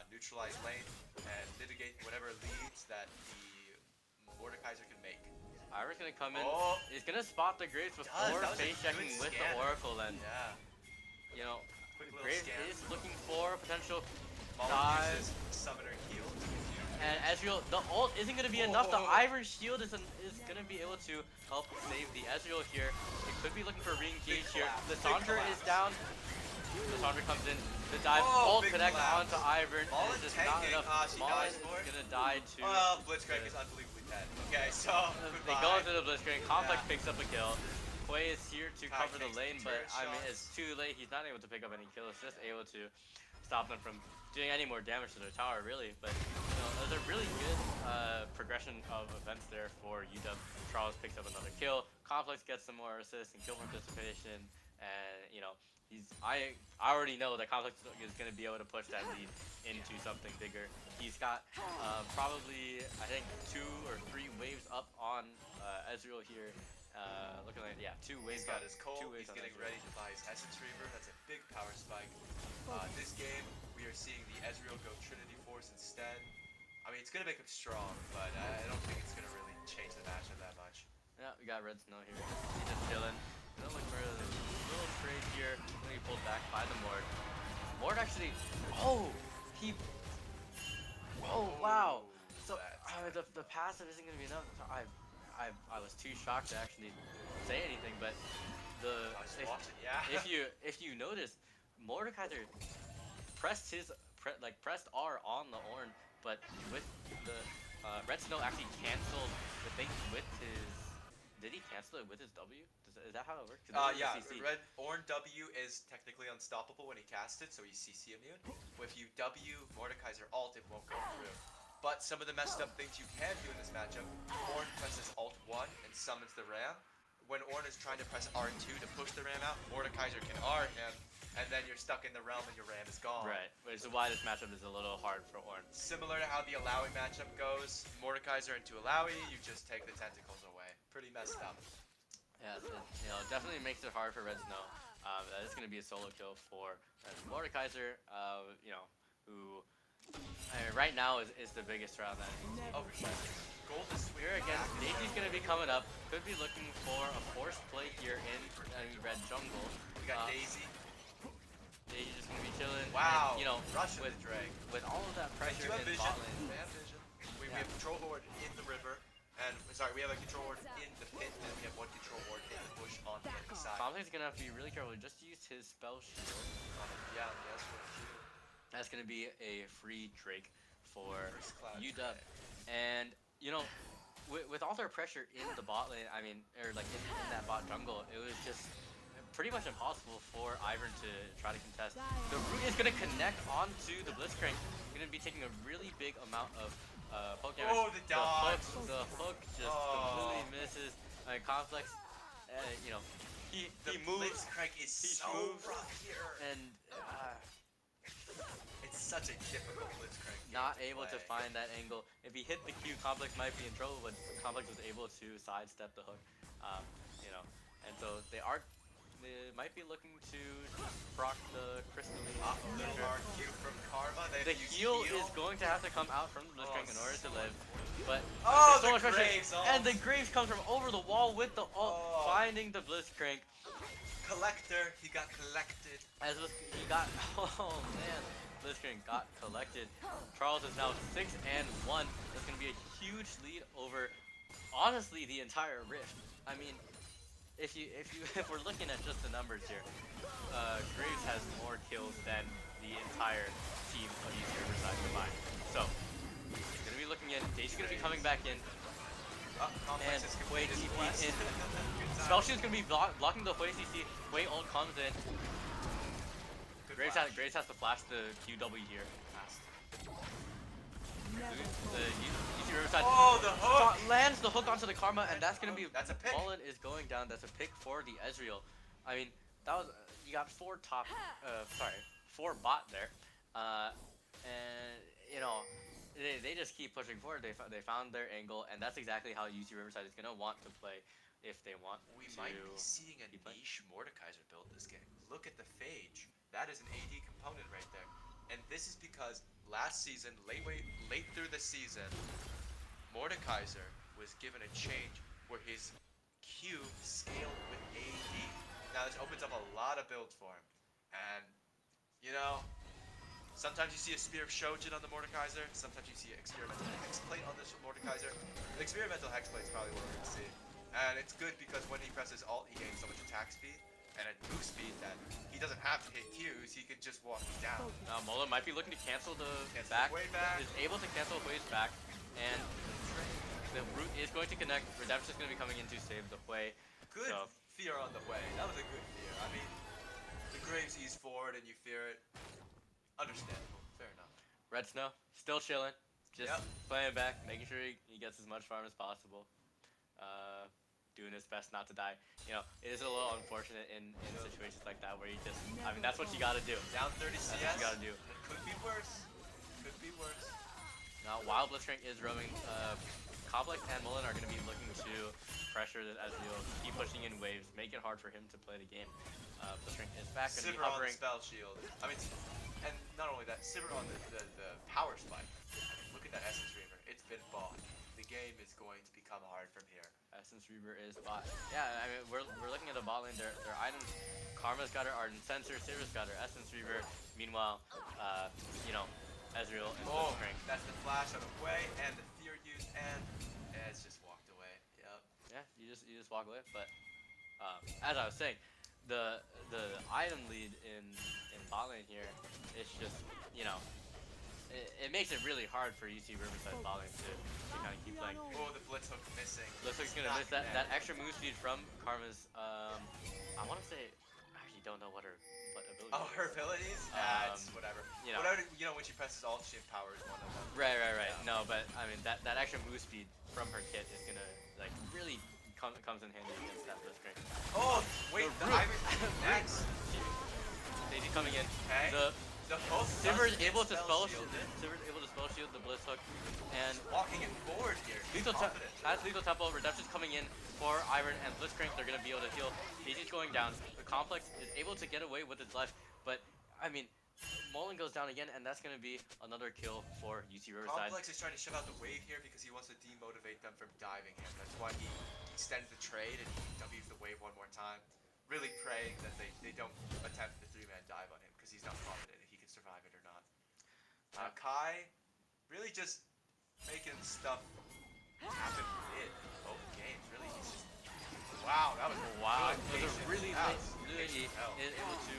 [SPEAKER 8] neutralize lane and mitigate whatever leads that the Mordekaiser can make.
[SPEAKER 7] Ivern's gonna come in.
[SPEAKER 8] Oh.
[SPEAKER 7] He's gonna spot the Graves
[SPEAKER 8] Does,
[SPEAKER 7] before
[SPEAKER 8] that was a
[SPEAKER 7] face checking
[SPEAKER 8] good
[SPEAKER 7] with
[SPEAKER 8] scan.
[SPEAKER 7] the Oracle, and
[SPEAKER 8] Yeah, quick little
[SPEAKER 7] Graves
[SPEAKER 8] scan.
[SPEAKER 7] is looking for a potential
[SPEAKER 8] Molly
[SPEAKER 7] dive.
[SPEAKER 8] uses Summoner Heal to confuse
[SPEAKER 7] And Ezreal, the ult isn't going to be enough. The Ivern shield is going to be able to help save the Ezreal here. It could be looking for a re-engage here. Lissandra is down. Lissandra comes in. The dive ult connects onto Ivern. And it's just not enough.
[SPEAKER 8] She
[SPEAKER 7] Mullen
[SPEAKER 8] dies
[SPEAKER 7] is
[SPEAKER 8] for it.
[SPEAKER 7] going to die too.
[SPEAKER 8] Well, Blitzcrank is unbelievably dead. Okay, so
[SPEAKER 7] They
[SPEAKER 8] goodbye.
[SPEAKER 7] go into the Blitzcrank. Complex
[SPEAKER 8] Yeah.
[SPEAKER 7] picks up a kill. Quay is here to
[SPEAKER 8] Kai
[SPEAKER 7] cover the
[SPEAKER 8] takes
[SPEAKER 7] lane,
[SPEAKER 8] the
[SPEAKER 7] but
[SPEAKER 8] turret
[SPEAKER 7] I mean,
[SPEAKER 8] shots.
[SPEAKER 7] it's too late. He's not able to pick up any kills. Just able to stop them from doing any more damage to their tower, really. But you know, there's a really good progression of events there for UW. Charles picks up another kill. Complex gets some more assists and kill participation, and you know, I already know that Complex is going to be able to push that lead into something bigger. He's got probably, I think, 2 or 3 waves up on Ezreal here. Looking like, yeah, 2 waves.
[SPEAKER 8] He's got his
[SPEAKER 7] two
[SPEAKER 8] Cole,
[SPEAKER 7] waves
[SPEAKER 8] he's
[SPEAKER 7] on
[SPEAKER 8] getting
[SPEAKER 7] Ezreal.
[SPEAKER 8] ready to buy his Essence Reaver. That's a big power spike. This game, we are seeing the Ezreal go Trinity Force instead. I mean, it's going to make him strong, but I don't think it's going to really change the matchup that much.
[SPEAKER 7] Yeah, we got Red Snow here. He's just chilling. Gonna look for a little trade here. Gonna be pulled back by the Mord. Mord actually. Oh, he. Oh wow. So the passive isn't gonna be enough. I was too shocked to actually say anything, but
[SPEAKER 8] I was watching, yeah.
[SPEAKER 7] if you notice, Mordekaiser pressed pressed R on the Ornn, but with the Red Snow actually canceled the thing with his. Did he cancel it with his W? Is that how it works? 'Cause this is
[SPEAKER 8] Yeah,
[SPEAKER 7] a CC.
[SPEAKER 8] Red Ornn W is technically unstoppable when he casts it, so he's CC immune. If you W Mordekaiser ult, it won't go through. But some of the messed up things you can do in this matchup, Ornn presses Alt 1 and summons the Ram. When Ornn is trying to press R2 to push the Ram out, Mordekaiser can R him, and then you're stuck in the realm and your Ram is gone.
[SPEAKER 7] Right, which is why this matchup is a little hard for Ornn.
[SPEAKER 8] Similar to how the Alawi matchup goes, Mordekaiser into Alawi, you just take the tentacles away. Pretty messed up.
[SPEAKER 7] Yeah, you know, definitely makes it hard for Red Snow. That is going to be a solo kill for Mordekaiser, you know, who right now is the biggest threat on that.
[SPEAKER 8] Oh, Gold is
[SPEAKER 7] Here again, Daisy's going to be coming up. Could be looking for a forced play here in red jungle.
[SPEAKER 8] We got Daisy.
[SPEAKER 7] Daisy's just going to be chilling.
[SPEAKER 8] Wow,
[SPEAKER 7] And, you know,
[SPEAKER 8] Russian
[SPEAKER 7] with
[SPEAKER 8] drag.
[SPEAKER 7] with all of that
[SPEAKER 8] Do
[SPEAKER 7] pressure
[SPEAKER 8] you have
[SPEAKER 7] in
[SPEAKER 8] vision?
[SPEAKER 7] bot lane.
[SPEAKER 8] We have vision. We
[SPEAKER 7] Yeah.
[SPEAKER 8] have control horde in the river, and sorry, we have a control horde in the pit, and we have one control horde in the bush on the enemy side.
[SPEAKER 7] Complex is going to have to be really careful. Just use his spell shield.
[SPEAKER 8] Yeah, yes, for Q.
[SPEAKER 7] That's going to be a free Drake for
[SPEAKER 8] First class
[SPEAKER 7] UW.
[SPEAKER 8] Drake.
[SPEAKER 7] And, you know, with all their pressure in the bot lane, I mean, or like in that bot jungle, it was just pretty much impossible for Ivern to try to contest. The root is going to connect onto the Blitzcrank. Going to be taking a really big amount of poke damage.
[SPEAKER 8] Oh, the dodge!
[SPEAKER 7] The hook just completely misses. I mean, Complex, you know, he moves.
[SPEAKER 8] Blitzcrank is
[SPEAKER 7] he
[SPEAKER 8] so
[SPEAKER 7] moves,
[SPEAKER 8] rough here.
[SPEAKER 7] and
[SPEAKER 8] It's such a difficult Blitzcrank game
[SPEAKER 7] not able to
[SPEAKER 8] play.
[SPEAKER 7] find that angle. If he hit the Q, Complex might be in trouble, but Complex was able to sidestep the hook. You know, and so they might be looking to proc the crystalline.
[SPEAKER 8] Little RQ from Karma.
[SPEAKER 7] The heal is going to have to come out from the Blitzcrank in order to live. But
[SPEAKER 8] Oh,
[SPEAKER 7] there's so
[SPEAKER 8] the
[SPEAKER 7] much pressure.
[SPEAKER 8] Graves ult.
[SPEAKER 7] And the Graves comes from over the wall with the ult,
[SPEAKER 8] Oh.
[SPEAKER 7] finding the Blitzcrank.
[SPEAKER 8] Collector, he got collected.
[SPEAKER 7] As he got, oh man, Blitzcrank got collected. Charles is now 6-1. That's going to be a huge lead over, honestly, the entire Rift. I mean, if we're looking at just the numbers here, Graves has more kills than the entire team of UC Riverside combined. So, he's going to be looking in. Daisy's going to be coming back in.
[SPEAKER 8] Complex
[SPEAKER 7] And
[SPEAKER 8] is
[SPEAKER 7] Wei
[SPEAKER 8] completed
[SPEAKER 7] TP
[SPEAKER 8] West.
[SPEAKER 7] in.
[SPEAKER 8] Good time.
[SPEAKER 7] Spell Shield's going to be blocking the Wei CC. Wei ult comes in.
[SPEAKER 8] Good
[SPEAKER 7] Graves
[SPEAKER 8] flash.
[SPEAKER 7] has to flash the QW here. The UC Riverside
[SPEAKER 8] Oh, the hook!
[SPEAKER 7] lands the hook onto the Karma, and that's gonna be.
[SPEAKER 8] That's a pick.
[SPEAKER 7] Mullen is going down. That's a pick for the Ezreal. I mean, that was you got four bot there, and you know they just keep pushing forward. They found their angle, and that's exactly how UC Riverside is gonna want to play if they want
[SPEAKER 8] We
[SPEAKER 7] to.
[SPEAKER 8] might be seeing a
[SPEAKER 7] keep playing.
[SPEAKER 8] niche Mordekaiser build this game. Look at the Phage. That is an AD component right there. And this is because last season, late through the season, Mordekaiser was given a change where his Q scaled with AD. Now this opens up a lot of builds for him. And, you know, Sometimes you see a Spear of Shojin on the Mordekaiser. Sometimes you see Experimental Hexplate on the Mordekaiser. The Experimental Hexplate is probably what we're going to see. And it's good because when he presses alt, he gains so much attack speed and a boost speed that he doesn't have to hit Qs, he can just walk you down.
[SPEAKER 5] Mullen might be looking to cancel the
[SPEAKER 8] Cancel
[SPEAKER 5] back.
[SPEAKER 8] the way back.
[SPEAKER 5] Is able to cancel Hui's back, and the root is going to connect. Redemption is going to be coming in to save the Hui.
[SPEAKER 8] Good
[SPEAKER 5] So-
[SPEAKER 8] fear on the way. That was a good fear. I mean, the Graves ease forward and you fear it. Understandable. Fair enough.
[SPEAKER 5] Red Snow still chilling, just
[SPEAKER 8] Yep.
[SPEAKER 5] playing back, making sure he gets as much farm as possible. Doing his best not to die. You know, it is a little unfortunate in situations like that where you just, I mean, that's what you gotta do.
[SPEAKER 8] Down 30 CS.
[SPEAKER 5] That's what you gotta do.
[SPEAKER 8] It could be worse. Could be worse.
[SPEAKER 5] Now, while Blitzcrank is roaming, Complex and Mullen are going to be looking to pressure the Ezreal, keep pushing in waves, make it hard for him to play the game. Blitzcrank is back, going to be
[SPEAKER 8] Sivir on the
[SPEAKER 5] hovering.
[SPEAKER 8] spell shield. I mean, and not only that, Sivir on the power spike. I mean, look at that Essence Reaver. It's been bought. The game is going to become hard from here.
[SPEAKER 5] Essence Reaver is bot. Yeah, I mean, we're looking at the bot lane. Their items, Karma's got her Ardent Sensor, Sivir's got her Essence Reaver. Meanwhile, you know, Ezreal and Blitzcrank.
[SPEAKER 8] That's the flash out of the way and the fear use, and it's just walked away. Yep.
[SPEAKER 5] Yeah, you just walk away. But as I was saying, the item lead in bot lane here, it's just, you know, it makes it really hard for UC Riverside bot lane to kind of keep playing.
[SPEAKER 8] Oh, the Blitz hook missing.
[SPEAKER 5] Blitzcrank's gonna miss that extra move speed from Karma's. I want to say, I actually don't know what ability.
[SPEAKER 8] Oh, her abilities? It's whatever.
[SPEAKER 5] You know.
[SPEAKER 8] Whatever, you know, when she presses alt, she empowers one of them.
[SPEAKER 5] Right.
[SPEAKER 8] Yeah.
[SPEAKER 5] No, but I mean that extra move speed from her kit is gonna like really comes in handy against that Blitzcrank.
[SPEAKER 8] Oh, wait, the
[SPEAKER 5] root.
[SPEAKER 8] Iron next.
[SPEAKER 5] Daisy coming in.
[SPEAKER 8] Okay. The both
[SPEAKER 5] Sivir is
[SPEAKER 8] does
[SPEAKER 5] able to
[SPEAKER 8] get
[SPEAKER 5] spell
[SPEAKER 8] shielded.
[SPEAKER 5] Sivir's able to spell shield the Blitz hook, and
[SPEAKER 8] Walking it forward here.
[SPEAKER 5] Lethal
[SPEAKER 8] Confident.
[SPEAKER 5] has Lethal Tempo. Redemption's coming in for Iron and Blitzcrank. They're gonna be able to heal. Daisy's going down. The Complex is able to get away with its life, but I mean, Mullen goes down again, and that's gonna be another kill for UC Riverside.
[SPEAKER 8] Complex is trying to shove out the wave here because he wants to demotivate them from diving him. That's why he extends the trade and he W's the wave one more time. Really praying that they don't attempt the 3-man dive on him because he's not confident if he can survive it or not. Kai really just making stuff happen mid both games. Really, he's just wow. That was
[SPEAKER 5] Wow,
[SPEAKER 8] good
[SPEAKER 5] it was a
[SPEAKER 8] patience.
[SPEAKER 5] really
[SPEAKER 8] That
[SPEAKER 5] late
[SPEAKER 8] was
[SPEAKER 5] ability.
[SPEAKER 8] patient hell.
[SPEAKER 5] Is able to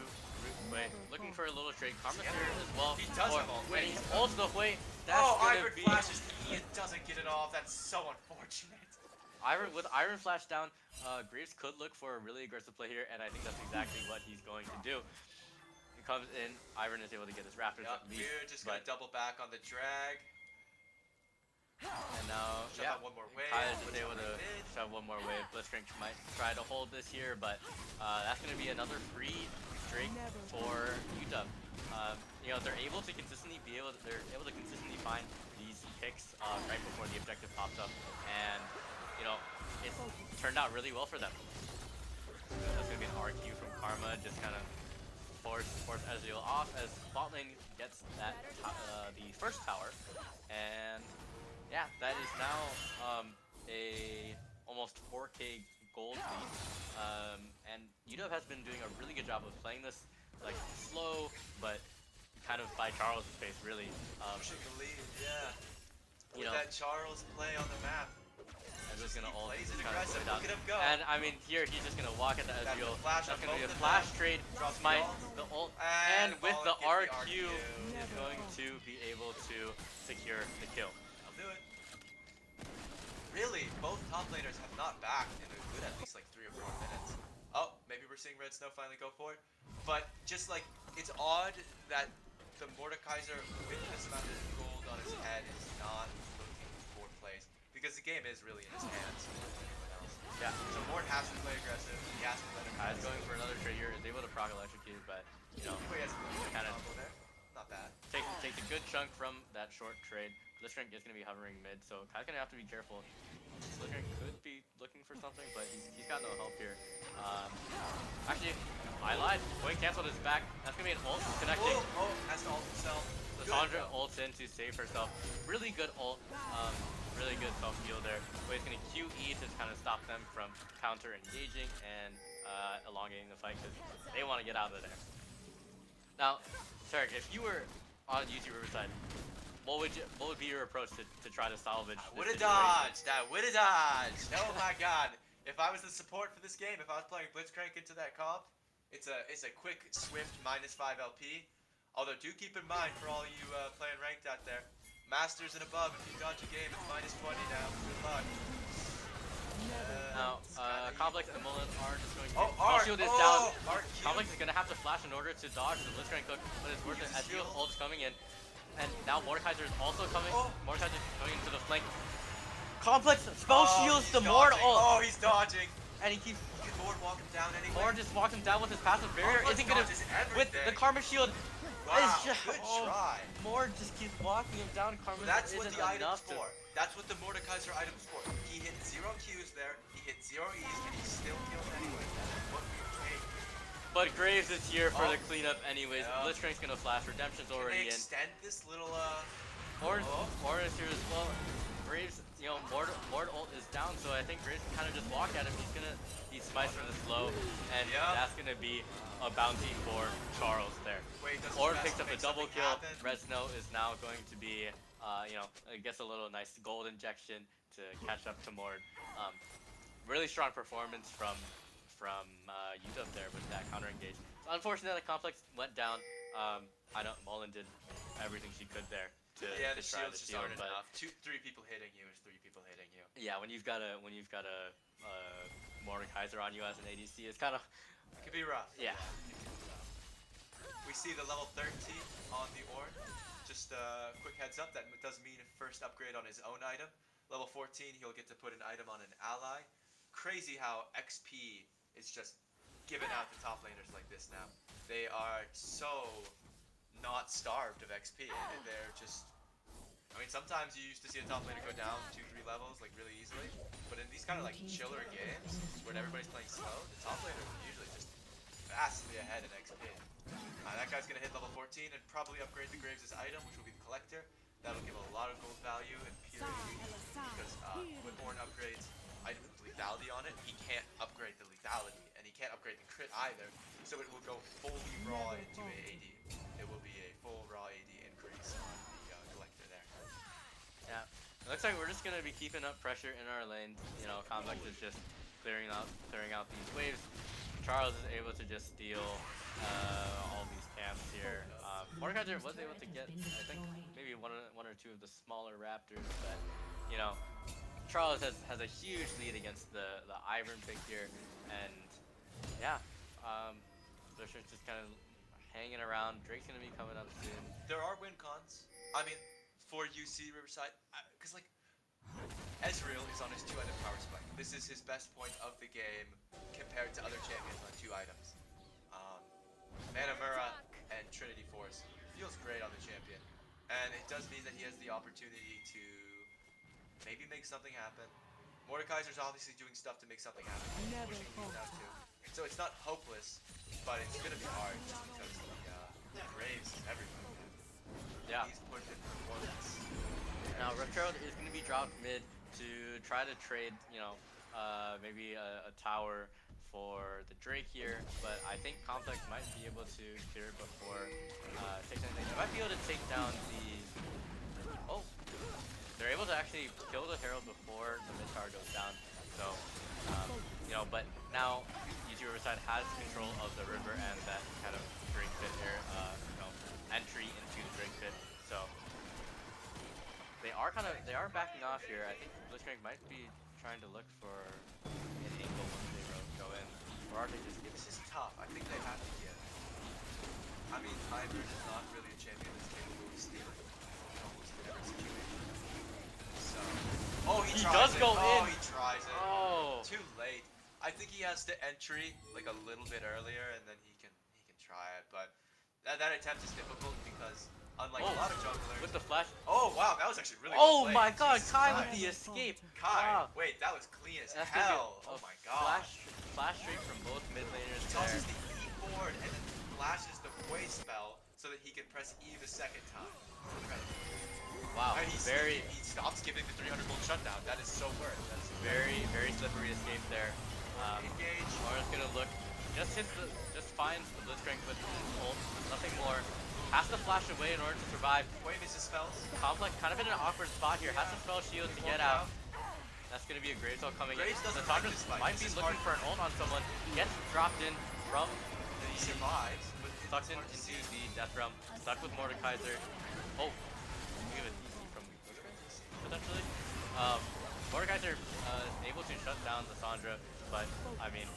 [SPEAKER 5] wait, looking for a little trade. Karma's here as well.
[SPEAKER 8] He does
[SPEAKER 5] or
[SPEAKER 8] have ult.
[SPEAKER 5] when
[SPEAKER 8] Wait,
[SPEAKER 5] he
[SPEAKER 8] he's
[SPEAKER 5] ults the way, that's
[SPEAKER 8] Oh,
[SPEAKER 5] gonna
[SPEAKER 8] Iron
[SPEAKER 5] be
[SPEAKER 8] flashes E and doesn't get it off. That's so unfortunate.
[SPEAKER 5] With Iron Flash down. Graves could look for a really aggressive play here, and I think that's exactly what he's going to do. He comes in. Iron is able to get his Raptors
[SPEAKER 8] Yep,
[SPEAKER 5] at least,
[SPEAKER 8] we're just gonna
[SPEAKER 5] but
[SPEAKER 8] double back on the drag.
[SPEAKER 5] and now
[SPEAKER 8] Shove
[SPEAKER 5] yeah.
[SPEAKER 8] out one more wave.
[SPEAKER 5] Kai is just
[SPEAKER 8] Blitz
[SPEAKER 5] able to
[SPEAKER 8] coming in.
[SPEAKER 5] shove one more wave. Blitzcrank might try to hold this here, but that's going to be another free streak for UW. You know, they're able to consistently find these picks right before the objective pops up, and you know, it's turned out really well for them. That's going to be an RQ from Karma, just kind of force Ezreal off as bot lane gets that the first tower, and yeah, that is now a almost 4K gold lead, and UW has been doing a really good job of playing this like slow, but kind of by Charles' pace, really.
[SPEAKER 8] Pushing the lead, yeah.
[SPEAKER 5] You
[SPEAKER 8] With
[SPEAKER 5] know,
[SPEAKER 8] that Charles play on the map.
[SPEAKER 5] Ezreal's gonna ult,
[SPEAKER 8] Plays it
[SPEAKER 5] kind of
[SPEAKER 8] aggressive.
[SPEAKER 5] slow down.
[SPEAKER 8] Look at him go.
[SPEAKER 5] And I mean, here he's just gonna walk at the
[SPEAKER 8] That's
[SPEAKER 5] Ezreal.
[SPEAKER 8] the flash
[SPEAKER 5] That's
[SPEAKER 8] on
[SPEAKER 5] gonna be a
[SPEAKER 8] both of
[SPEAKER 5] flash
[SPEAKER 8] them.
[SPEAKER 5] trade,
[SPEAKER 8] Drops the
[SPEAKER 5] smite,
[SPEAKER 8] ult.
[SPEAKER 5] the ult,
[SPEAKER 8] And
[SPEAKER 5] and with the
[SPEAKER 8] Fallen
[SPEAKER 5] RQ,
[SPEAKER 8] gets the
[SPEAKER 5] is going to be able to secure the kill.
[SPEAKER 8] I'll do it. Really, both top laners have not backed in a good at least like 3 or 4 minutes. Oh, maybe we're seeing Red Snow finally go for it. But just like, it's odd that the Mordekaiser with this amount of gold on his head is not looking for plays. Because the game is really in his hands more than anyone else.
[SPEAKER 5] Yeah.
[SPEAKER 8] So Mord has to play aggressive, he has to let him
[SPEAKER 5] Kai's going for another trade here, is able to proc electrocute, but you know,
[SPEAKER 8] He has a
[SPEAKER 5] kind of
[SPEAKER 8] combo there. Not bad.
[SPEAKER 5] takes a good chunk from that short trade. Blitzcrank is going to be hovering mid, so Kai's going to have to be careful. Blitzcrank could be looking for something, but he's got no help here. Actually, I lied. Wait, canceled his back. That's going to be an ult connecting.
[SPEAKER 8] Oh, has to ult himself.
[SPEAKER 5] Lissandra ults in to save herself. Really good ult. Really good self-heal there. Wade's going to QE to kind of stop them from counter-engaging and elongating the fight because they want to get out of there. Now, Tarek, if you were on UT Riverside, what would be your approach to try to salvage?
[SPEAKER 8] I
[SPEAKER 5] this
[SPEAKER 8] would have
[SPEAKER 5] situation?
[SPEAKER 8] dodged. I would have dodged. Oh my god. If I was the support for this game, if I was playing Blitzcrank into that comp, it's a quick, swift -5 LP. Although do keep in mind for all you playing ranked out there, Masters and above, if you dodge a game, it's -20 now. Good luck.
[SPEAKER 5] Now,
[SPEAKER 8] It's kinda
[SPEAKER 5] Complex
[SPEAKER 8] evil.
[SPEAKER 5] and Mullen are just going to.
[SPEAKER 8] Oh,
[SPEAKER 5] Ball
[SPEAKER 8] Art!
[SPEAKER 5] shield is
[SPEAKER 8] Oh,
[SPEAKER 5] down.
[SPEAKER 8] Art
[SPEAKER 5] Complex
[SPEAKER 8] Q.
[SPEAKER 5] is gonna have to flash in order to dodge the Blitzcrank hook, but it's worth it
[SPEAKER 8] Uses
[SPEAKER 5] as the
[SPEAKER 8] shield.
[SPEAKER 5] ult is coming in. And now Mordekaiser is also coming.
[SPEAKER 8] Oh.
[SPEAKER 5] Mordekaiser is coming into the flank. Complex spell
[SPEAKER 8] Oh,
[SPEAKER 5] shields
[SPEAKER 8] he's
[SPEAKER 5] the Mord
[SPEAKER 8] dodging.
[SPEAKER 5] ult,
[SPEAKER 8] Oh, he's dodging.
[SPEAKER 5] and he keeps.
[SPEAKER 8] He can Lord walk him down anyway.
[SPEAKER 5] Mord just walks him down with his passive barrier.
[SPEAKER 8] Complex
[SPEAKER 5] Isn't gonna
[SPEAKER 8] dodges
[SPEAKER 5] with the
[SPEAKER 8] everything.
[SPEAKER 5] Karma shield.
[SPEAKER 8] Wow,
[SPEAKER 5] It's just,
[SPEAKER 8] good
[SPEAKER 5] oh,
[SPEAKER 8] try.
[SPEAKER 5] Mord just keeps walking him down. Karma
[SPEAKER 8] That's
[SPEAKER 5] isn't
[SPEAKER 8] what the item's
[SPEAKER 5] enough to.
[SPEAKER 8] for. That's what the Mordekaiser item's for. He hit 0 Qs there, he hit 0 Es, and he still killed anyway. That is what we take.
[SPEAKER 5] But Graves is here for
[SPEAKER 8] Oh.
[SPEAKER 5] the cleanup anyways.
[SPEAKER 8] Yeah.
[SPEAKER 5] Blitzcrank's gonna flash. Redemption's
[SPEAKER 8] Can
[SPEAKER 5] already
[SPEAKER 8] they
[SPEAKER 5] in.
[SPEAKER 8] extend this little
[SPEAKER 5] Mord
[SPEAKER 8] Oh.
[SPEAKER 5] is here as well. Graves, Mord ult is down, so I think Graves can kind of just walk at him. He smites for the slow, and
[SPEAKER 8] Yeah.
[SPEAKER 5] that's gonna be a bounty for Charles there.
[SPEAKER 8] Wait, does
[SPEAKER 5] Or
[SPEAKER 8] Smash
[SPEAKER 5] picks up a
[SPEAKER 8] make
[SPEAKER 5] double
[SPEAKER 8] something
[SPEAKER 5] kill.
[SPEAKER 8] happen?
[SPEAKER 5] Red Snow is now going to be, I guess a little nice gold injection to catch up to Mord. Really strong performance from UW there with that counter engage. It's unfortunate that Complex went down. I know Mullen did everything she could there to
[SPEAKER 8] Yeah, the
[SPEAKER 5] try
[SPEAKER 8] shields
[SPEAKER 5] to
[SPEAKER 8] just
[SPEAKER 5] shield,
[SPEAKER 8] aren't
[SPEAKER 5] but
[SPEAKER 8] enough. 3 people hitting you is 3 people hitting you.
[SPEAKER 5] yeah, when you've got a Mordekaiser on you as an ADC, it's kind of
[SPEAKER 8] It could be rough.
[SPEAKER 5] yeah.
[SPEAKER 8] We see the level 13 on the Orn. Just a quick heads up, that does mean first upgrade on his own item. Level 14, he'll get to put an item on an ally. Crazy how XP is just given out to top laners like this now. They are so not starved of XP. And they're just... I mean, sometimes you used to see a top laner go down 2-3 levels like really easily. But in these kind of like chiller games, when everybody's playing slow, the top laner is usually just vastly ahead in XP. That guy's gonna hit level 14 and probably upgrade the Graves' item, which will be the Collector. That'll give a lot of gold value and purity, because with Orn upgrades item with lethality on it, he can't upgrade the lethality, and he can't upgrade the crit either, so it will go fully raw into a AD. It will be a full raw AD increase on the Collector there.
[SPEAKER 5] Yeah, it looks like we're just gonna be keeping up pressure in our lane. Complex is just clearing out these waves. Charles is able to just steal all these camps here. Mordekaiser was able to get, I think, maybe one or two of the smaller Raptors, but Charles has a huge lead against the Ivern pick here, and yeah, Blitzcrank just kind of hanging around. Drake's gonna be coming up soon.
[SPEAKER 8] There are win cons. I mean, for UC Riverside, because like Ezreal is on his 2-item power spike. This is his best point of the game compared to other champions on 2 items. Manamura and Trinity Force feels great on the champion, and it does mean that he has the opportunity to maybe make something happen. Mordekaiser's obviously doing stuff to make something happen. He's pushing these now too. So it's not hopeless, but it's gonna be hard just because the Graves is everybody.
[SPEAKER 5] Yeah.
[SPEAKER 8] He's put in performance.
[SPEAKER 5] Now Richard is going to be dropped mid to try to trade, maybe a tower for the Drake here, but I think Complex might be able to clear it before takes anything. They might be able to take down the... Oh! They're able to actually kill the Herald before the mid tower goes down, so, but now UT Riverside has control of the river and that kind of Drake pit here, entry into the Drake pit, so they are backing off here. I think Blitzcrank might be trying to look for an angle once they go in, or are they just giving?
[SPEAKER 8] This is tough. I think they have to get it. I mean, Ivern is not really a champion that's capable of stealing in almost every situation. So, he tries
[SPEAKER 5] does
[SPEAKER 8] it.
[SPEAKER 5] go in.
[SPEAKER 8] He tries it.
[SPEAKER 5] Oh,
[SPEAKER 8] Too late. I think he has to entry like a little bit earlier, and then he can try it. But that attempt is difficult because unlike a lot of junglers.
[SPEAKER 5] with the flash.
[SPEAKER 8] Oh wow, that was actually really.
[SPEAKER 5] Oh
[SPEAKER 8] well
[SPEAKER 5] my
[SPEAKER 8] played.
[SPEAKER 5] God,
[SPEAKER 8] Jesus
[SPEAKER 5] Kai with
[SPEAKER 8] Christ.
[SPEAKER 5] the escape.
[SPEAKER 8] Kai,
[SPEAKER 5] Wow.
[SPEAKER 8] wait, that was clean as
[SPEAKER 5] That's gonna be
[SPEAKER 8] hell.
[SPEAKER 5] a
[SPEAKER 8] Oh my god.
[SPEAKER 5] Flash straight from both mid laners
[SPEAKER 8] He
[SPEAKER 5] there.
[SPEAKER 8] tosses the E forward and then flashes the Way spell so that he can press E the second time.
[SPEAKER 5] Wow,
[SPEAKER 8] And he
[SPEAKER 5] very
[SPEAKER 8] stops giving the 300 gold shutdown. That is so worth. That is
[SPEAKER 5] very slippery escape there.
[SPEAKER 8] engage.
[SPEAKER 5] Mara's gonna look, just finds the Blitzcrank with his ult, nothing more. has to flash away in order to survive.
[SPEAKER 8] Wave is his spells.
[SPEAKER 5] Complex kind of in an awkward spot here. Has to spell shield to get out. That's gonna be a Graves ult coming
[SPEAKER 8] Graves
[SPEAKER 5] in.
[SPEAKER 8] doesn't
[SPEAKER 5] The Sandra
[SPEAKER 8] like this fight.
[SPEAKER 5] might
[SPEAKER 8] This
[SPEAKER 5] be
[SPEAKER 8] is
[SPEAKER 5] looking for
[SPEAKER 8] hard.
[SPEAKER 5] an ult on someone. Gets dropped in from
[SPEAKER 8] He survives, but it's
[SPEAKER 5] sucked in
[SPEAKER 8] hard to
[SPEAKER 5] into
[SPEAKER 8] see.
[SPEAKER 5] the Death Realm. Stuck with Mordekaiser. Oh, we have a DC from potentially. Mordekaiser is able to shut down the Sandra, but I mean,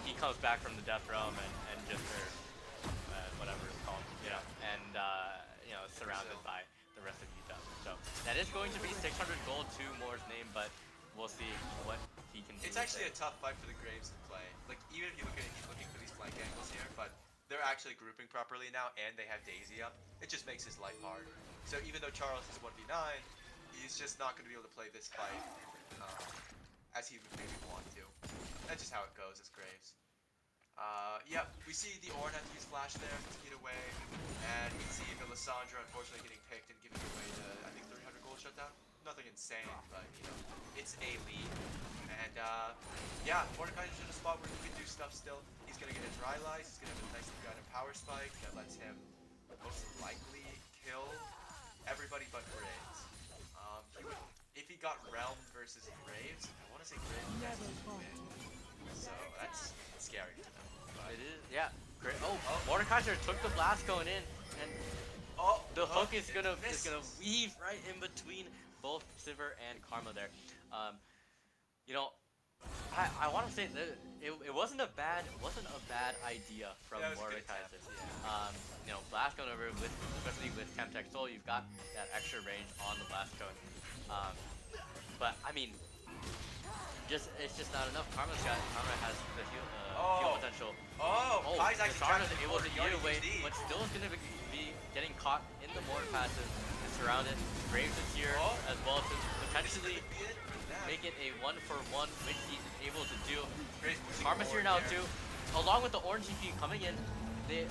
[SPEAKER 5] he comes back from the Death Realm and just whatever it's called, you know, and you know, surrounded by the rest of Utah. So that is going to be 600 gold to Moore's name, but we'll see what he can do.
[SPEAKER 8] It's actually a tough fight for the Graves to play. Like, even if you look at it, he's looking for these flank angles here, but they're actually grouping properly now, and they have Daisy up. It just makes his life hard. So even though Charles is 1v9, he's just not going to be able to play this fight as he would maybe want to. That's just how it goes as Graves. Yep, we see the Ornn have to use Flash there to get away, and we see the Lissandra unfortunately getting picked and giving away the, I think, 300 gold shutdown. Nothing insane, but, you know, it's a lead. And, yeah, Mordekaiser's in a spot where he can do stuff still. He's going to get a Dry Lice, he's going to have a nice guided Power Spike that lets him most likely kill everybody but Graves. If he got Realm versus Graves, I want to say Graves would actually win. So, that's scary to know.
[SPEAKER 5] It is, yeah. Great. Oh, Mordekaiser took the blast going in, and the hook is gonna weave right in between both Sivir and Karma there. You know, I want to say that it wasn't a bad idea from
[SPEAKER 8] Yeah, it was a good
[SPEAKER 5] Mordekaiser.
[SPEAKER 8] attempt.
[SPEAKER 5] You know, blast going over with, especially with Chemtech Soul, you've got that extra range on the blast cone. But I mean, it's just not enough. Karma has the heal potential.
[SPEAKER 8] Kai's actually trying
[SPEAKER 5] Kasharna's
[SPEAKER 8] to
[SPEAKER 5] able to get away,
[SPEAKER 8] D.
[SPEAKER 5] but still is going to be getting caught in the Mord passive and surrounded. Graves is here as well to potentially make it a 1-for-1, which he's able to do. Karma's here now too. Along with the orange GP coming in, the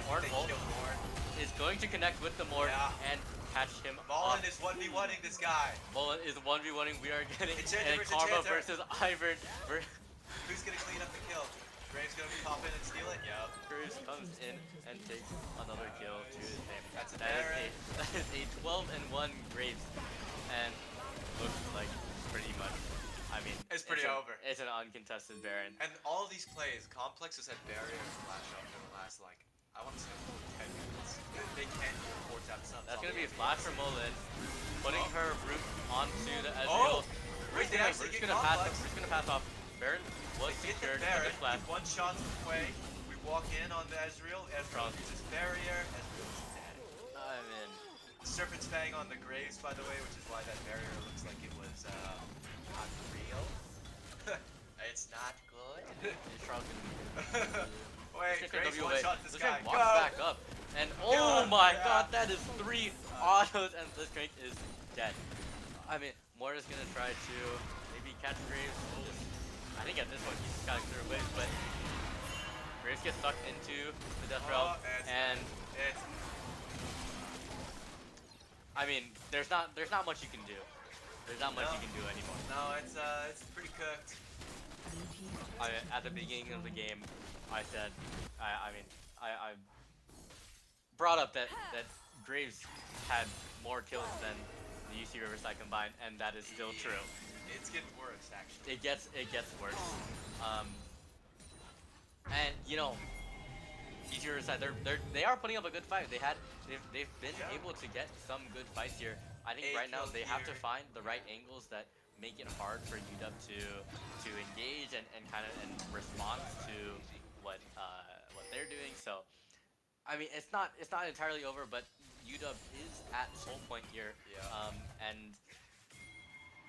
[SPEAKER 5] Ornn ult is going to connect with the Mord and catch him
[SPEAKER 8] Mullen
[SPEAKER 5] off.
[SPEAKER 8] is 1v1ing this guy.
[SPEAKER 5] Mullen is 1v1ing. We are getting
[SPEAKER 8] Enchanter
[SPEAKER 5] a
[SPEAKER 8] versus
[SPEAKER 5] Karma
[SPEAKER 8] Enchanter.
[SPEAKER 5] versus Ivern.
[SPEAKER 8] Who's gonna clean up the kill? Graves gonna pop in and steal it? Yep.
[SPEAKER 5] Graves comes in and takes another kill to his name.
[SPEAKER 8] That's a
[SPEAKER 5] That is a 12-1 Graves, and looks like pretty much. I mean,
[SPEAKER 8] It's pretty over.
[SPEAKER 5] It's an uncontested Baron.
[SPEAKER 8] And all of these plays, Complex has had barrier and flash up for the last, like, I want to say 10 minutes. They can't afford that stuff.
[SPEAKER 5] That's gonna be a flash from Mullen, putting her root onto the Ezreal.
[SPEAKER 8] Wait, they actually get Complex.
[SPEAKER 5] Root's gonna pass off. Baron was
[SPEAKER 8] They get the
[SPEAKER 5] secured.
[SPEAKER 8] Baron,
[SPEAKER 5] Flash.
[SPEAKER 8] he one shots away. We walk in on the Ezreal uses barrier, Ezreal is dead.
[SPEAKER 5] I mean,
[SPEAKER 8] Serpent's Fang on the Graves, by the way, which is why that barrier looks like it was, not real. It's not good.
[SPEAKER 5] Charles gonna be
[SPEAKER 8] Wait, Graves one shot this guy.
[SPEAKER 5] walks
[SPEAKER 8] Go!
[SPEAKER 5] back up, and oh my god, that is 3 autos, and this Drake is dead. I mean, Mort is gonna try to maybe catch Graves. I think at this point he's just gotta clear away, but Graves gets sucked into the Death Realm, and I mean, there's not much you can do. There's not much you can do anymore.
[SPEAKER 8] No, it's pretty cooked.
[SPEAKER 5] At the beginning of the game, I said, I brought up that Graves had more kills than the UC Riverside combined, and that is still true.
[SPEAKER 8] It's getting worse, actually.
[SPEAKER 5] It gets worse. And you know, UC Riverside, they are putting up a good fight. They've been able to get some good fights here. I think right now they have to find the right angles that make it hard for UW to engage and kind of respond to what they're doing. So, I mean, it's not entirely over, but UW is at soul point here. And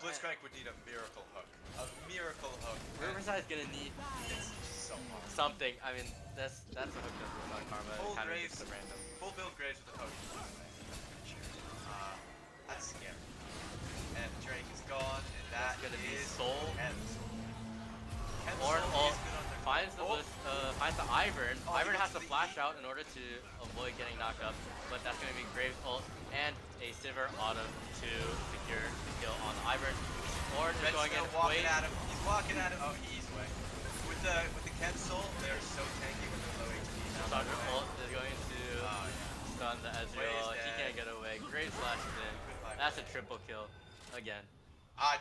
[SPEAKER 8] Blitzcrank would need a miracle hook. A miracle hook.
[SPEAKER 5] Riverside's gonna need
[SPEAKER 8] So hard.
[SPEAKER 5] something. I mean, that's a hook that's not Karma.
[SPEAKER 8] Full
[SPEAKER 5] Kind of
[SPEAKER 8] Graves.
[SPEAKER 5] just a random.
[SPEAKER 8] Full build Graves with a hook. That's scary. And Drake is gone, and that
[SPEAKER 5] That's gonna be
[SPEAKER 8] is
[SPEAKER 5] Soul.
[SPEAKER 8] Hems.
[SPEAKER 5] Ornn
[SPEAKER 8] Soul
[SPEAKER 5] ult
[SPEAKER 8] is good on the
[SPEAKER 5] finds the Ivern.
[SPEAKER 8] Oh,
[SPEAKER 5] Ivern
[SPEAKER 8] he
[SPEAKER 5] has
[SPEAKER 8] goes
[SPEAKER 5] to
[SPEAKER 8] to the
[SPEAKER 5] flash
[SPEAKER 8] E.
[SPEAKER 5] out in order to avoid getting knocked up, but that's gonna be Graves ult and a Sivir auto to secure the kill on the Ivern. Ornn is
[SPEAKER 8] Red's
[SPEAKER 5] going in.
[SPEAKER 8] still walking
[SPEAKER 5] Wait.
[SPEAKER 8] at him. He's walking at him. Oh, he's away. With the Chem Soul, they're so tanky with their low HP.
[SPEAKER 5] Sandra ult is going to the Ezreal. He can't get away. Great flashes in.
[SPEAKER 8] Goodbye,
[SPEAKER 5] That's a
[SPEAKER 8] Blade.
[SPEAKER 5] triple kill. Again.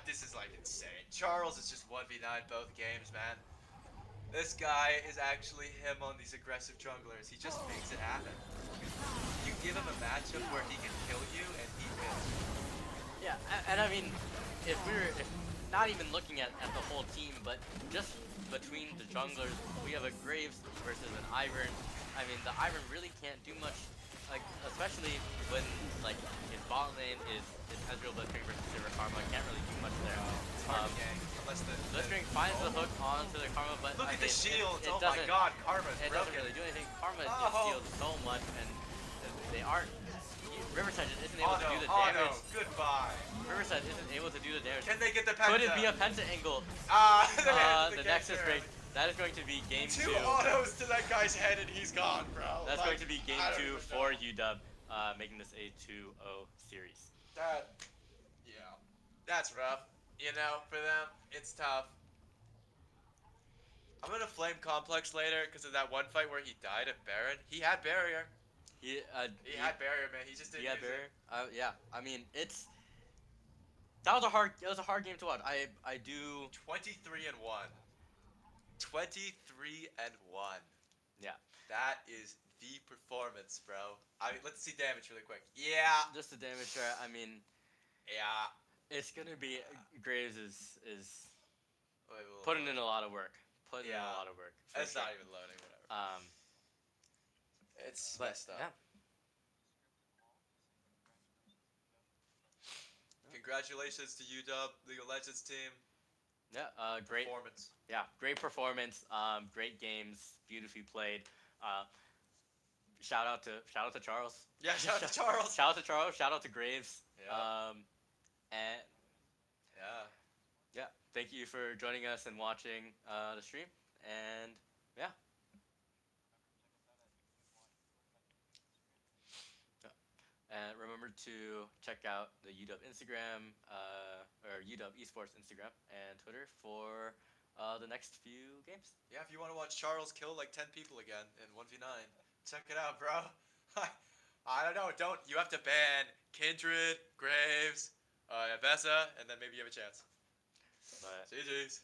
[SPEAKER 8] This is like insane. Charles is just 1v9 both games, man. This guy is actually him on these aggressive junglers. He just makes it happen. You give him a matchup where he can kill you, and he wins.
[SPEAKER 5] Yeah, and I mean, if not even looking at the whole team, but just between the junglers, we have a Graves versus an Ivern. I mean, the Ivern really can't do much, like especially when like his bot lane is Ezreal Blitzcrank versus Silver Karma. Can't really do much there.
[SPEAKER 8] It's hard to gank unless the
[SPEAKER 5] Blitzcrank finds the hook onto the Karma, but
[SPEAKER 8] look
[SPEAKER 5] I
[SPEAKER 8] at the
[SPEAKER 5] mean,
[SPEAKER 8] shields.
[SPEAKER 5] It
[SPEAKER 8] Oh my
[SPEAKER 5] doesn't-
[SPEAKER 8] God, Karma's
[SPEAKER 5] It
[SPEAKER 8] broken.
[SPEAKER 5] doesn't really do anything. Karma gets
[SPEAKER 8] Oh.
[SPEAKER 5] healed so much, and they aren't. Riverside just isn't able
[SPEAKER 8] Oh
[SPEAKER 5] to
[SPEAKER 8] no!
[SPEAKER 5] do the
[SPEAKER 8] Oh
[SPEAKER 5] damage.
[SPEAKER 8] no! Goodbye.
[SPEAKER 5] Riverside isn't able to do the damage.
[SPEAKER 8] Can they get the penta?
[SPEAKER 5] Could it be a penta angle?
[SPEAKER 8] The
[SPEAKER 5] The Nexus break. That is going to be game
[SPEAKER 8] Two
[SPEAKER 5] two.
[SPEAKER 8] autos to that guy's head and he's gone, bro.
[SPEAKER 5] That's
[SPEAKER 8] Like,
[SPEAKER 5] going to be game
[SPEAKER 8] I don't
[SPEAKER 5] two
[SPEAKER 8] even
[SPEAKER 5] for
[SPEAKER 8] know.
[SPEAKER 5] UW, making this a 2-0 series.
[SPEAKER 8] Yeah, that's rough. You know, for them, it's tough. I'm gonna flame Complex later because of that one fight where he died of Baron. He had barrier.
[SPEAKER 5] He
[SPEAKER 8] He had barrier, man. He just didn't
[SPEAKER 5] he had
[SPEAKER 8] use
[SPEAKER 5] barrier.
[SPEAKER 8] it.
[SPEAKER 5] Yeah, I mean that was a hard game to watch. I do
[SPEAKER 8] 23 and 1. 23 and 1.
[SPEAKER 5] yeah.
[SPEAKER 8] That is the performance, bro. Let's see damage really quick. Yeah.
[SPEAKER 5] Just the damage there. I mean,
[SPEAKER 8] Yeah.
[SPEAKER 5] it's gonna be Graves is
[SPEAKER 8] Wait,
[SPEAKER 5] putting in a lot of work. Putting in
[SPEAKER 8] Yeah.
[SPEAKER 5] a lot of work. for
[SPEAKER 8] It's
[SPEAKER 5] sure.
[SPEAKER 8] not even loading, whatever. It's
[SPEAKER 5] But
[SPEAKER 8] messed up.
[SPEAKER 5] yeah.
[SPEAKER 8] Congratulations to UW League of Legends team.
[SPEAKER 5] Yeah, great.
[SPEAKER 8] Performance.
[SPEAKER 5] Yeah, great performance. Great games, beautifully played. Shout out to Charles.
[SPEAKER 8] Yeah, shout out to Charles.
[SPEAKER 5] Shout out to Charles. Shout out to Graves.
[SPEAKER 8] Yeah.
[SPEAKER 5] And
[SPEAKER 8] Yeah.
[SPEAKER 5] yeah, thank you for joining us and watching the stream. And yeah. And remember to check out the UW Instagram, or UW Esports Instagram and Twitter for the next few games.
[SPEAKER 8] Yeah, if you want to watch Charles kill like 10 people again in 1v9, check it out, bro. I don't know. You have to ban Kindred, Graves, Vesa, and then maybe you have a chance.
[SPEAKER 5] But
[SPEAKER 8] GG's.